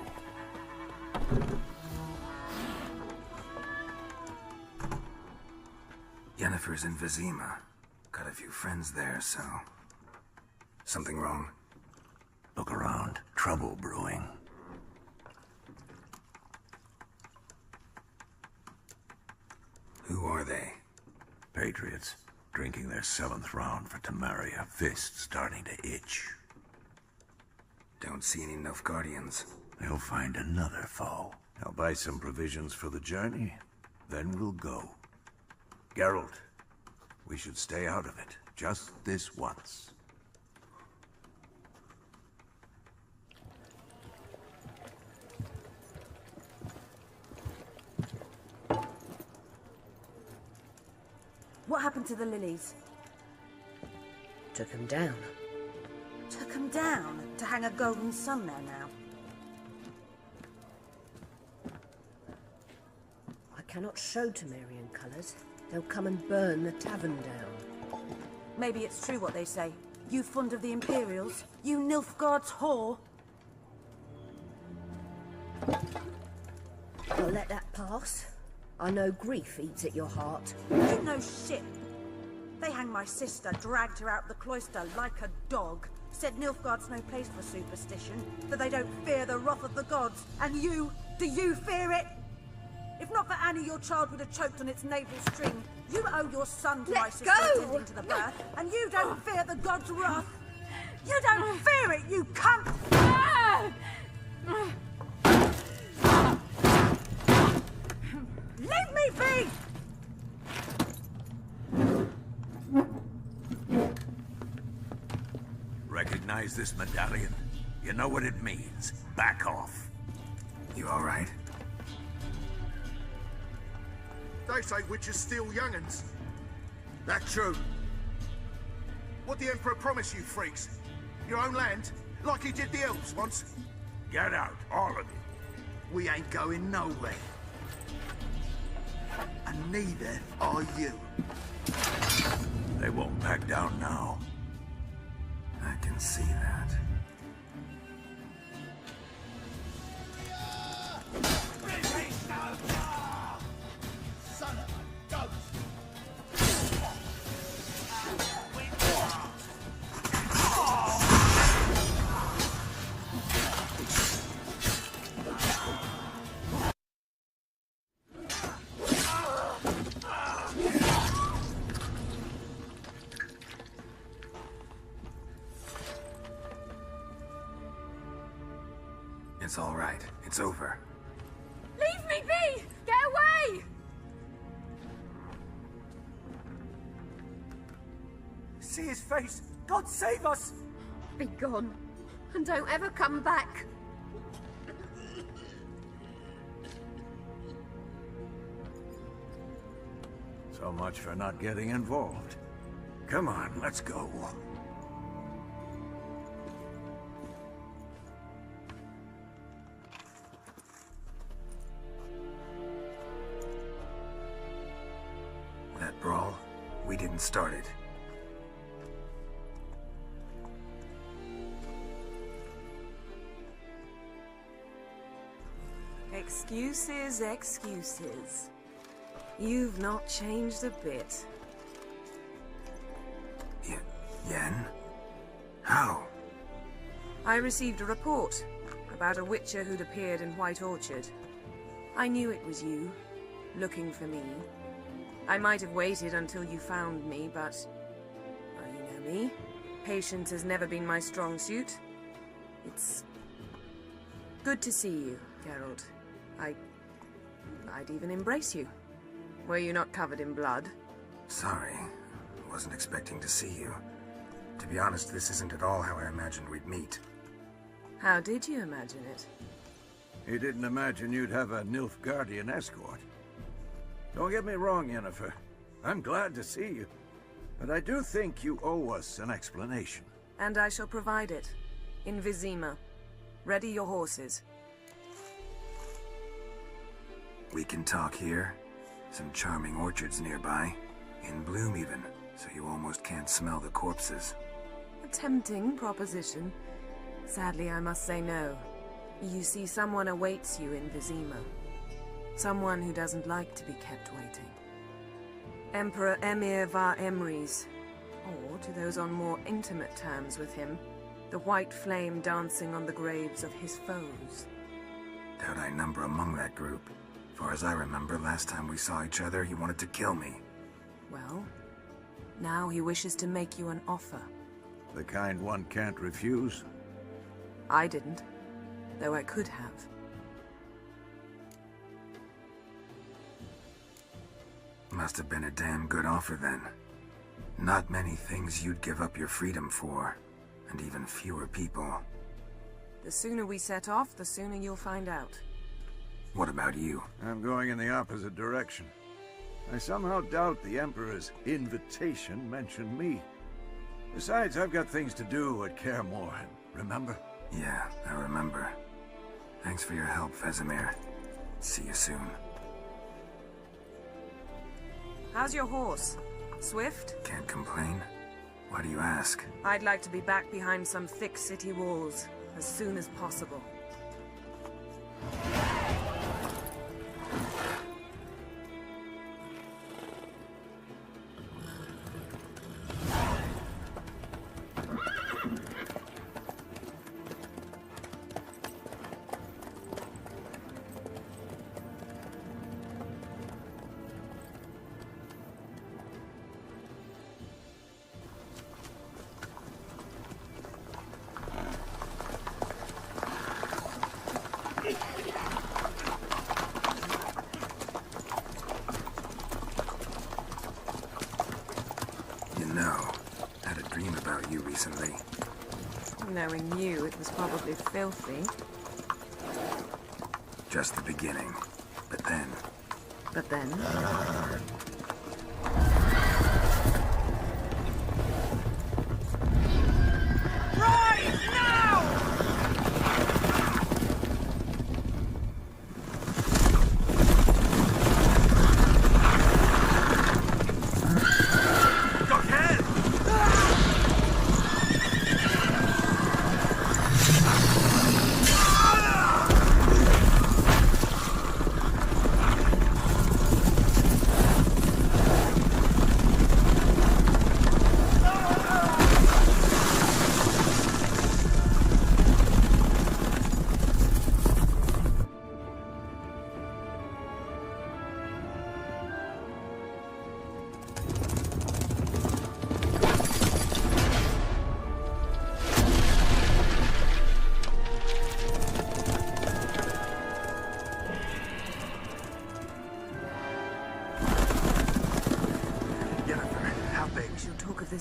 Yennefer's in Vizima. Got a few friends there, so... Something wrong? Look around. Trouble brewing. Who are they? Pay Patriots, drinking their 7th round for Tamaria, fist starting to itch. Don't see any Nilfgaardians. They'll find another foe. I'll buy some provisions for the journey, then we'll go. Geralt, we should stay out of it, just this once. What happened to the lilies? Took him down. Took them down to hang a golden sun there now. I cannot show Temerian colours. They'll come and burn the tavern down. Maybe it's true what they say. You fond of the Imperials? You Nilfgaard's whore? I'll let that pass. I know grief eats at your heart. You know shit. They hanged my sister, dragged her out the cloister like a dog. Said Nilfgaard's no place for superstition, that they don't fear the wrath of the gods. And you, do you fear it? If not for Annie, your child would have choked on its navel string. You owe your son to my sister attending to the birth, and you don't fear the gods' wrath. You don't fear it, you cunt! Leave me be! Recognize this medallion? You know what it means. Back off. You all right? They say witches steal young'uns. That true. What the Emperor promised you, freaks? Your own land? Like he did the elves once? Get out, all of you. We ain't going nowhere. And neither are you. They won't back down now. I can see that. Son of a ghost! It's all right. It's over. Leave me be! Get away! See his face! God save us! Be gone, and don't ever come back. So much for not getting involved. Come on, let's go. That brawl, we didn't start it. Excuses, excuses. You've not changed a bit. Yen? How? I received a report about a witcher who'd appeared in White Orchard. I knew it was you, looking for me. I might have waited until you found me, but... well, you know me. Patience has never been my strong suit. It's... good to see you, Geralt. I'd even embrace you. Were you not covered in blood? Sorry. Wasn't expecting to see you. To be honest, this isn't at all how I imagined we'd meet. How did you imagine it? You didn't imagine you'd have a Nilfgaardian escort. Don't get me wrong, Yennefer. I'm glad to see you. But I do think you owe us an explanation. And I shall provide it. In Vizima. Ready your horses. We can talk here. Some charming orchards nearby. In bloom even, so you almost can't smell the corpses. A tempting proposition. Sadly, I must say no. You see, someone awaits you in Vizima. Someone who doesn't like to be kept waiting. Emperor Emir var Emrys. Or, to those on more intimate terms with him, the white flame dancing on the graves of his foes. Doubt I number among that group. Far as I remember, last time we saw each other, he wanted to kill me. Well, now he wishes to make you an offer. The kind one can't refuse. I didn't, though I could have. Must have been a damn good offer then. Not many things you'd give up your freedom for, and even fewer people. The sooner we set off, the sooner you'll find out. What about you? I'm going in the opposite direction. I somehow doubt the Emperor's invitation mentioned me. Besides, I've got things to do at Kaer Morhen, remember? Yeah, I remember. Thanks for your help, Vesemir. See you soon. How's your horse? Swift? Can't complain. Why do you ask? I'd like to be back behind some thick city walls as soon as possible. Recently. Knowing you, it was probably filthy. Just the beginning. But then... But then? Rise now!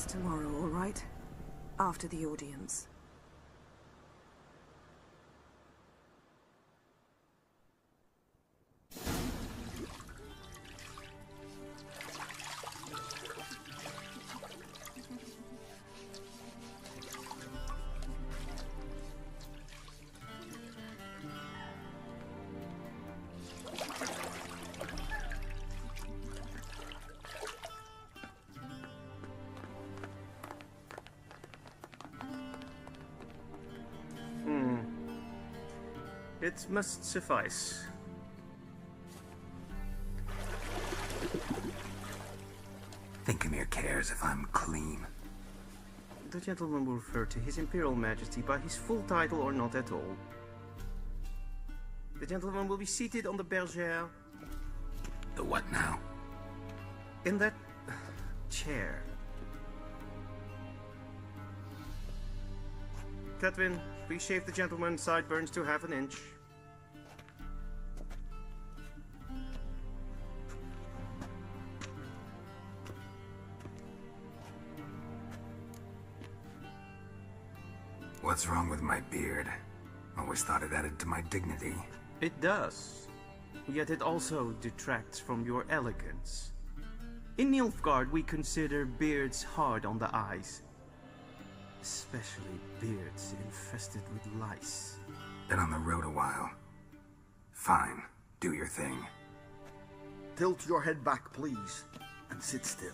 Tomorrow, all right? After the audience. It must suffice. Thinkemir cares if I'm clean. The gentleman will refer to His Imperial Majesty by his full title or not at all. The gentleman will be seated on the bergère. The what now? In that chair. Catwin, please shave the gentleman's sideburns to half an inch. What's wrong with my beard? Always thought it added to my dignity. It does. Yet it also detracts from your elegance. In Nilfgaard, we consider beards hard on the eyes. Especially beards infested with lice. Been on the road a while. Fine, do your thing. Tilt your head back, please, and sit still.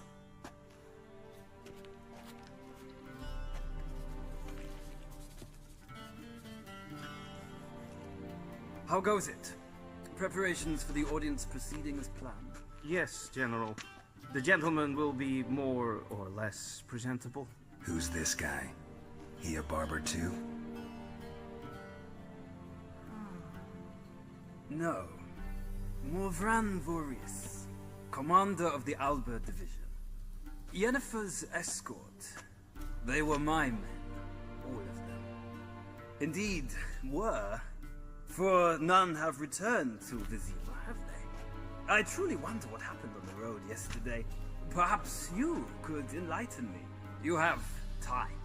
How goes it? Preparations for the audience proceeding as planned? Yes, General. The gentleman will be more or less presentable. Who's this guy? He a barber too? No. Morvran Vorius, commander of the Alba Division. Yennefer's escort. They were my men. All of them. Indeed, were. For none have returned to Vizima, have they? I truly wonder what happened on the road yesterday. Perhaps you could enlighten me. You have time.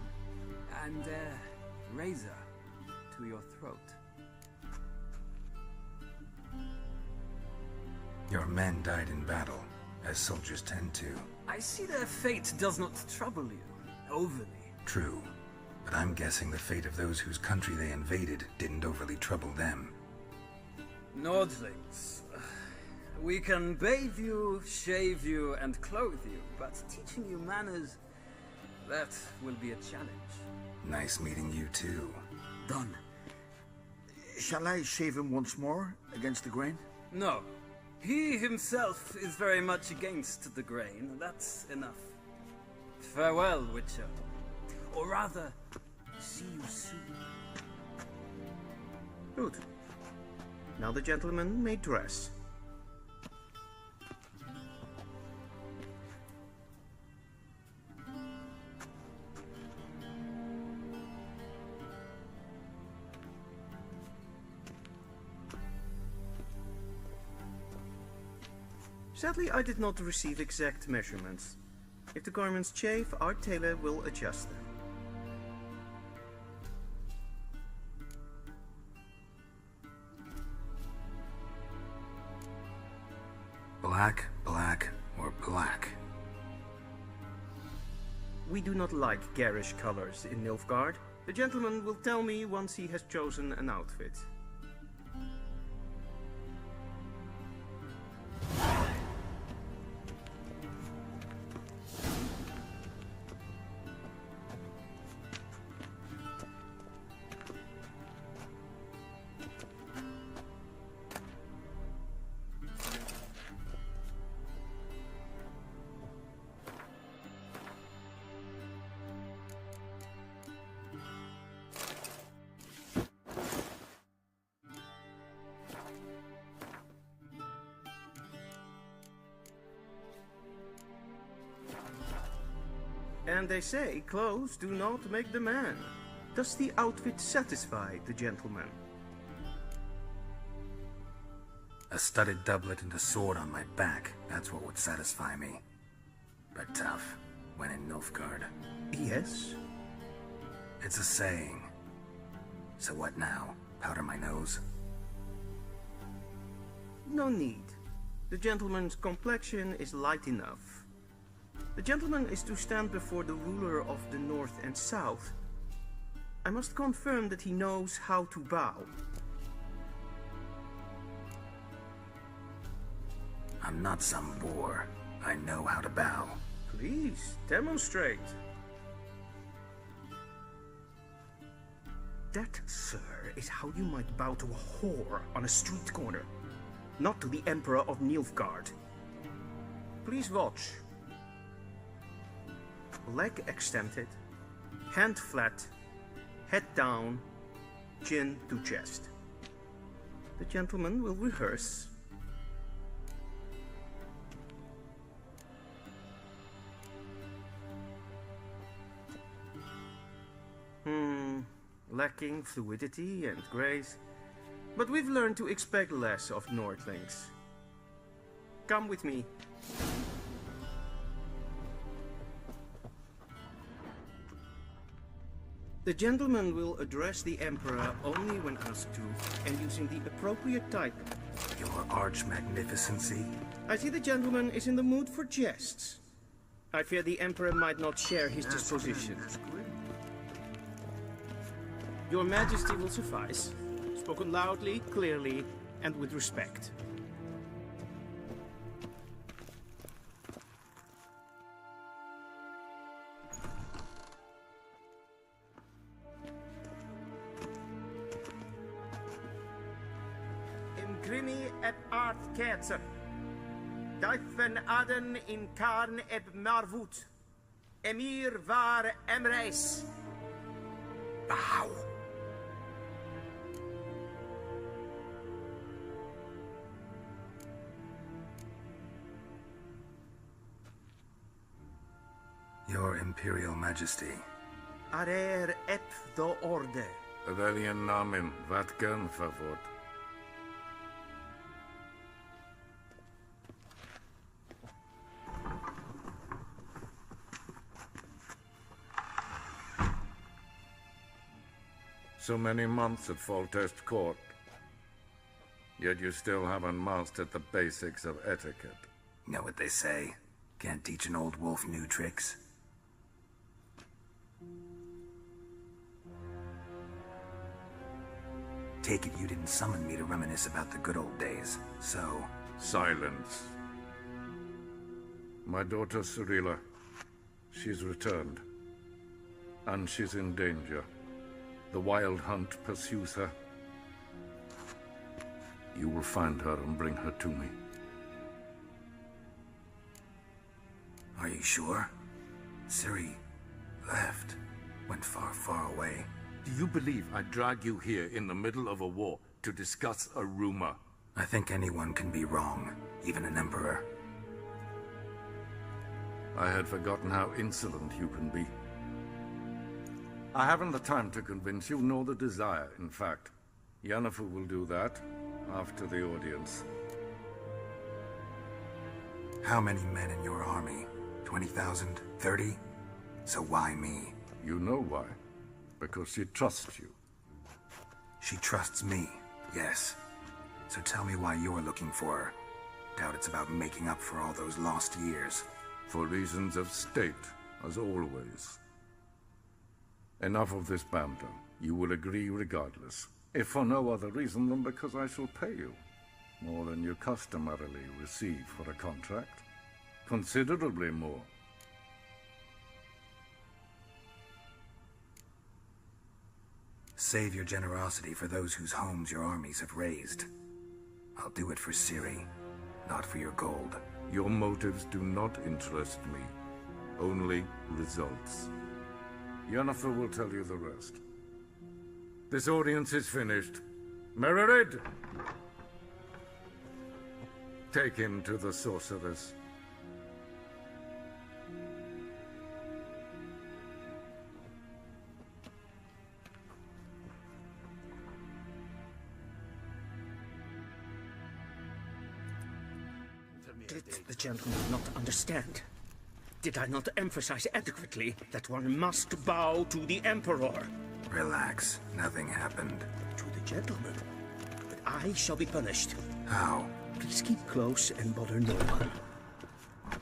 And a razor to your throat. Your men died in battle, as soldiers tend to. I see their fate does not trouble you overly. True, but I'm guessing the fate of those whose country they invaded didn't overly trouble them. Nordlings. We can bathe you, shave you, and clothe you, but teaching you manners, that will be a challenge. Nice meeting you too. Done. Shall I shave him once more against the grain? No. He himself is very much against the grain. That's enough. Farewell, Witcher. Or rather, see you soon. Good. Now the gentleman may dress. Sadly, I did not receive exact measurements. If the garments chafe, our tailor will adjust them. Black, black, or black? We do not like garish colors in Nilfgaard. The gentleman will tell me once he has chosen an outfit. And they say clothes do not make the man. Does the outfit satisfy the gentleman? A studded doublet and a sword on my back, that's what would satisfy me. But tough, when in Nilfgaard. Yes? It's a saying. So what now? Powder my nose? No need. The gentleman's complexion is light enough. The gentleman is to stand before the ruler of the North and South. I must confirm that he knows how to bow. I'm not some boor. I know how to bow. Please, demonstrate. That, sir, is how you might bow to a whore on a street corner, not to the Emperor of Nilfgaard. Please watch. Leg extended, hand flat, head down, chin to chest. The gentleman will rehearse. Lacking fluidity and grace, but we've learned to expect less of Nordlings. Come with me. The gentleman will address the Emperor only when asked to, and using the appropriate title. Your Arch-Magnificency? I see the gentleman is in the mood for jests. I fear the Emperor might not share his disposition. Your Majesty will suffice. Spoken loudly, clearly, and with respect. Imgrimi eb art ketzer. Duifen aden in karn eb marvoet. Emir var emreis. Bow. Your Imperial Majesty. Arer ep do orde. Welchen Namen, wat gern favor? So many months at Foltest Court. Yet you still haven't mastered the basics of etiquette. Know what they say? Can't teach an old wolf new tricks. Take it you didn't summon me to reminisce about the good old days, so... Silence. My daughter Cirilla, she's returned. And she's in danger. The Wild Hunt pursues her. You will find her and bring her to me. Are you sure? Ciri left. Went far, far away. Do you believe I drag you here in the middle of a war to discuss a rumor? I think anyone can be wrong, even an emperor. I had forgotten how insolent you can be. I haven't the time to convince you, nor the desire, in fact. Yennefer will do that after the audience. How many men in your army? 20,000? 30? So why me? You know why. Because she trusts you. She trusts me, yes. So tell me why you're looking for her. Doubt it's about making up for all those lost years. For reasons of state, as always. Enough of this banter. You will agree regardless. If for no other reason than because I shall pay you. More than you customarily receive for a contract. Considerably more. Save your generosity for those whose homes your armies have razed. I'll do it for Ciri, not for your gold. Your motives do not interest me. Only results. Yennefer will tell you the rest. This audience is finished. Mererid! Take him to the sorceress. Did the gentleman not understand? Did I not emphasize adequately that one must bow to the Emperor? Relax. Nothing happened. To the gentleman. But I shall be punished. How? Please keep close and bother no one.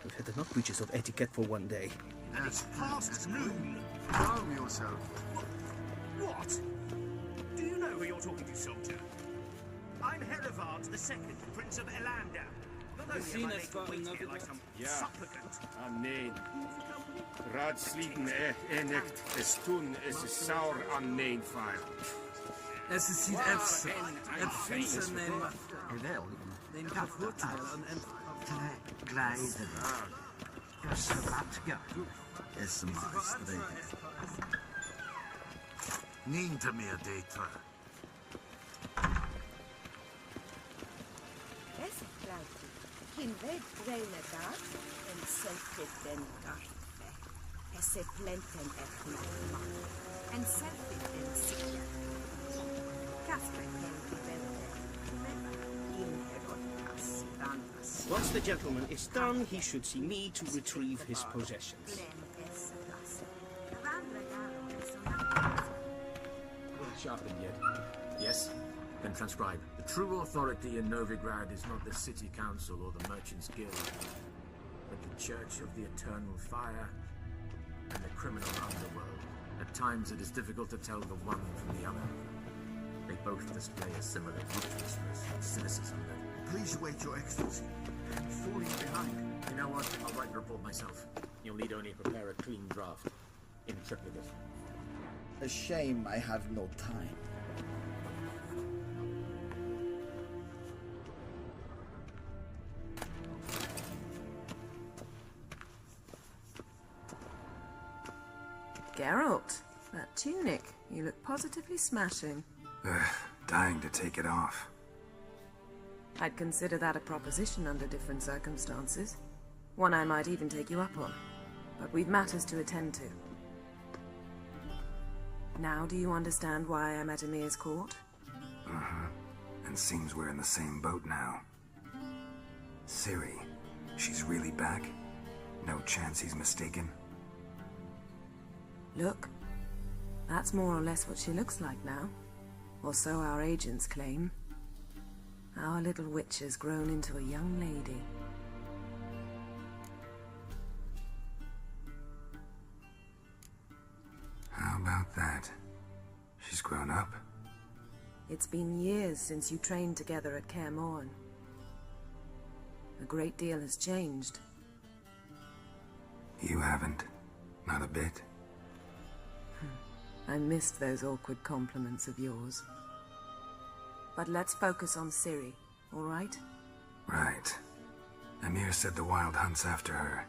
We've had enough breaches of etiquette for one day. It's past noon. Calm yourself. What? Do you know who you're talking to, soldier? I'm Herivard II, Prince of Elander. Not only am I made to wait here like some supplicant. Amen. Raadsleden echt es tun, es is sauer aan mijn fire. Es ist hier erfissen den kaputt en Gleider. Svatka. Es maestri. Niente meer detra. Es gleider. Kin ved dreine dag en selfie den garfe. Esse plenten etna. En selfie den sikja. Kasper ken vente. Once the gentleman is done, he should see me to retrieve his possessions. Sharpened yet? Yes? Then transcribe. The true authority in Novigrad is not the city council or the merchants' guild, but the Church of the Eternal Fire and the criminal underworld. At times it is difficult to tell the one from the other. They both display a similar ruthlessness and cynicism that... Please wait, Your Excellency. I'm falling behind. You know what? I'll write the report myself. You'll need only prepare a clean draft. In triplicate. A shame I have no time. Geralt, that tunic. You look positively smashing. Dying to take it off. I'd consider that a proposition under different circumstances. One I might even take you up on. but we've matters to attend to. Now do you understand why I'm at Emir's court? Uh-huh. And seems we're in the same boat now. Ciri, she's really back? No chance he's mistaken? Look, that's more or less what she looks like now. Or so our agents claim. Our little witch has grown into a young lady. How about that? She's grown up? It's been years since you trained together at Kaer Morhen. A great deal has changed. You haven't. Not a bit. I missed those awkward compliments of yours. But let's focus on Ciri, all right? Right. Emir said the Wild Hunt's after her.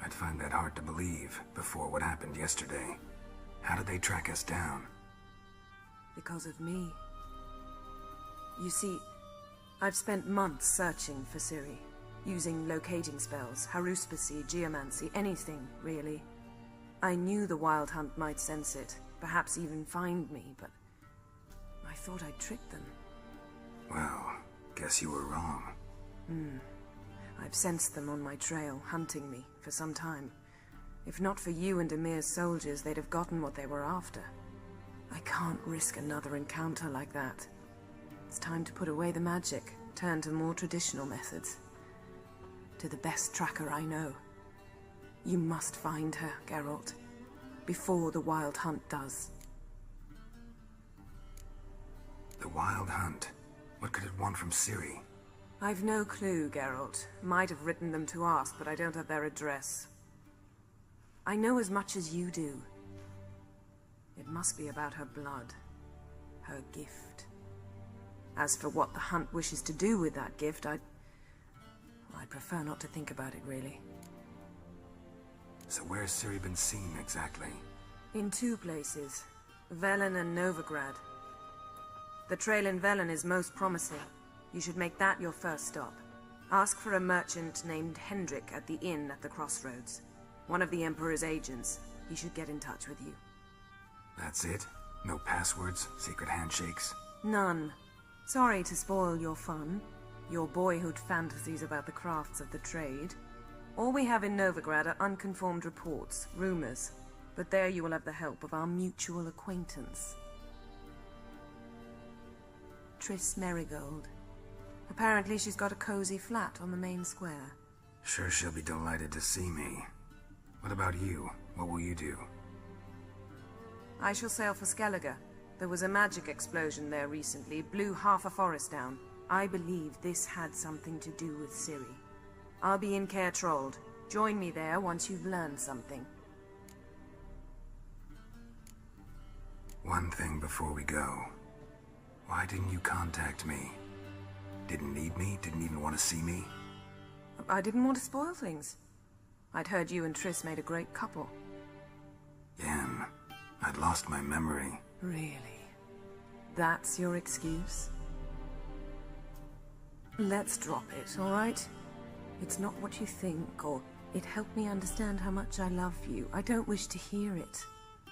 I'd find that hard to believe before what happened yesterday. How did they track us down? Because of me. You see, I've spent months searching for Ciri, using locating spells, haruspicy, geomancy, anything, really. I knew the Wild Hunt might sense it, perhaps even find me, but I thought I'd tricked them. Well, guess you were wrong. I've sensed them on my trail, hunting me, for some time. If not for you and Emir's soldiers, they'd have gotten what they were after. I can't risk another encounter like that. It's time to put away the magic, turn to more traditional methods. To the best tracker I know. You must find her, Geralt, before the Wild Hunt does. The Wild Hunt? What could it want from Ciri? I've no clue, Geralt. Might have written them to ask, but I don't have their address. I know as much as you do. It must be about her blood. Her gift. As for what the Hunt wishes to do with that gift, I'd prefer not to think about it, really. So where's Ciri been seen, exactly? In two places. Velen and Novigrad. The trail in Velen is most promising. You should make that your first stop. Ask for a merchant named Hendrik at the inn at the crossroads. One of the Emperor's agents. He should get in touch with you. That's it? No passwords, secret handshakes? None. Sorry to spoil your fun, your boyhood fantasies about the crafts of the trade. All we have in Novigrad are unconfirmed reports, rumors. But there you will have the help of our mutual acquaintance. Triss Merigold. Apparently she's got a cozy flat on the main square. Sure she'll be delighted to see me. What about you? What will you do? I shall sail for Skellige. There was a magic explosion there recently, blew half a forest down. I believe this had something to do with Ciri. I'll be in Caer Trold. Join me there once you've learned something. One thing before we go. Why didn't you contact me? Didn't need me? Didn't even want to see me? I didn't want to spoil things. I'd heard you and Triss made a great couple. Yen, I'd lost my memory. Really? That's your excuse? Let's drop it, all right? It's not what you think, or it helped me understand how much I love you. I don't wish to hear it.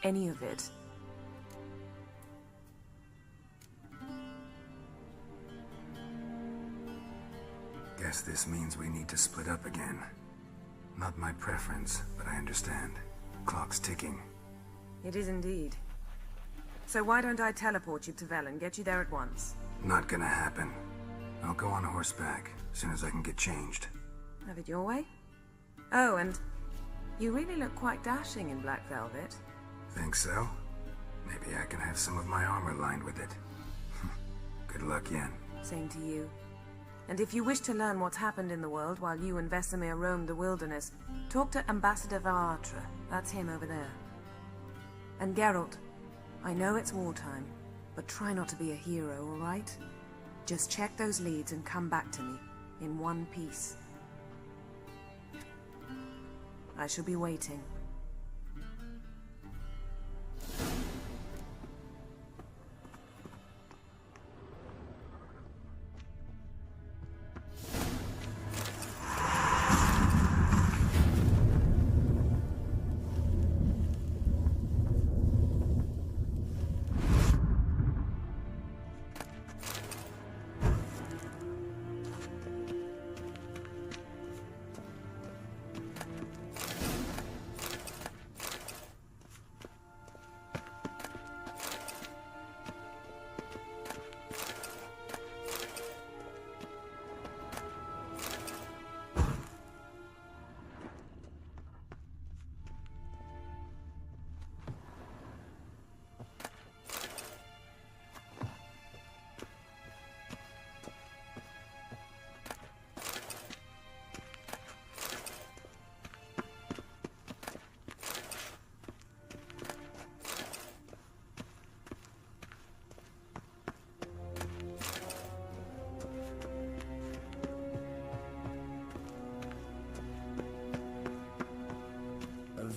Any of it. Guess this means we need to split up again. Not my preference, but I understand. Clock's ticking. It is indeed. So why don't I teleport you to Velen, get you there at once? Not gonna happen. I'll go on horseback, as soon as I can get changed. Have it your way? Oh, and you really look quite dashing in black velvet. Think so? Maybe I can have some of my armor lined with it. Good luck, Yen. Same to you. And if you wish to learn what's happened in the world while you and Vesemir roamed the wilderness, talk to Ambassador VRAJJUU. That's him over there. And Geralt, I know it's wartime, but try not to be a hero, all right? Just check those leads and come back to me, in one piece. I shall be waiting.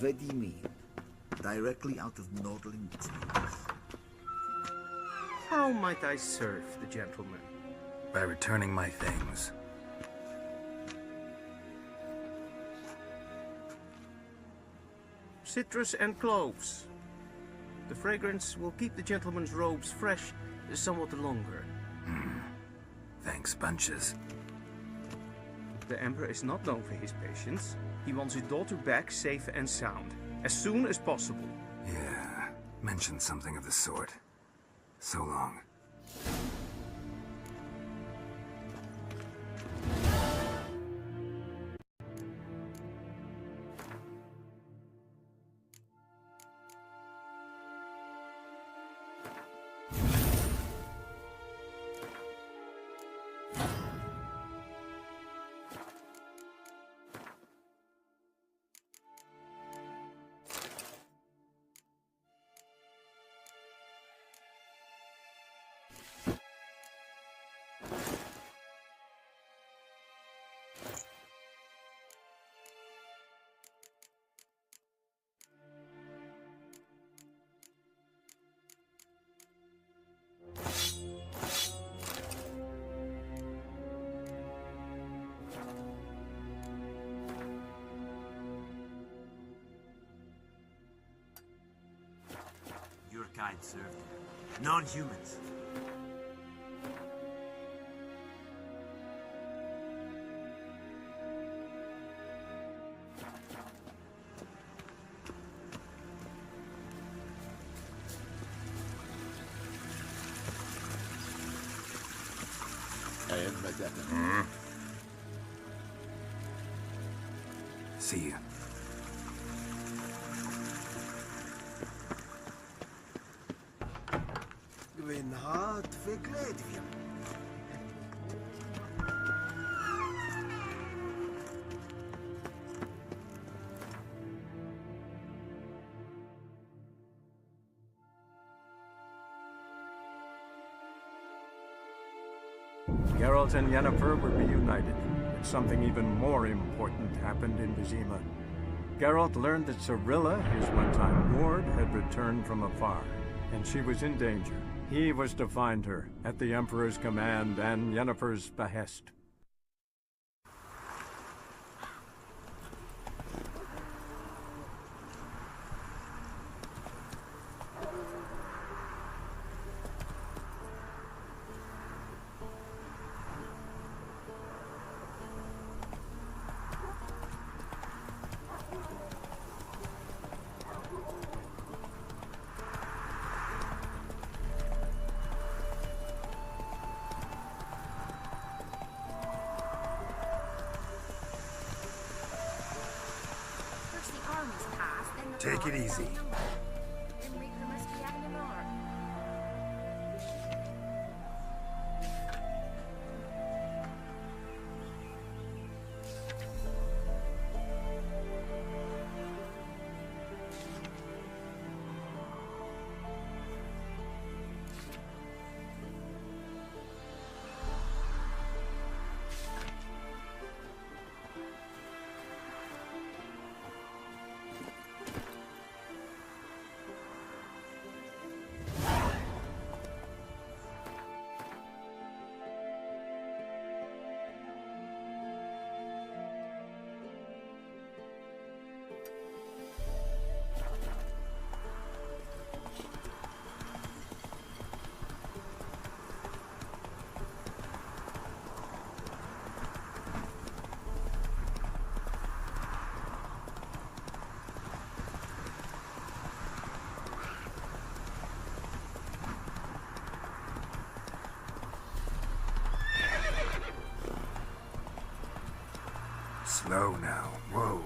already mean. Directly out of Nordling tales. How might I serve the gentleman? By returning my things. Citrus and cloves. The fragrance will keep the gentleman's robes fresh somewhat longer. Thanks, bunches. The Emperor is not known for his patience. He wants his daughter back safe and sound, as soon as possible. Yeah, mentioned something of the sort. So long. Your kind served. Non-humans. See you. Gwyn hart verkleed wir. Geralt and Yennefer were reunited, but something even more important happened in Vizima. Geralt learned that Cirilla, his one-time ward, had returned from afar, and she was in danger. He was to find her, at the Emperor's command and Yennefer's behest. Take it easy. Slow now. Whoa.